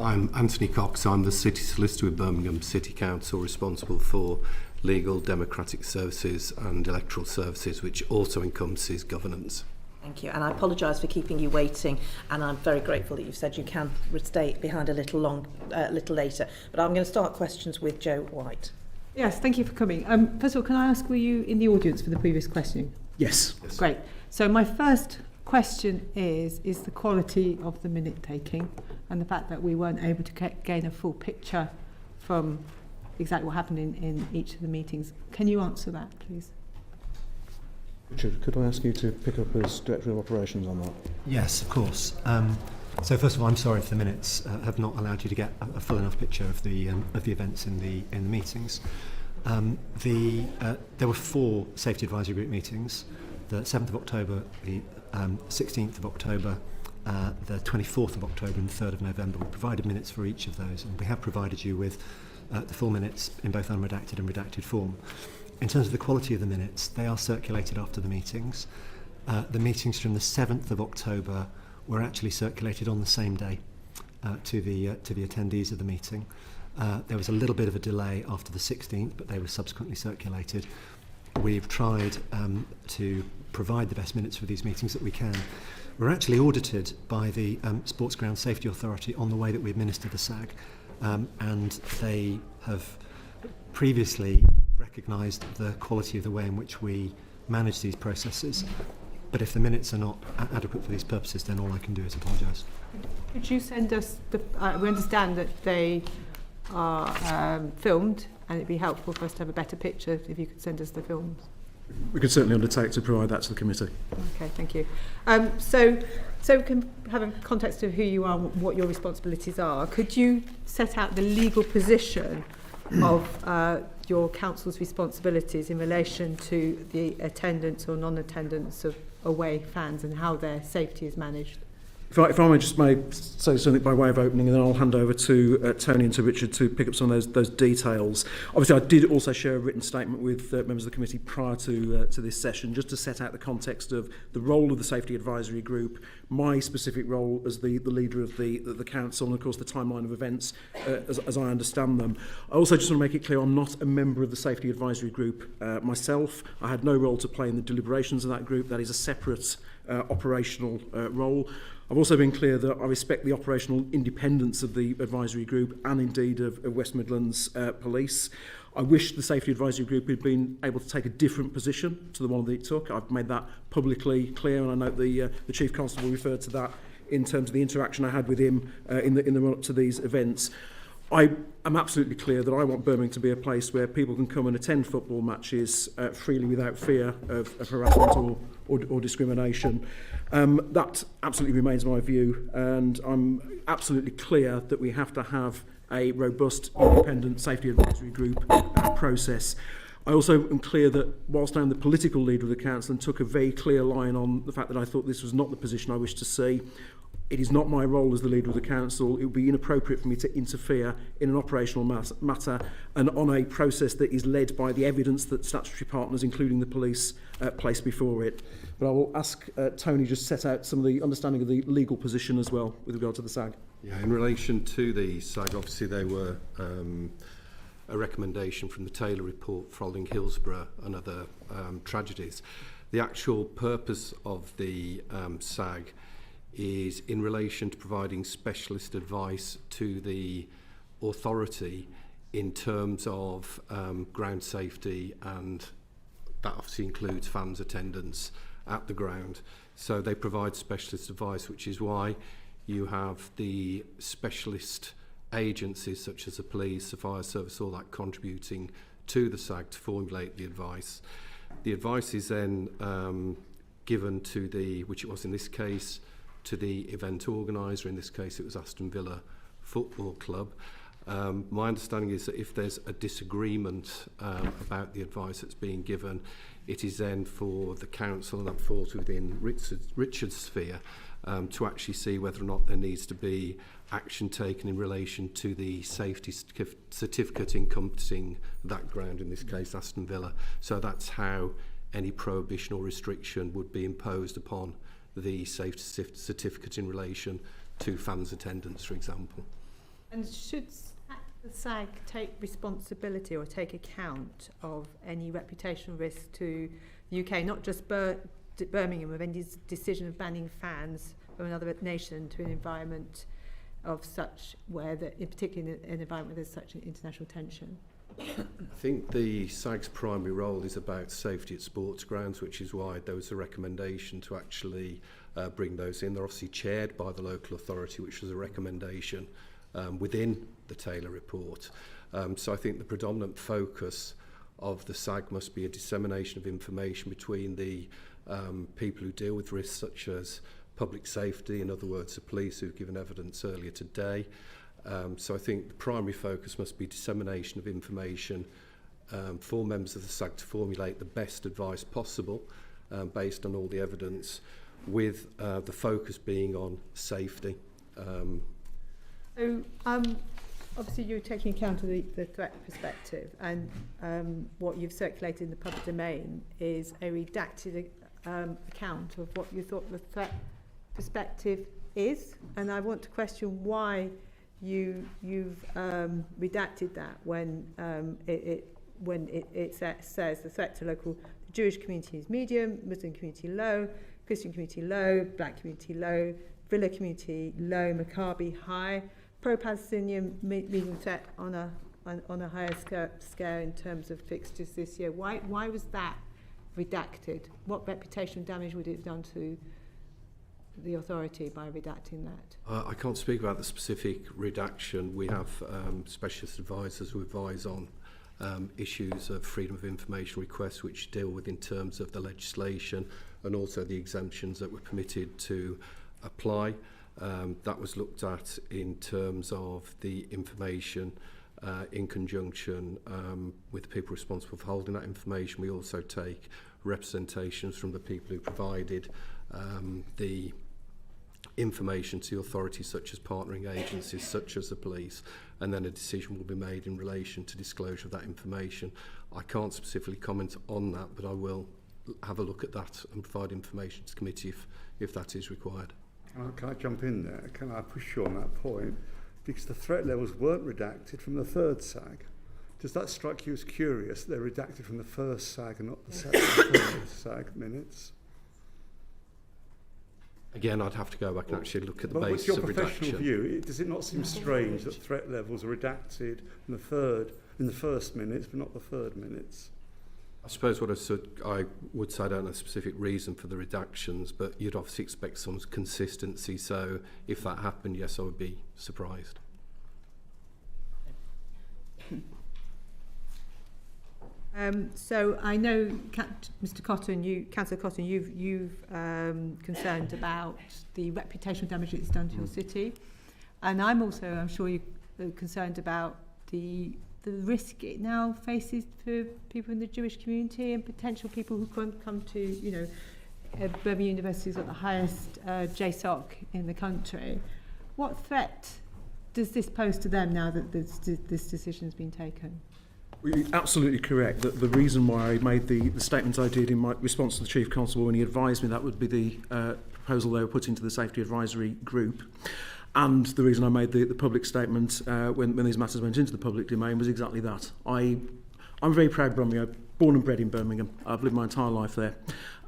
I'm Anthony Cox, I'm the City Solicitor with Birmingham City Council, responsible for legal, democratic services and electoral services, which also encompasses governance. Thank you, and I apologise for keeping you waiting, and I'm very grateful that you've said you can stay behind a little later. But I'm going to start questions with Joe White. Yes, thank you for coming. First of all, can I ask, were you in the audience for the previous questioning? Yes. Great. So my first question is the quality of the minute taking and the fact that we weren't able to gain a full picture from exactly what happened in each of the meetings. Can you answer that, please? Richard, could I ask you to pick up as Director of Operations on that? Yes, of course. So first of all, I'm sorry if the minutes have not allowed you to get a full enough picture of the events in the meetings. There were 4 Safety Advisory Group meetings: the 7th of October, the 16th of October, the 24th of October, and the 3rd of November. We provided minutes for each of those, and we have provided you with the full minutes in both unredacted and redacted form. In terms of the quality of the minutes, they are circulated after the meetings. The meetings from the 7th of October were actually circulated on the same day to the attendees of the meeting. There was a little bit of a delay after the 16th, but they were subsequently circulated. We've tried to provide the best minutes for these meetings that we can. We're actually audited by the Sports Ground Safety Authority on the way that we administer the SAG, and they have previously recognised the quality of the way in which we manage these processes. But if the minutes are not adequate for these purposes, then all I can do is apologise. Could you send us we understand that they are filmed, and it'd be helpful for us to have a better picture if you could send us the films. We could certainly undertake to provide that to the committee. Okay, thank you. So we can have a context of who you are and what your responsibilities are. Could you set out the legal position of your council's responsibilities in relation to the attendance or non-attendance of away fans and how their safety is managed? If I may just say something by way of opening, and then I'll hand over to Tony and to Richard to pick up some of those details. Obviously, I did also share a written statement with members of the committee prior to this session, just to set out the context of the role of the Safety Advisory Group, my specific role as the leader of the council, and of course the timeline of events as I understand them. I also just want to make it clear I'm not a member of the Safety Advisory Group myself. I had no role to play in the deliberations of that group. That is a separate operational role. I've also been clear that I respect the operational independence of the advisory group and indeed of West Midlands Police. I wish the Safety Advisory Group had been able to take a different position to the one that it took. I've made that publicly clear, and I note the Chief Constable referred to that in terms of the interaction I had with him in the run-up to these events. I am absolutely clear that I want Birmingham to be a place where people can come and attend football matches freely without fear of harassment or discrimination. That absolutely remains my view, and I'm absolutely clear that we have to have a robust, independent Safety Advisory Group process. I also am clear that whilst I'm the political leader of the council and took a very clear line on the fact that I thought this was not the position I wished to see, it is not my role as the leader of the council. It would be inappropriate for me to interfere in an operational matter and on a process that is led by the evidence that statutory partners, including the police, place before it. But I will ask Tony just set out some of the understanding of the legal position as well with regard to the SAG. Yeah, in relation to the SAG, obviously they were a recommendation from the Taylor report following Hillsborough and other tragedies. The actual purpose of the SAG is in relation to providing specialist advice to the authority in terms of ground safety, and that obviously includes fans' attendance at the ground. So they provide specialist advice, which is why you have the specialist agencies such as the police, the fire service, all that contributing to the SAG to formulate the advice. The advice is then given to the, which it was in this case, to the event organiser. In this case it was Aston Villa Football Club. My understanding is that if there's a disagreement about the advice that's being given, it is then for the council, and that falls within Richard's sphere, to actually see whether or not there needs to be action taken in relation to the safety certificate encompassing that ground, in this case Aston Villa. So that's how any prohibition or restriction would be imposed upon the safety certificate in relation to fans' attendance, for example. And should the SAG take responsibility or take account of any reputational risk to the UK, not just to Birmingham of any decision of banning fans from another nation to an environment of such, where, in particular in an environment where there's such an international tension? I think the SAG's primary role is about safety at sports grounds, which is why there was a recommendation to actually bring those in. They're obviously chaired by the local authority, which was a recommendation within the Taylor report. So I think the predominant focus of the SAG must be a dissemination of information between the people who deal with risks such as public safety, in other words, the police who've given evidence earlier today. So I think the primary focus must be dissemination of information for members of the SAG to formulate the best advice possible based on all the evidence, with the focus being on safety. So, obviously you're taking account of the threat perspective, and what you've circulated in the public domain is a redacted account of what you thought the threat perspective is, and I want to question why you've redacted that when it says the threat to the Jewish community is medium, Muslim community low, Christian community low, black community low, Villa community low, Maccabi high, pro-Palestinian medium threat on a higher scale in terms of fixtures this year. Why was that redacted? What reputational damage would it have done to the authority by redacting that? I can't speak about the specific redaction. We have specialist advisors who advise on issues of freedom of information requests, which deal with in terms of the legislation and also the exemptions that were permitted to apply. That was looked at in terms of the information in conjunction with the people responsible for holding that information. We also take representations from the people who provided the information to authorities such as partnering agencies such as the police, and then a decision will be made in relation to disclosure of that information. I can't specifically comment on that, but I will have a look at that and provide information to the committee if that is required. Can I jump in there? Can I push you on that point? Because the threat levels weren't redacted from the third SAG. Does that strike you as curious? They're redacted from the first SAG and not the second SAG minutes? Again, I'd have to go back and actually look at the But basis what's of your professional redaction. view? Does it not seem strange that threat levels are redacted in the first minutes, but not the third minutes? I suppose what I would say, I don't know the specific reason for the redactions, but you'd obviously expect some consistency. So if that happened, yes, I would be surprised. So I know, Mr. Cotton, Councillor Cotton, you've concerned about the reputational damage it's done to your city, and I'm sure you're concerned about the risk it now faces for people in the Jewish community and potential people who come to, Birmingham University's got the highest JSOC in the country. What threat does this pose to them now that this decision has been taken? Well, you're absolutely correct. The reason why I made the statement I did in my response to the Chief Constable when he advised me that would be the proposal they were putting to the Safety Advisory Group, and the reason I made the public statement when these matters went into the public domain was exactly that. I'm very proud Birmingham, born and bred in Birmingham. I've lived my entire life there.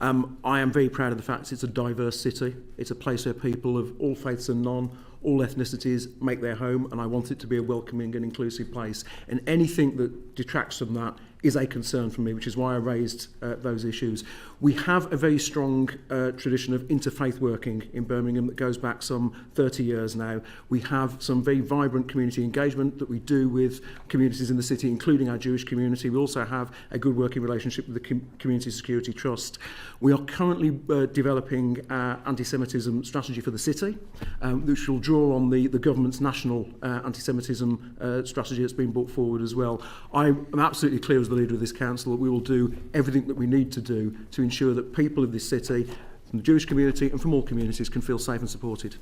I am very proud of the fact it's a diverse city. It's a place where people of all faiths and none, all ethnicities make their home, and I want it to be a welcoming and inclusive place. And anything that detracts from that is a concern for me, which is why I raised those issues. We have a very strong tradition of interfaith working in Birmingham that goes back some 30 years now. We have some very vibrant community engagement that we do with communities in the city, including our Jewish community. We also have a good working relationship with the Community Security Trust. We are currently developing our anti-Semitism strategy for the city, which will draw on the government's national anti-Semitism strategy that's been brought forward as well. I am absolutely clear as the leader of this council that we will do everything that we need to do to ensure that people of this city, from the Jewish community and from all communities, can feel safe and supported.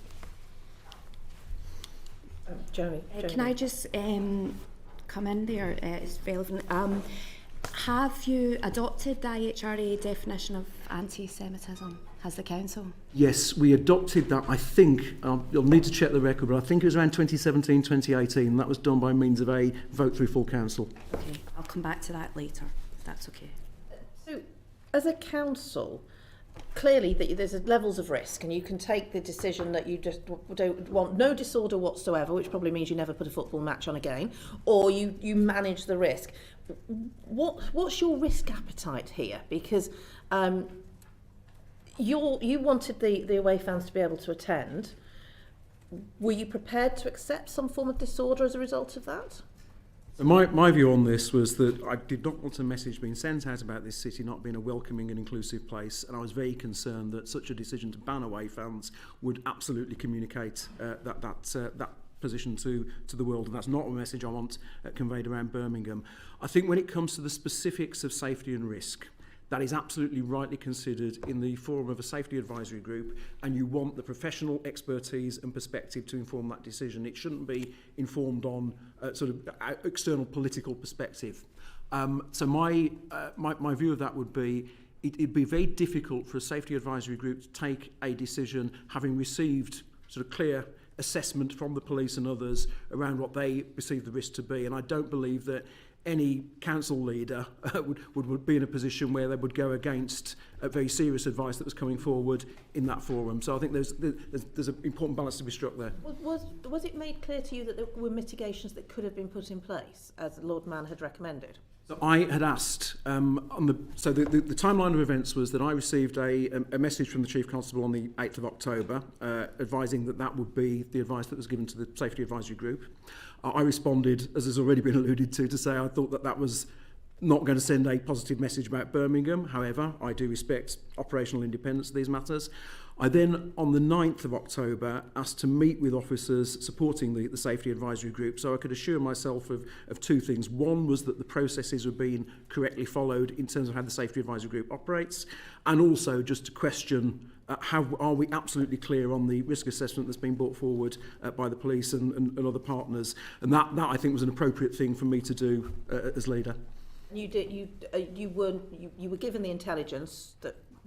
Jeremy. Can I just come in there? It's relevant. Have you adopted the IHRA definition of anti-Semitism? Has the council? Yes, we adopted that, I think, you'll need to check the record, but I think it was around 2017, 2018. That was done by means of a vote through full council. Okay, I'll come back to that later, if that's okay. So, as a council, clearly there's levels of risk, and you can take the decision that you just don't want no disorder whatsoever, which probably means you never put a football match on again, or you manage the risk. What's your risk appetite here? Because you wanted the away fans to be able to attend. Were you prepared to accept some form of disorder as a result of that? So my view on this was that I did not want a message being sent out about this city not being a welcoming and inclusive place, and I was very concerned that such a decision to ban away fans would absolutely communicate that position to the world, and that's not a message I want conveyed around Birmingham. I think when it comes to the specifics of safety and risk, that is absolutely rightly considered in the forum of a safety advisory group, and you want the professional expertise and perspective to inform that decision. It shouldn't be informed on sort of external political perspective. So my view of that would be it'd be very difficult for a safety advisory group to take a decision having received sort of clear assessment from the police and others around what they perceive the risk to be, and I don't believe that any council leader would be in a position where they would go against very serious advice that was coming forward in that forum. So I think there's an important balance to be struck there. Was it made clear to you that there were mitigations that could have been put in place, as Lord Mann had recommended? So I had asked, the timeline of events was that I received a message from the Chief Constable on the 8th of October, advising that would be the advice that was given to the Safety Advisory Group. I responded, as has already been alluded to say I thought that was not going to send a positive message about Birmingham. However, I do respect operational independence of these matters. I then, on the 9th of October, asked to meet with officers supporting the Safety Advisory Group so I could assure myself of two things. One was that the processes were being correctly followed in terms of how the Safety Advisory Group operates, and also just to question how are we absolutely clear on the risk assessment that's been brought forward by the police and other partners. And that I think was an appropriate thing for me to do as leader. You were given the intelligence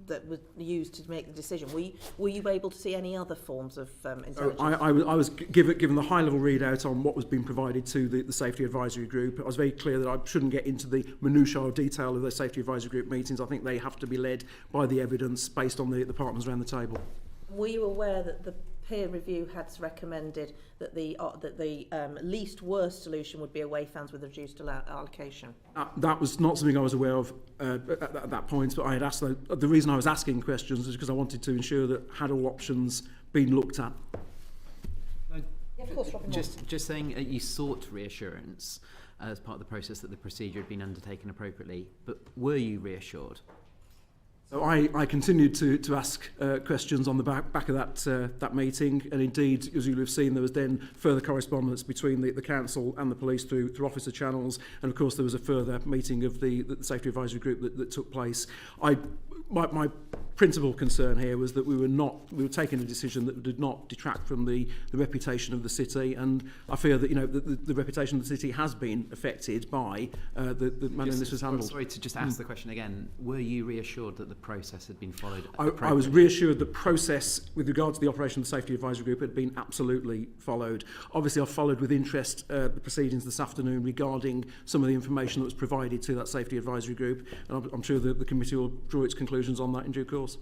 that was used to make the decision. Were you able to see any other forms of intelligence? I was given the high-level readout on what was being provided to the Safety Advisory Group. I was very clear that I shouldn't get into the minutiae or detail of those Safety Advisory Group meetings. I think they have to be led by the evidence based on the partners around the table. Were you aware that the peer review had recommended that the least worst solution would be away fans with reduced allocation? That was not something I was aware of at that point, but I had asked the reason I was asking questions is because I wanted to ensure that had all options been looked at. Yeah, of course, Robin. Just saying you sought reassurance as part of the process that the procedure had been undertaken appropriately, but were you reassured? So I continued to ask questions on the back of that meeting, and indeed, as you'll have seen, there was then further correspondence between the council and the police through officer channels, and of course there was a further meeting of the Safety Advisory Group that took place. My principal concern here was that we were taking a decision that did not detract from the reputation of the city, and I fear that the reputation of the city has been affected by the manner this was handled. Sorry to just ask the question again. Were you reassured that the process had been followed? I was reassured the process with regard to the operation of the Safety Advisory Group had been absolutely followed. Obviously, I've followed with interest the proceedings this afternoon regarding some of the information that was provided to that Safety Advisory Group, and I'm sure the committee will draw its conclusions on that in due course.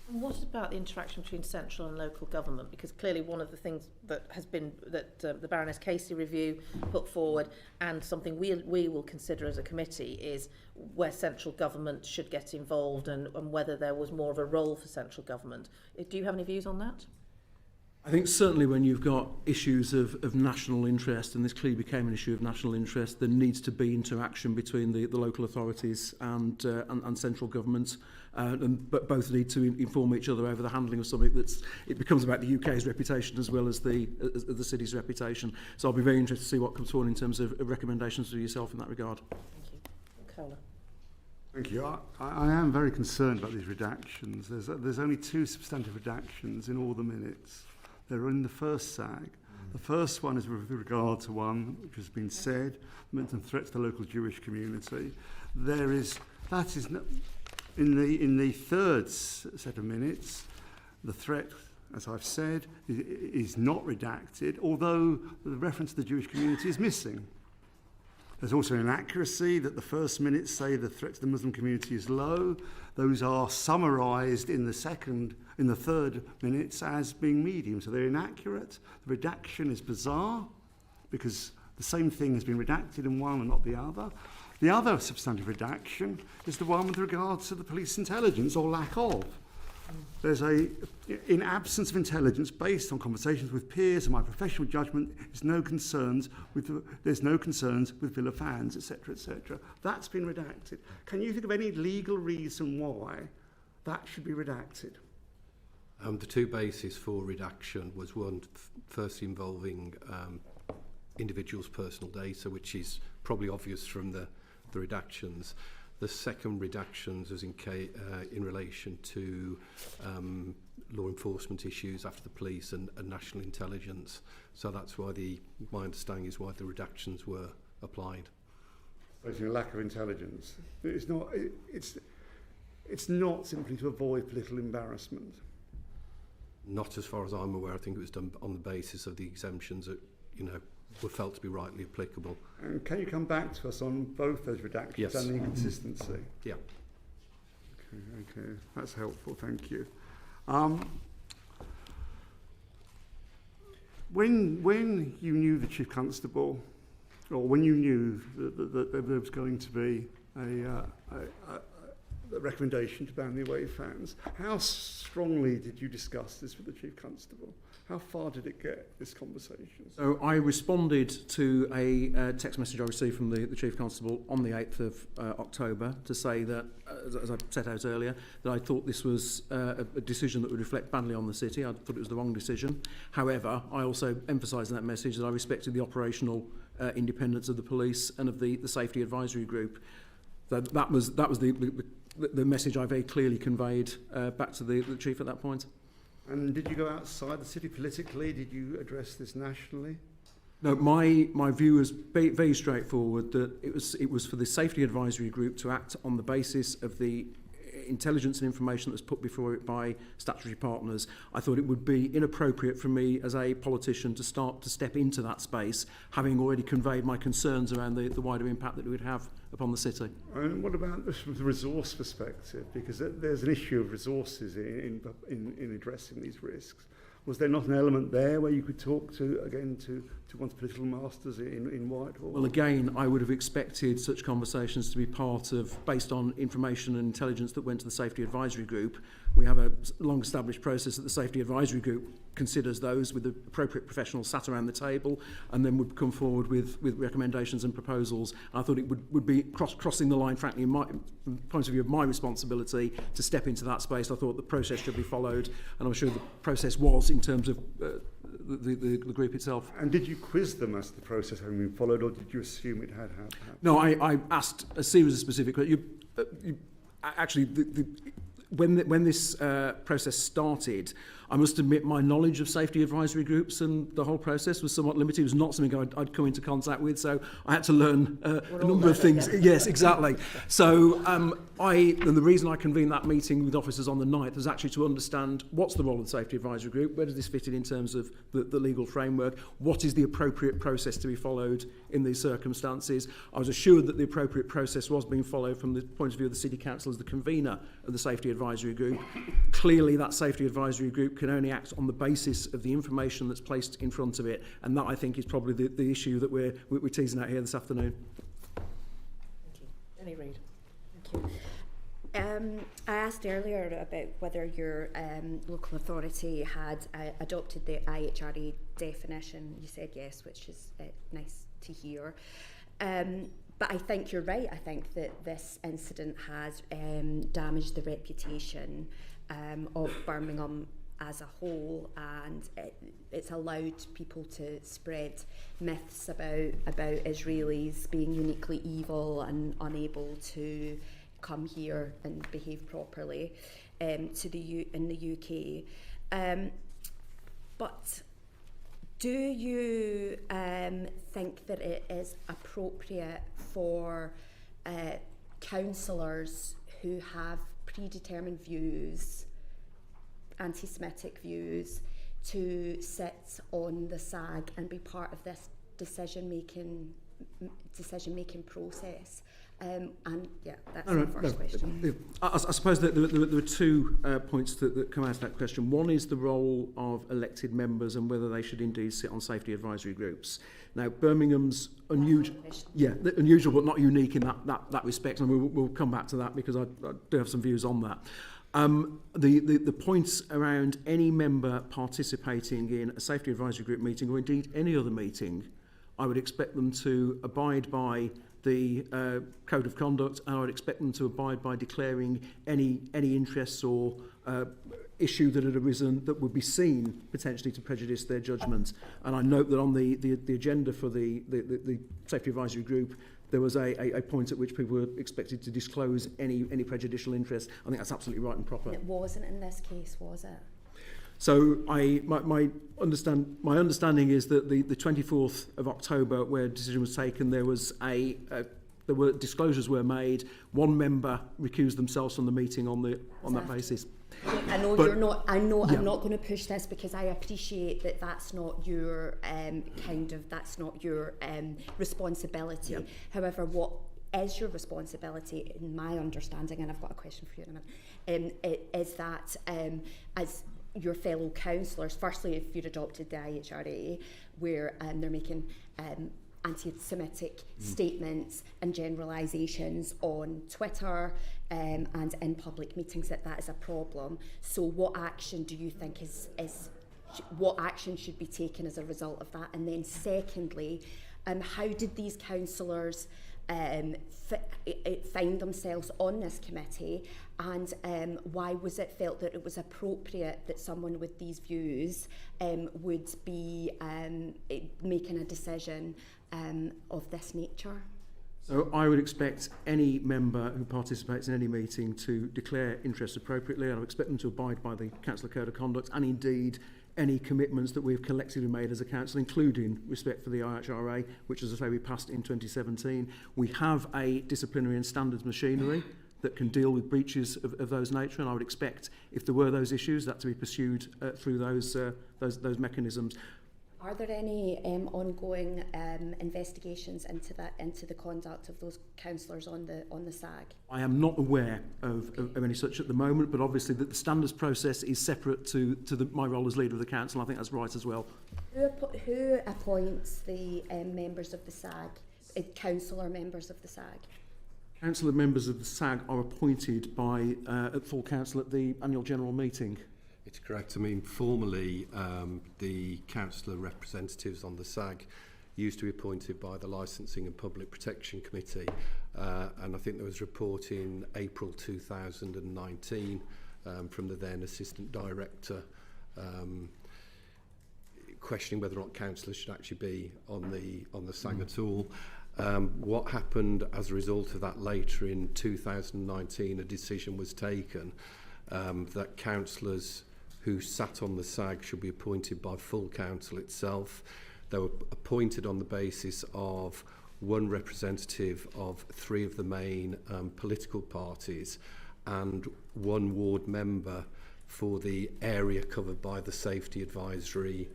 And what about the interaction between central and local government? Because clearly one of the things that has been the Baroness Casey review put forward, and something we will consider as a committee, is where central government should get involved and whether there was more of a role for central government. Do you have any views on that? I think certainly when you've got issues of national interest, and this clearly became an issue of national interest, there needs to be interaction between the local authorities and central government, but both need to inform each other over the handling of something it becomes about the UK's reputation as well as the city's reputation. So I'll be very interested to see what comes forward in terms of recommendations to yourself in that regard. Thank you. Carla. Thank you. I am very concerned about these redactions. There's only 2 substantive redactions in all the minutes. They're in the first SAG. The first one is with regard to one which has been said, meant a threat to the local Jewish community. In the third set of minutes, the threat, as I've said, is not redacted, although the reference to the Jewish community is missing. There's also an inaccuracy that the first minutes say the threat to the Muslim community is low. Those are summarised in the third minutes as being medium, so they're inaccurate. The redaction is bizarre because the same thing has been redacted in one and not the other. The other substantive redaction is the one with regards to the police intelligence or lack of. There's in absence of intelligence based on conversations with peers and my professional judgment, there's no concerns with Villa fans, etc., etc. That's been redacted. Can you think of any legal reason why that should be redacted? The two bases for redaction was one, first involving individuals' personal data, which is probably obvious from the redactions. The second redactions was in relation to law enforcement issues after the police and national intelligence. So that's why my understanding is why the redactions were applied. Basically, a lack of intelligence. It's not simply to avoid political embarrassment. Not as far as I'm aware. I think it was done on the basis of the exemptions that, were felt to be rightly applicable. And can you come back to us on both those redactions Yes. and the inconsistency? Yeah. Okay, that's helpful, thank you. When you knew the Chief Constable, or when you knew that there was going to be a recommendation to ban the away fans, how strongly did you discuss this with the Chief Constable? How far did it get, this conversation? So I responded to a text message I received from the Chief Constable on the 8th of October to say that, as I set out earlier, that I thought this was a decision that would reflect badly on the city. I thought it was the wrong decision. However, I also emphasised in that message that I respected the operational independence of the police and of the Safety Advisory Group. That was the message I very clearly conveyed back to the Chief at that point. And did you go outside the city politically? Did you address this nationally? No, my view was very straightforward, that it was for the Safety Advisory Group to act on the basis of the intelligence and information that was put before it by statutory partners. I thought it would be inappropriate for me as a politician to step into that space, having already conveyed my concerns around the wider impact that it would have upon the city. And what about this from the resource perspective? Because there's an issue of resources in addressing these risks. Was there not an element there where you could talk to one's political masters in Whitehall? Well, again, I would have expected such conversations to be part of, based on information and intelligence that went to the Safety Advisory Group. We have a long-established process that the Safety Advisory Group considers those with the appropriate professionals sat around the table and then would come forward with recommendations and proposals. I thought it would be crossing the line, frankly, from the point of view of my responsibility to step into that space. I thought the process should be followed, and I'm sure the process was in terms of the group itself. And did you quiz them as to the process having been followed, or did you assume it had happened? No, I asked a series of specific questions. When this process started, I must admit my knowledge of safety advisory groups and the whole process was somewhat limited. It was not something I'd come into contact with, so I had to learn a number of things. Yeah. Yes, exactly. So and the reason I convened that meeting with officers on the 9th was actually to understand what's the role of the safety advisory group, where does this fit in terms of the legal framework, what is the appropriate process to be followed in these circumstances. I was assured that the appropriate process was being followed from the point of view of the City Council as the convener of the safety advisory group. Clearly that safety advisory group can only act on the basis of the information that's placed in front of it, and that I think is probably the issue that we're teasing out here this afternoon. Thank you. Jenny Reid. Thank you. I asked earlier about whether your local authority had adopted the IHRA definition. You said yes, which is nice to hear. But I think you're right. I think that this incident has damaged the reputation of Birmingham as a whole, and it's allowed people to spread myths about Israelis being uniquely evil and unable to come here and behave properly in the UK. But do you think that it is appropriate for councillors who have predetermined views, anti-Semitic views, to sit on the SAG and be part of this decision-making decision-making process. And yeah, that's my first question. I suppose that there were two points that come out of that question. One is the role of elected members and whether they should indeed sit on safety advisory groups. Now, Birmingham's unusual but not unique in that respect, and we'll come back to that because I do have some views on that. The points around any member participating in a safety advisory group meeting or indeed any other meeting, I would expect them to abide by the code of conduct, and I would expect them to abide by declaring any interests or issue that had arisen that would be seen potentially to prejudice their judgment. And I note that on the agenda for the safety advisory group, there was a point at which people were expected to disclose any prejudicial interest. I think that's absolutely right and proper. It wasn't in this case, was it? So my understanding is that the 24th of October, where a decision was taken, there was there were disclosures were made. One member recused themselves from the meeting on that basis. I know you're not. I know I'm not going to push this because I appreciate that that's not your that's not your responsibility. Yeah. However, what is your responsibility, in my understanding, and I've got a question for you in a minute, is that as your fellow councillors, firstly, if you'd adopted the IHRA, where they're making anti-Semitic statements and generalisations on Twitter and in public meetings, that is a problem. So what action do you think what action should be taken as a result of that? And then secondly, how did these councillors find themselves on this committee, and why was it felt that it was appropriate that someone with these views would be making a decision of this nature? So I would expect any member who participates in any meeting to declare interest appropriately. I would expect them to abide by the Council Code of Conduct and indeed any commitments that we've collectively made as a council, including respect for the IHRA, which, as I say, we passed in 2017. We have a disciplinary and standards machinery that can deal with breaches of those nature, and I would expect, if there were those issues, that to be pursued through those mechanisms. Are there any ongoing investigations into the conduct of those councillors on the SAG? I am not aware of any such at the moment, but obviously the standards process is separate to my role as leader of the council. I think that's right as well. Who appoints the members of the SAG, councillor members of the SAG? Councillor members of the SAG are appointed by at full council at the annual general meeting. It's correct. I mean, formally, the councillor representatives on the SAG used to be appointed by the Licensing and Public Protection Committee, and I think there was a report in April 2019 from the then Assistant Director questioning whether or not councillors should actually be on the SAG at all. What happened as a result of that later in 2019, a decision was taken that councillors who sat on the SAG should be appointed by full council itself. They were appointed on the basis of one representative of three of the main political parties and one ward member for the area covered by the Safety Advisory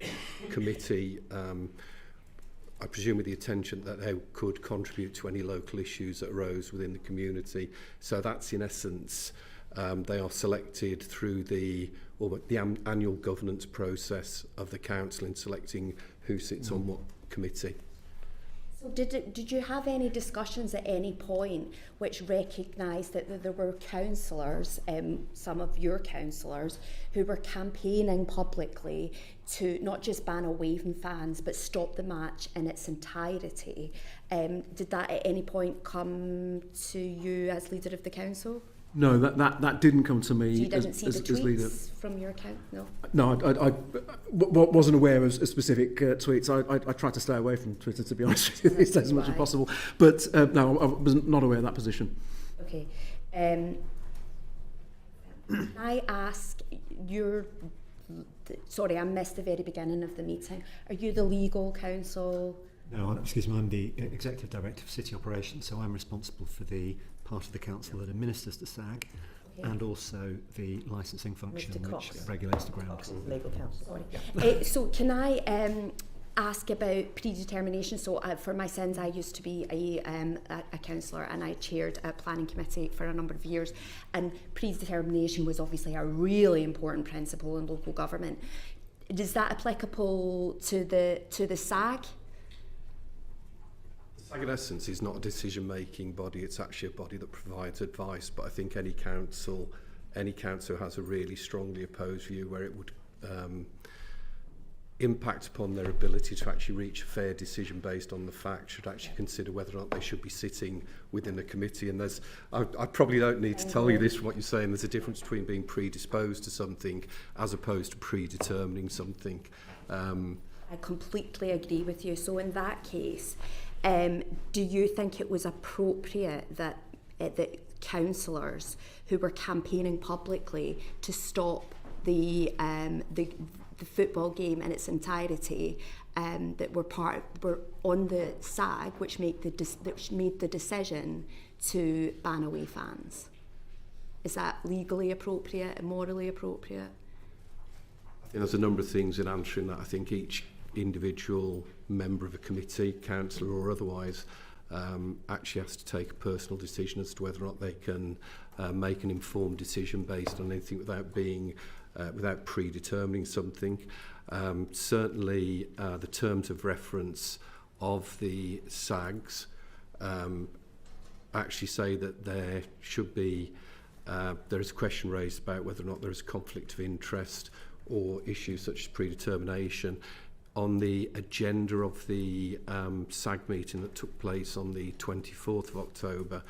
Committee, I presume with the intention that they could contribute to any local issues that arose within the community. So that's in essence, they are selected through the annual governance process of the council in selecting who sits on what committee. So did you have any discussions at any point which recognised that there were councillors, some of your councillors, who were campaigning publicly to not just ban away from fans but stop the match in its entirety? Did that at any point come to you as leader of the council? No, that didn't come to me. So you didn't see the tweets leader. From your account? No. No, I wasn't aware of specific tweets. I tried to stay away from Twitter, to be honest with you, these days as much as possible. But no, I was not aware of that position. Okay. I ask sorry, I missed the very beginning of the meeting. Are you the legal counsel? No, excuse me, I'm the Executive Director of City Operations, so I'm responsible for the part of the council that administers the SAG and also the licensing function which regulates the ground. Legal counsel. Sorry. So can I ask about predetermination. So for my sins, I used to be a councillor, and I chaired a planning committee for a number of years, and predetermination was obviously a really important principle in local government. Is that applicable to the SAG? The SAG in essence is not a decision-making body, it's actually a body that provides advice, but I think any council has a really strongly opposed view where it would impact upon their ability to actually reach a fair decision based on the facts, should actually consider whether or not they should be sitting within a committee. And I probably don't need to tell you this from what you're saying, there's a difference between being predisposed to something as opposed to predetermining something. I completely agree with you. So in that case, do you think it was appropriate that councillors who were campaigning publicly to stop the football game in its entirety, that were on the SAG, which made the decision to ban away fans? Is that legally appropriate and morally appropriate? I think there's a number of things in answering that. I think each individual member of a committee, councillor or otherwise, actually has to take a personal decision as to whether or not they can make an informed decision based on anything without predetermining something. Certainly the terms of reference of the SAGs actually say that there should be there is a question raised about whether or not there is a conflict of interest or issues such as predetermination. On the agenda of the SAG meeting that took place on the 24th of October,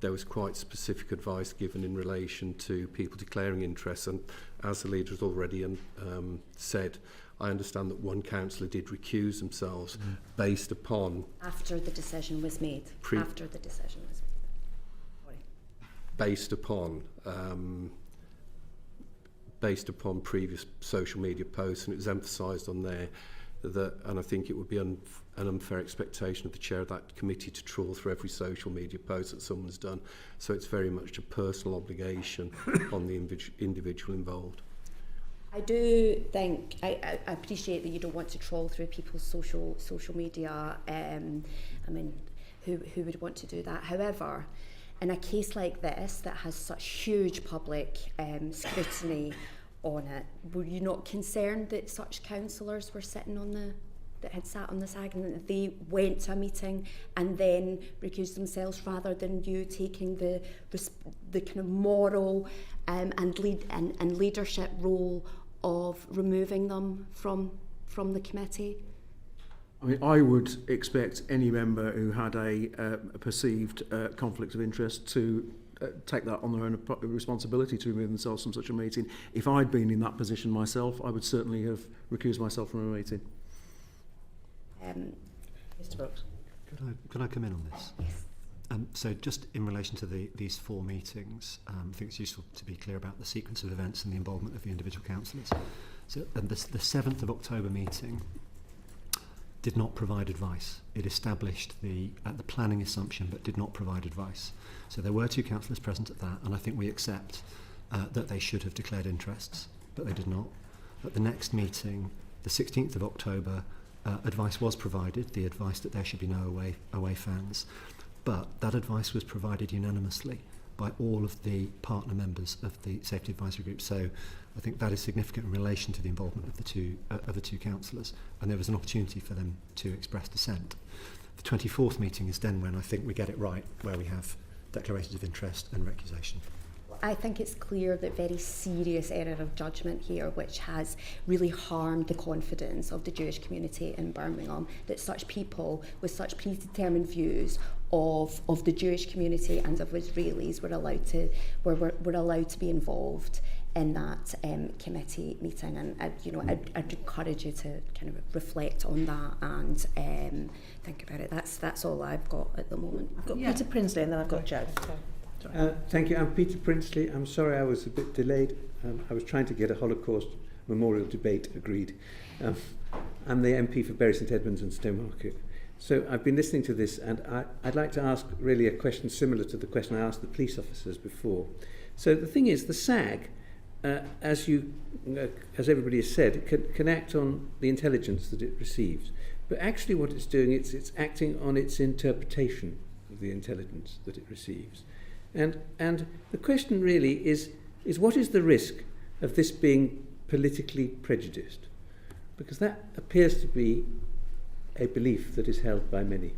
there was quite specific advice given in relation to people declaring interest, and as the leader has already said, I understand that one councillor did recuse themselves based upon... After the decision was made. Based upon previous social media posts, and it was emphasised on there that, and I think it would be an unfair expectation of the chair of that committee to trawl through every social media post that someone's done. So it's very much a personal obligation on the individual involved. I do think, I appreciate that you don't want to trawl through people's social media. I mean, who would want to do that? However, in a case like this that has such huge public scrutiny on it, were you not concerned that such councillors were that had sat on the SAG and that they went to a meeting and then recused themselves, rather than you taking the kind of moral and leadership role of removing them from the committee? I mean, I would expect any member who had a perceived conflict of interest to take that on their own responsibility to remove themselves from such a meeting. If I'd been in that position myself, I would certainly have recused myself from a meeting. Mr. Brooks. Could I come in on this? Yes. So just in relation to these four meetings, I think it's useful to be clear about the sequence of events and the involvement of the individual councillors. So the 7th of October meeting did not provide advice. It established the planning assumption but did not provide advice. So there were two councillors present at that, and I think we accept that they should have declared interests, but they did not. At the next meeting, the 16th of October, advice was provided, the advice that there should be no away fans, but that advice was provided unanimously by all of the partner members of the Safety Advisory Group. So I think that is significant in relation to the involvement of the two councillors, and there was an opportunity for them to express dissent. The 24th meeting is then when I think we get it right, where we have declarations of interest and recusation. I think it's clear that very serious error of judgment here, which has really harmed the confidence of the Jewish community in Birmingham, that such people with such predetermined views of the Jewish community and of Israelis were allowed to be involved in that committee meeting. And I'd encourage you to kind of reflect on that and think about it. That's all I've got at the moment. I've got Peter Prinsley, and then I've got Joe. Thank you. I'm Peter Prinsley. I'm sorry I was a bit delayed. I was trying to get a Holocaust memorial debate agreed. I'm the MP for Bury St Edmunds and Stowmarket. So I've been listening to this, and I'd like to ask really a question similar to the question I asked the police officers before. So the thing is, the SAG as everybody has said, can act on the intelligence that it receives. But actually what it's doing, it's acting on its interpretation of the intelligence that it receives. And the question really is what is the risk of this being politically prejudiced? Because that appears to be a belief that is held by many.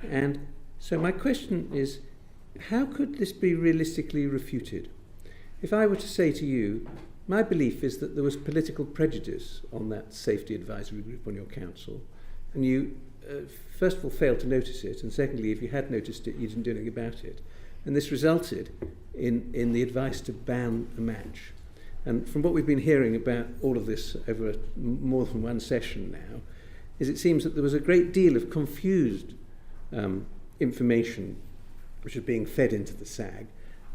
And so my question is, how could this be realistically refuted? If I were to say to you, my belief is that there was political prejudice on that safety advisory group on your council, and you, first of all, failed to notice it, and secondly, if you had noticed it, you didn't do anything about it. And this resulted in the advice to ban a match. And from what we've been hearing about all of this over more than one session now, is it seems that there was a great deal of confused information which is being fed into the SAG,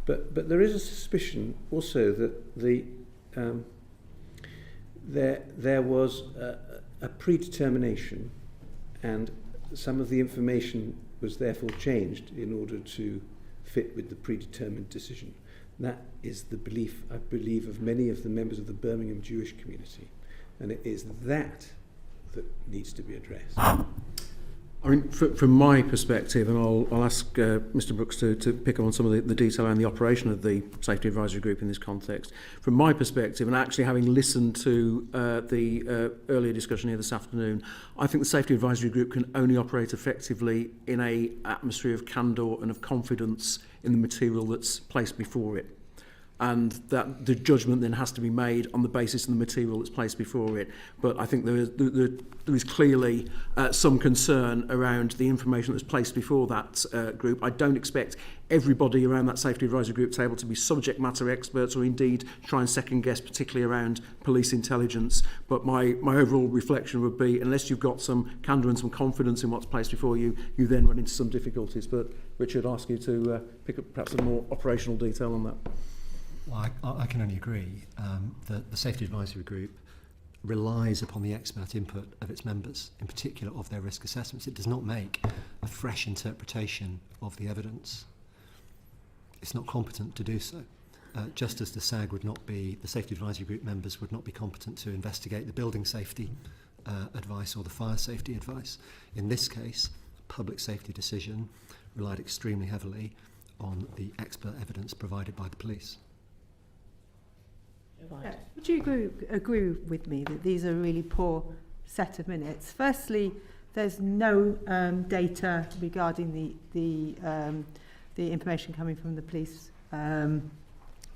but there is a suspicion also that there was a predetermination, and some of the information was therefore changed in order to fit with the predetermined decision. That is the belief, I believe, of many of the members of the Birmingham Jewish community, and it is that needs to be addressed. I mean, from my perspective, and I'll ask Mr. Brooks to pick up on some of the detail around the operation of the Safety Advisory Group in this context. From my perspective, and actually having listened to the earlier discussion here this afternoon, I think the Safety Advisory Group can only operate effectively in an atmosphere of candour and of confidence in the material that's placed before it. And that the judgment then has to be made on the basis of the material that's placed before it. But I think there is clearly some concern around the information that's placed before that group. I don't expect everybody around that safety advisory group to be able to be subject matter experts or indeed try and second guess, particularly around police intelligence. But my overall reflection would be, unless you've got some candour and some confidence in what's placed before you, you then run into some difficulties. But Richard, I'd ask you to pick up perhaps some more operational detail on that. Well, I can only agree that the Safety Advisory Group relies upon the expert input of its members, in particular of their risk assessments. It does not make a fresh interpretation of the evidence. It's not competent to do so. Just as the SAG would not be, the Safety Advisory Group members would not be competent to investigate the building safety advice or the fire safety advice. In this case, public safety decision relied extremely heavily on the expert evidence provided by the police. Yeah. Would you agree with me that these are a really poor set of minutes? Firstly, there's no data regarding the information coming from the police.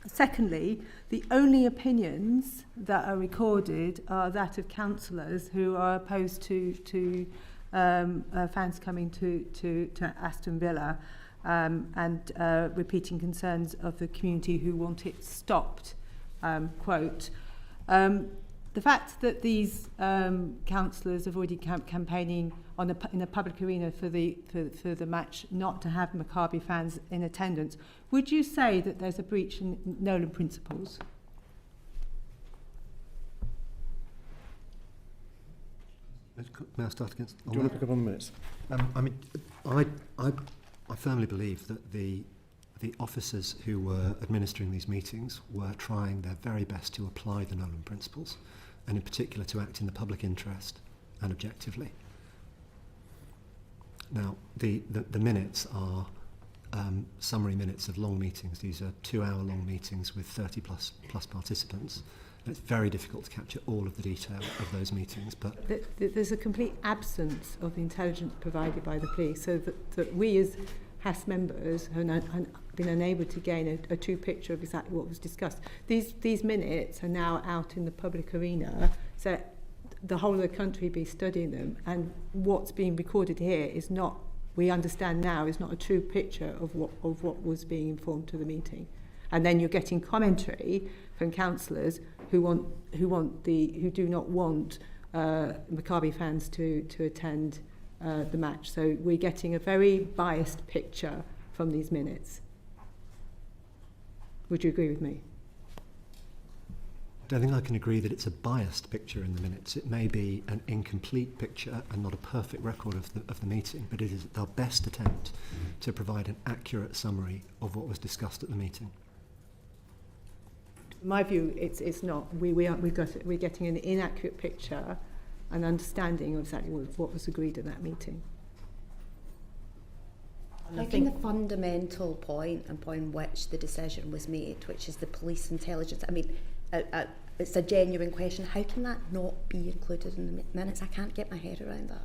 Secondly, the only opinions that are recorded are that of councillors who are opposed to fans coming to Aston Villa and repeating concerns of the community who want it stopped. Quote, the fact that these councillors have already campaigning in a public arena for the match not to have Maccabi fans in attendance, would you say that there's a breach in Nolan principles? May I start against? Do you want to pick up on the minutes? I mean, I firmly believe that the officers who were administering these meetings were trying their very best to apply the Nolan principles, and in particular to act in the public interest and objectively. Now, the minutes are summary minutes of long meetings. These are 2-hour-long meetings with 30 plus participants. And it's very difficult to capture all of the detail of those meetings. But there's a complete absence of the intelligence provided by the police, so that we as HAS members have been unable to gain a true picture of exactly what was discussed. These minutes are now out in the public arena, so the whole of the country be studying them, and what's being recorded here is not, we understand now, is not a true picture of what was being informed to the meeting. And then you're getting commentary from councillors who do not want Maccabi fans to attend the match. So we're getting a very biased picture from these minutes. Would you agree with me? I don't think I can agree that it's a biased picture in the minutes. It may be an incomplete picture and not a perfect record of the meeting, but it is our best attempt to provide an accurate summary of what was discussed at the meeting. In my view, it's not. We're getting an inaccurate picture, an understanding of exactly what was agreed at that meeting. I think the fundamental point upon which the decision was made, which is the police intelligence, I mean, it's a genuine question. How can that not be included in the minutes? I can't get my head around that.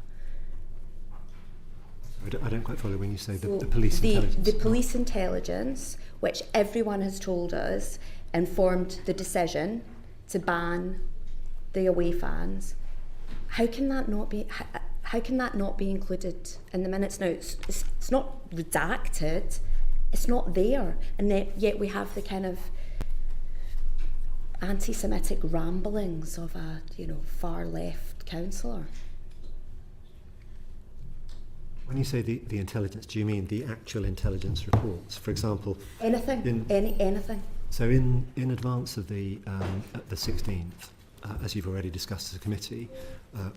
I don't quite follow when you say the police intelligence. The police intelligence, which everyone has told us, informed the decision to ban the away fans. How can that not be? How can that not be included in the minutes? Now, it's not redacted. It's not there, and yet we have the kind of anti-Semitic ramblings of a far left councillor. When you say the intelligence, do you mean the actual intelligence reports? For example, Anything. Anything. So in advance of the 16th, as you've already discussed as a committee,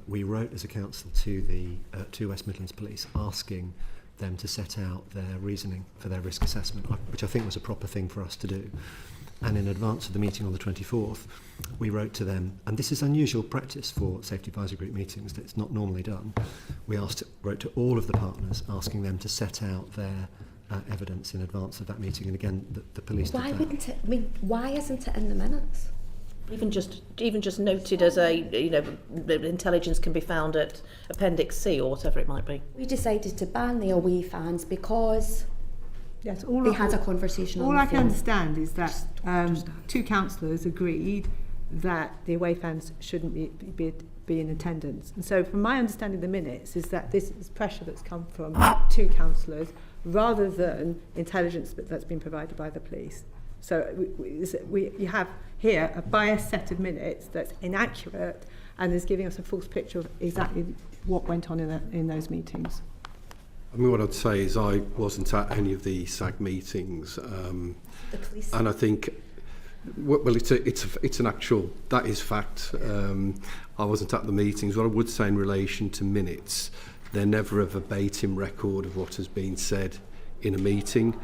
we wrote as a council to West Midlands Police asking them to set out their reasoning for their risk assessment, which I think was a proper thing for us to do. And in advance of the meeting on the 24th, we wrote to them, and this is unusual practice for safety advisory group meetings, that's not normally done. We wrote to all of the partners asking them to set out their evidence in advance of that meeting, and again the police did that. Why wouldn't it? I mean, why isn't it in the minutes? Even just noted as intelligence can be found at Appendix C or whatever it might be. We decided to ban the away fans because Yes, they had a conversation on the phone. All I can understand is that two councillors agreed that the away fans shouldn't be in attendance. And so from my understanding of the minutes is that this is pressure that's come from two councillors rather than intelligence that's been provided by the police. So you have here a biased set of minutes that's inaccurate and is giving us a false picture of exactly what went on in those meetings. I mean, what I'd say is I wasn't at any of the SAG meetings, The police. and I think, well, it's an actual, that is fact. I wasn't at the meetings. What I would say in relation to minutes, they're never a verbatim record of what has been said in a meeting.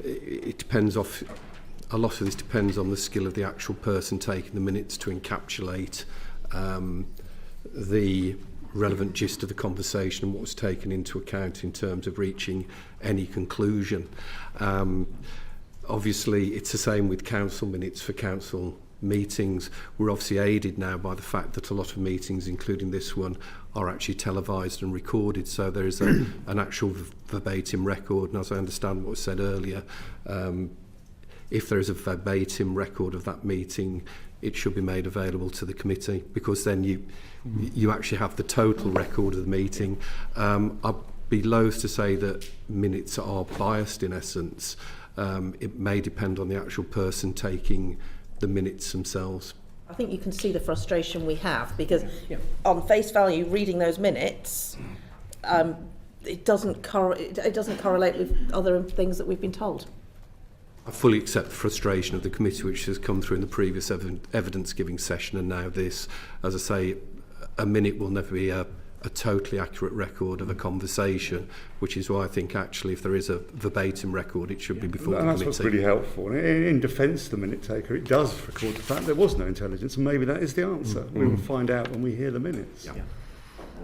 It depends off. A lot of this depends on the skill of the actual person taking the minutes to encapsulate the relevant gist of the conversation and what was taken into account in terms of reaching any conclusion. Obviously, it's the same with council minutes for council meetings. We're obviously aided now by the fact that a lot of meetings, including this one, are actually televised and recorded, so there is an actual verbatim record. And as I understand what was said earlier, if there is a verbatim record of that meeting, it should be made available to the committee, because then you actually have the total record of the meeting. I'd be loath to say that minutes are biased in essence. It may depend on the actual person taking the minutes themselves. I think you can see the frustration we have because on face value, reading those minutes, it doesn't correlate with other things that we've been told. I fully accept the frustration of the committee, which has come through in the previous evidence-giving session and now this. As I say, a minute will never be a totally accurate record of a conversation, which is why I think actually if there is a verbatim record, it should be before the committee. That's what's really helpful. In defence of the minute taker, it does record the fact there was no intelligence, and maybe that is the answer. We will find out when we hear the minutes. Yeah.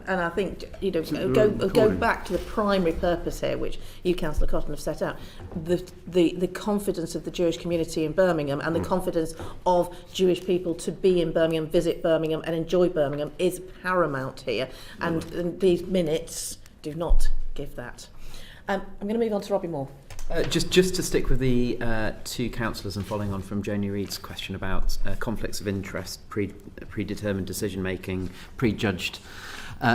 And I think, go back to the primary purpose here, which you, Councillor Cotton, have set out, the confidence of the Jewish community in Birmingham and the confidence of Jewish people to be in Birmingham, visit Birmingham and enjoy Birmingham is paramount here. And these minutes do not give that. I'm going to move on to Robbie Moore. Just to stick with the two councillors and following on from Joni Reid's question about conflicts of interest, predetermined decision-making, prejudged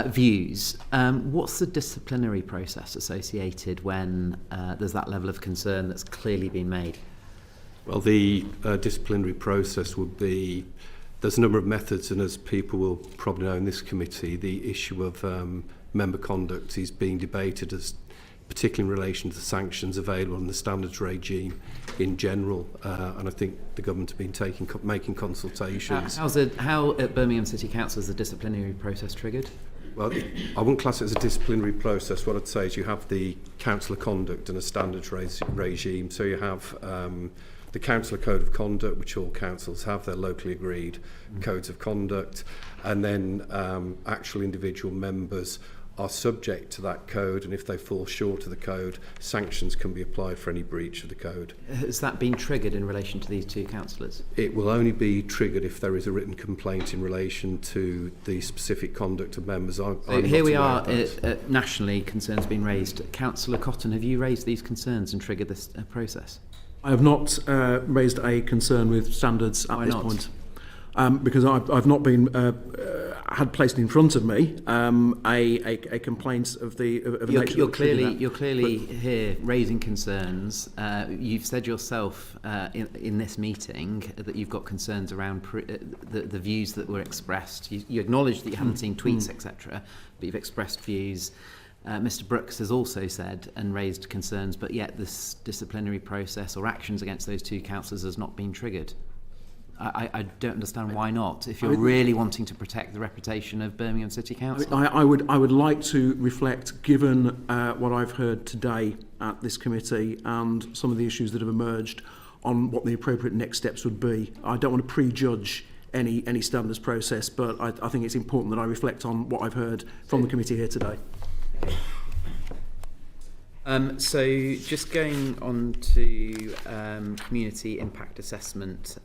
views. What's the disciplinary process associated when there's that level of concern that's clearly been made? Well, the disciplinary process would be, there's a number of methods, and as people will probably know in this committee, the issue of member conduct is being debated, as particularly in relation to the sanctions available in the standards regime in general, and I think the government have been making consultations. How at Birmingham City Council is the disciplinary process triggered? Well, I wouldn't class it as a disciplinary process. What I'd say is you have the councillor conduct and a standards regime. So you have the council code of conduct, which all councils have, their locally agreed codes of conduct, and then actual individual members are subject to that code, and if they fall short of the code, sanctions can be applied for any breach of the code. Has that been triggered in relation to these two councillors? It will only be triggered if there is a written complaint in relation to the specific conduct of members. So here we are, nationally, concerns being raised. Councillor Cotton, have you raised these concerns and triggered this process? I have not raised a concern with standards at this point. Because I've not been had placed in front of me a complaint of the of nature. You're clearly here raising concerns. You've said yourself in this meeting that you've got concerns around the views that were expressed. You acknowledge that you haven't seen tweets, etc., but you've expressed views. Mr. Brooks has also said and raised concerns, but yet this disciplinary process or actions against those two councillors has not been triggered. I don't understand why not, if you're really wanting to protect the reputation of Birmingham City Council. I would like to reflect, given what I've heard today at this committee and some of the issues that have emerged, on what the appropriate next steps would be. I don't want to prejudge any standards process, but I think it's important that I reflect on what I've heard from the committee here today. So just going on to community impact assessment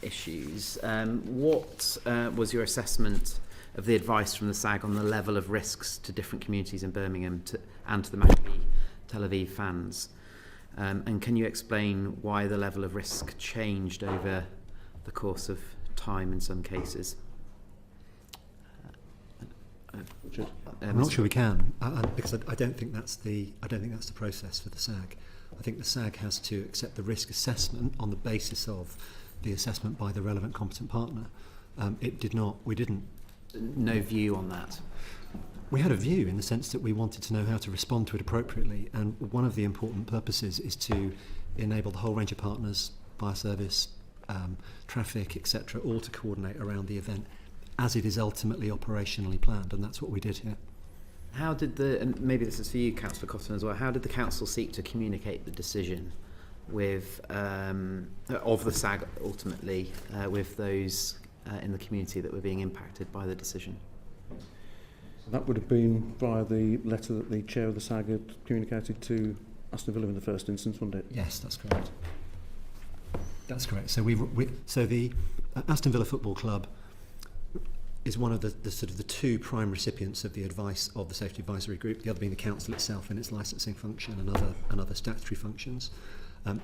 issues, what was your assessment of the advice from the SAG on the level of risks to different communities in Birmingham and to the Maccabi Tel Aviv fans? And can you explain why the level of risk changed over the course of time in some cases? I'm not sure we can, because I don't think that's the process for the SAG. I think the SAG has to accept the risk assessment on the basis of the assessment by the relevant competent partner. It did not. We didn't. No view on that. We had a view in the sense that we wanted to know how to respond to it appropriately, and one of the important purposes is to enable the whole range of partners, fire service, traffic, etc., all to coordinate around the event as it is ultimately operationally planned, and that's what we did here. How did and maybe this is for you, Councillor Cotton, as well, how did the council seek to communicate the decision with of the SAG ultimately with those in the community that were being impacted by the decision? That would have been via the letter that the chair of the SAG had communicated to Aston Villa in the first instance, wasn't it? Yes, that's correct. That's correct. So so the Aston Villa Football Club is one of the sort of the two prime recipients of the advice of the Safety Advisory Group, the other being the council itself in its licensing function and other statutory functions.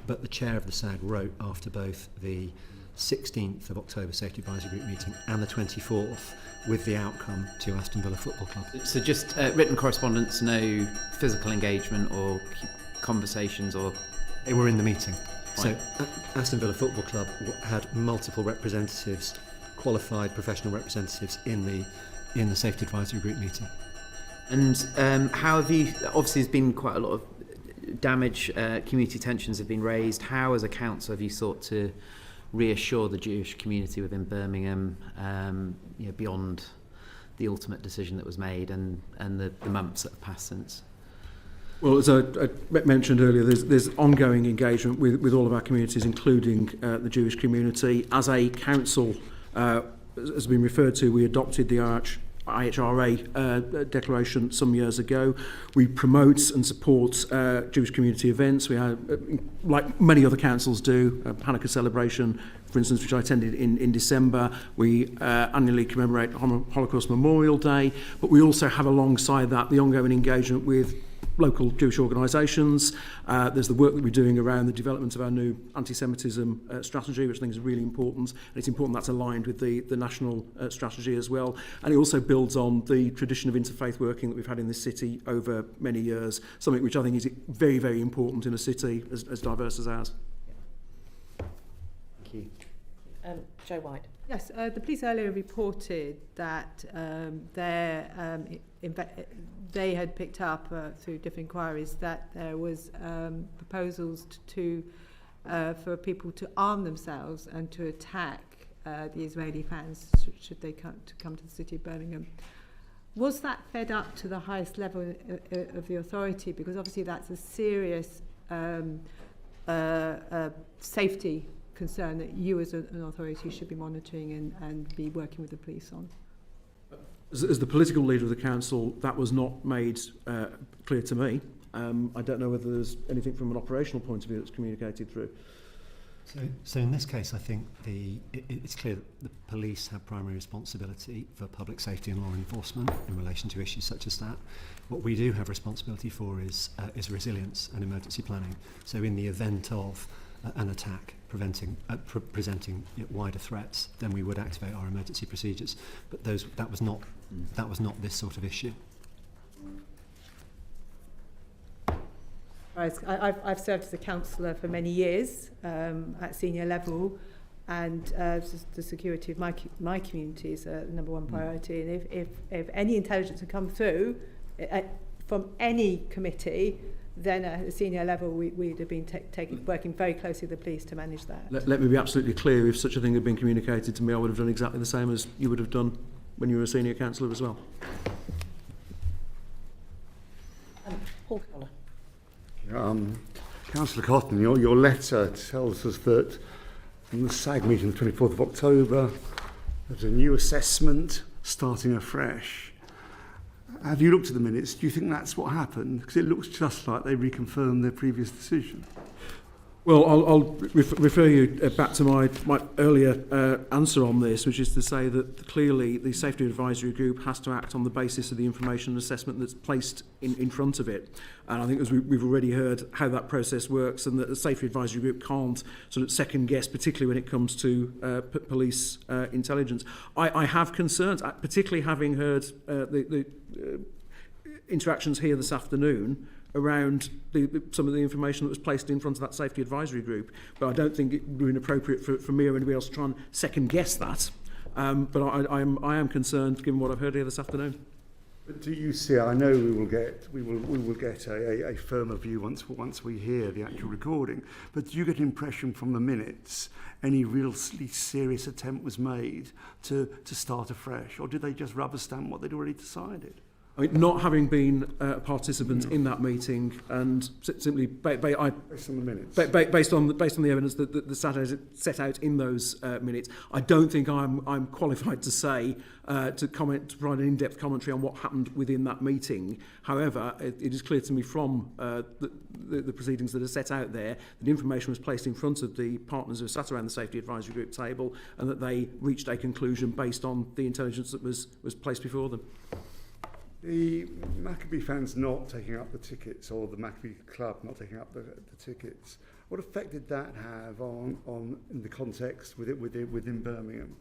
But the chair of the SAG wrote after both the 16th of October Safety Advisory Group meeting and the 24th with the outcome to Aston Villa Football Club. So just written correspondence, no physical engagement or conversations or... They were in the meeting. Fine. So Aston Villa Football Club had multiple representatives, qualified professional representatives in the Safety Advisory Group meeting. And how have you, obviously there's been quite a lot of damage, community tensions have been raised. How as a council have you sought to reassure the Jewish community within Birmingham beyond the ultimate decision that was made and the months that have passed since? Well, as I mentioned earlier, there's ongoing engagement with all of our communities, including the Jewish community. As a council, as has been referred to, we adopted the IHRA declaration some years ago. We promote and support Jewish community events. We have, like many other councils do, a Hanukkah celebration, for instance, which I attended in December. We annually commemorate Holocaust Memorial Day, but we also have alongside that the ongoing engagement with local Jewish organisations. There's the work that we're doing around the development of our new anti-Semitism strategy, which I think is really important. And it's important that's aligned with the national strategy as well. And it also builds on the tradition of interfaith working that we've had in this city over many years, something which I think is very, very important in a city as diverse as ours. Thank you. Jo White. Yes, the police earlier reported that they had picked up through different inquiries that there was proposals for people to arm themselves and to attack the Israeli fans should they come to the city of Birmingham. Was that fed up to the highest level of the authority? Because obviously that's a serious a safety concern that you as an authority should be monitoring and be working with the police on? As the political leader of the council, that was not made clear to me. I don't know whether there's anything from an operational point of view that's communicated through. So in this case, I think it's clear that the police have primary responsibility for public safety and law enforcement in relation to issues such as that. What we do have responsibility for is resilience and emergency planning. So in the event of an attack presenting wider threats, then we would activate our emergency procedures. But that was not this sort of issue. I've served as a councillor for many years at senior level, and the security of my community is a number one priority. And if any intelligence had come through from any committee, then at a senior level we'd have been working very closely with the police to manage that. Let me be absolutely clear, if such a thing had been communicated to me, I would have done exactly the same as you would have done when you were a senior councillor as well. Paul Connor. Councillor Cotton, your letter tells us that in the SAG meeting the 24th of October, there's a new assessment starting afresh. Have you looked at the minutes? Do you think that's what happened? Because it looks just like they reconfirmed their previous decision. Well, I'll refer you back to my earlier answer on this, which is to say that clearly the Safety Advisory Group has to act on the basis of the information and assessment that's placed in front of it. And I think as we've already heard how that process works, and that the Safety Advisory Group can't sort of second guess, particularly when it comes to police intelligence. I have concerns, particularly having heard the interactions here this afternoon around some of the information that was placed in front of that Safety Advisory Group. But I don't think it would be inappropriate for me or anybody else to try and second guess that. But I am concerned, given what I've heard here this afternoon. But do you see? I know we will get a firmer view once we hear the actual recording. But do you get an impression from the minutes any really serious attempt was made to start afresh, or did they just rubber stamp what they'd already decided? I mean, not having been a participant in that meeting, and simply based on the minutes, based on the evidence that set out in those minutes, I don't think I'm qualified to say to provide an in-depth commentary on what happened within that meeting. However, it is clear to me from the proceedings that are set out there that information was placed in front of the partners who sat around the Safety Advisory Group table, and that they reached a conclusion based on the intelligence that was placed before them. The Maccabi fans not taking up the tickets, or the Maccabi club not taking up the tickets, what effect did that have on in the context within Birmingham?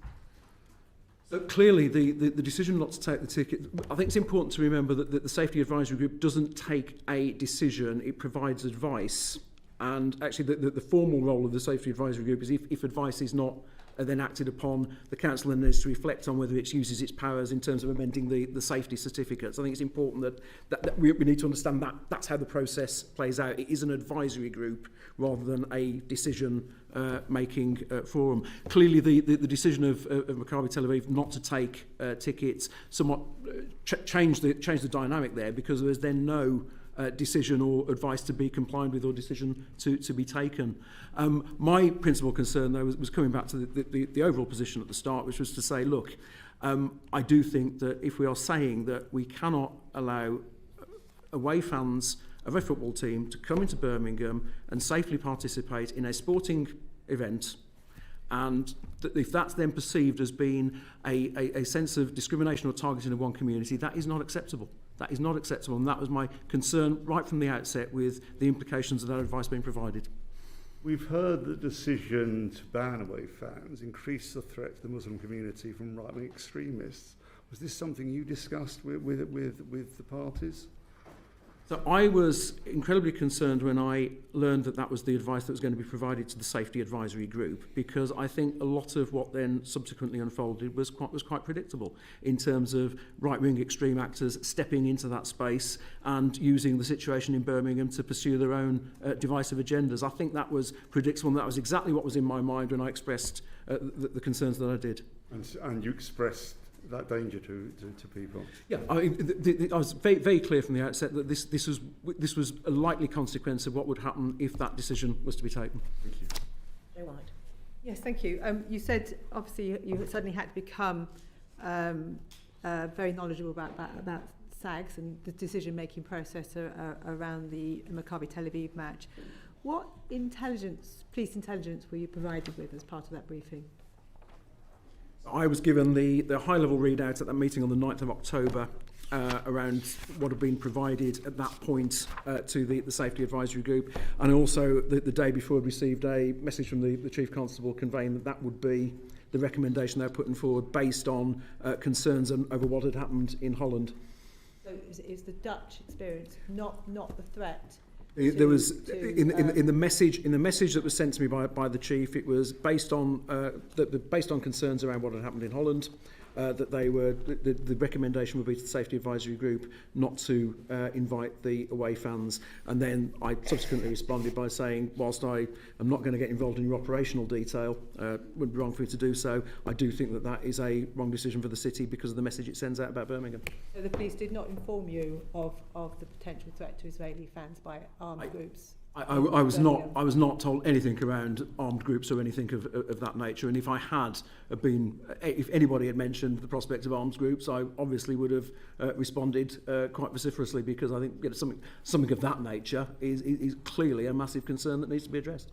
So clearly, the decision not to take the ticket, I think it's important to remember that the Safety Advisory Group doesn't take a decision, it provides advice. And actually, the formal role of the Safety Advisory Group is if advice is not then acted upon, the council then needs to reflect on whether it uses its powers in terms of amending the safety certificates. I think it's important that we need to understand that that's how the process plays out. It is an advisory group rather than a decision making forum. Clearly, the decision of Maccabi Tel Aviv not to take tickets somewhat changed the dynamic there, because there was then no decision or advice to be complied with, or decision to be taken. My principal concern, though, was coming back to the overall position at the start, which was to say, look, I do think that if we are saying that we cannot allow away fans of a football team to come into Birmingham and safely participate in a sporting event, and if that's then perceived as being a sense of discrimination or targeting of one community, that is not acceptable. That is not acceptable, and that was my concern right from the outset with the implications of that advice being provided. We've heard the decision to ban away fans increase the threat to the Muslim community from right-wing extremists. Was this something you discussed with the parties? So I was incredibly concerned when I learned that was the advice that was going to be provided to the Safety Advisory Group, because I think a lot of what then subsequently unfolded was quite predictable in terms of right-wing extreme actors stepping into that space and using the situation in Birmingham to pursue their own divisive agendas. I think that was predictable, and that was exactly what was in my mind when I expressed the concerns that I did. And you expressed that danger to people? Yeah, I was very clear from the outset that this was a likely consequence of what would happen if that decision was to be taken. Thank you. Joe White. Yes, thank you. You said obviously you suddenly had to become very knowledgeable about SAGs and the decision-making process around the Maccabi Tel Aviv match. What police intelligence were you provided with as part of that briefing? I was given the high-level readout at that meeting on the 9th of October around what had been provided at that point to the Safety Advisory Group, and also the day before received a message from the Chief Constable conveying that would be the recommendation they were putting forward based on concerns over what had happened in Holland. So is the Dutch experience not the threat? There was in the message that was sent to me by the chief. It was based on based on concerns around what had happened in Holland. That they were the recommendation would be to the Safety Advisory Group not to invite the away fans, and then I subsequently responded by saying, whilst I am not going to get involved in your operational detail, would be wrong for me to do so, I do think that is a wrong decision for the city because of the message it sends out about Birmingham. So the police did not inform you of the potential threat to Israeli fans by armed groups? I was not told anything around armed groups or anything of that nature, and if anybody had mentioned the prospect of armed groups, I obviously would have responded quite vociferously, because I think something of that nature is clearly a massive concern that needs to be addressed.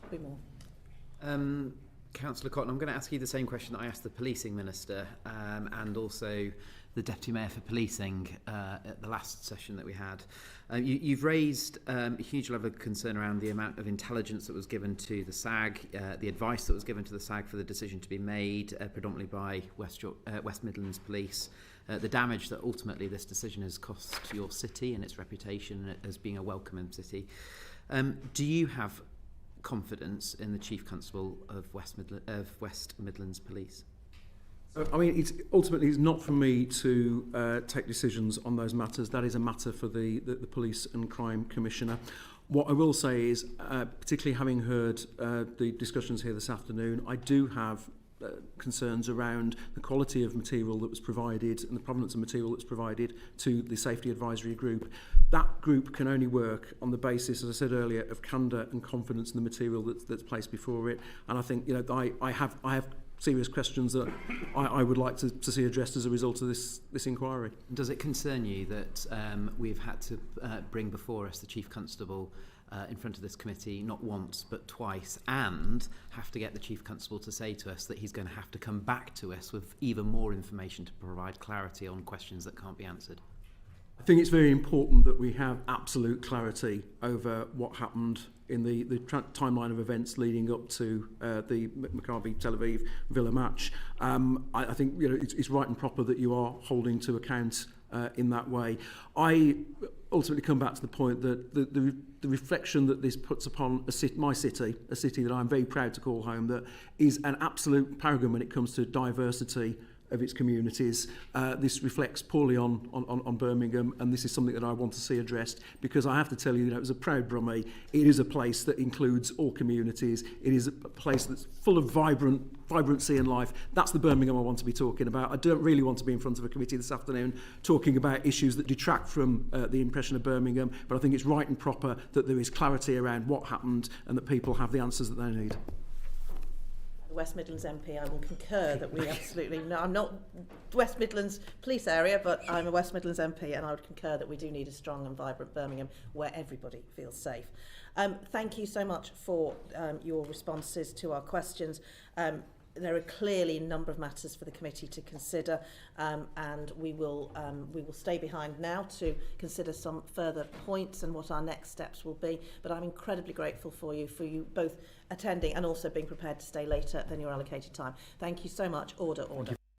A bit more. Councillor Cotton, I'm going to ask you the same question that I asked the policing minister and also the Deputy Mayor for Policing at the last session that we had. You've raised a huge level of concern around the amount of intelligence that was given to the SAG, the advice that was given to the SAG for the decision to be made, predominantly by West Midlands Police, the damage that ultimately this decision has cost your city and its reputation as being a welcoming city. Do you have confidence in the Chief Constable of West Midlands Police? I mean, it's ultimately not for me to take decisions on those matters. That is a matter for the Police and Crime Commissioner. What I will say is, particularly having heard the discussions here this afternoon, I do have concerns around the quality of material that was provided and the provenance of material that's provided to the Safety Advisory Group. That group can only work on the basis, as I said earlier, of candour and confidence in the material that's placed before it. And I think, I have serious questions that I would like to see addressed as a result of this inquiry. Does it concern you that we've had to bring before us the Chief Constable in front of this committee not once but twice, and have to get the Chief Constable to say to us that he's going to have to come back to us with even more information to provide clarity on questions that can't be answered? I think it's very important that we have absolute clarity over what happened in the timeline of events leading up to the Maccabi Tel Aviv Villa match. I think it's right and proper that you are holding to account in that way. I ultimately come back to the point that the reflection that this puts upon my city, a city that I'm very proud to call home, that is an absolute paragon when it comes to diversity of its communities. This reflects poorly on Birmingham, and this is something that I want to see addressed, because I have to tell you, as a proud Brummie, it is a place that includes all communities. It is a place that's full of vibrancy and life. That's the Birmingham I want to be talking about. I don't really want to be in front of a committee this afternoon talking about issues that detract from the impression of Birmingham, but I think it's right and proper that there is clarity around what happened and that people have the answers that they need. West Midlands MP, I will concur that we absolutely, no, I'm not West Midlands Police area, but I'm a West Midlands MP, and I would concur that we do need a strong and vibrant Birmingham where everybody feels safe. Thank you so much for your responses to our questions. There are clearly a number of matters for the committee to consider, and we will stay behind now to consider some further points and what our next steps will be. But I'm incredibly grateful for you both attending and also being prepared to stay later than your allocated time. Thank you so much. Order.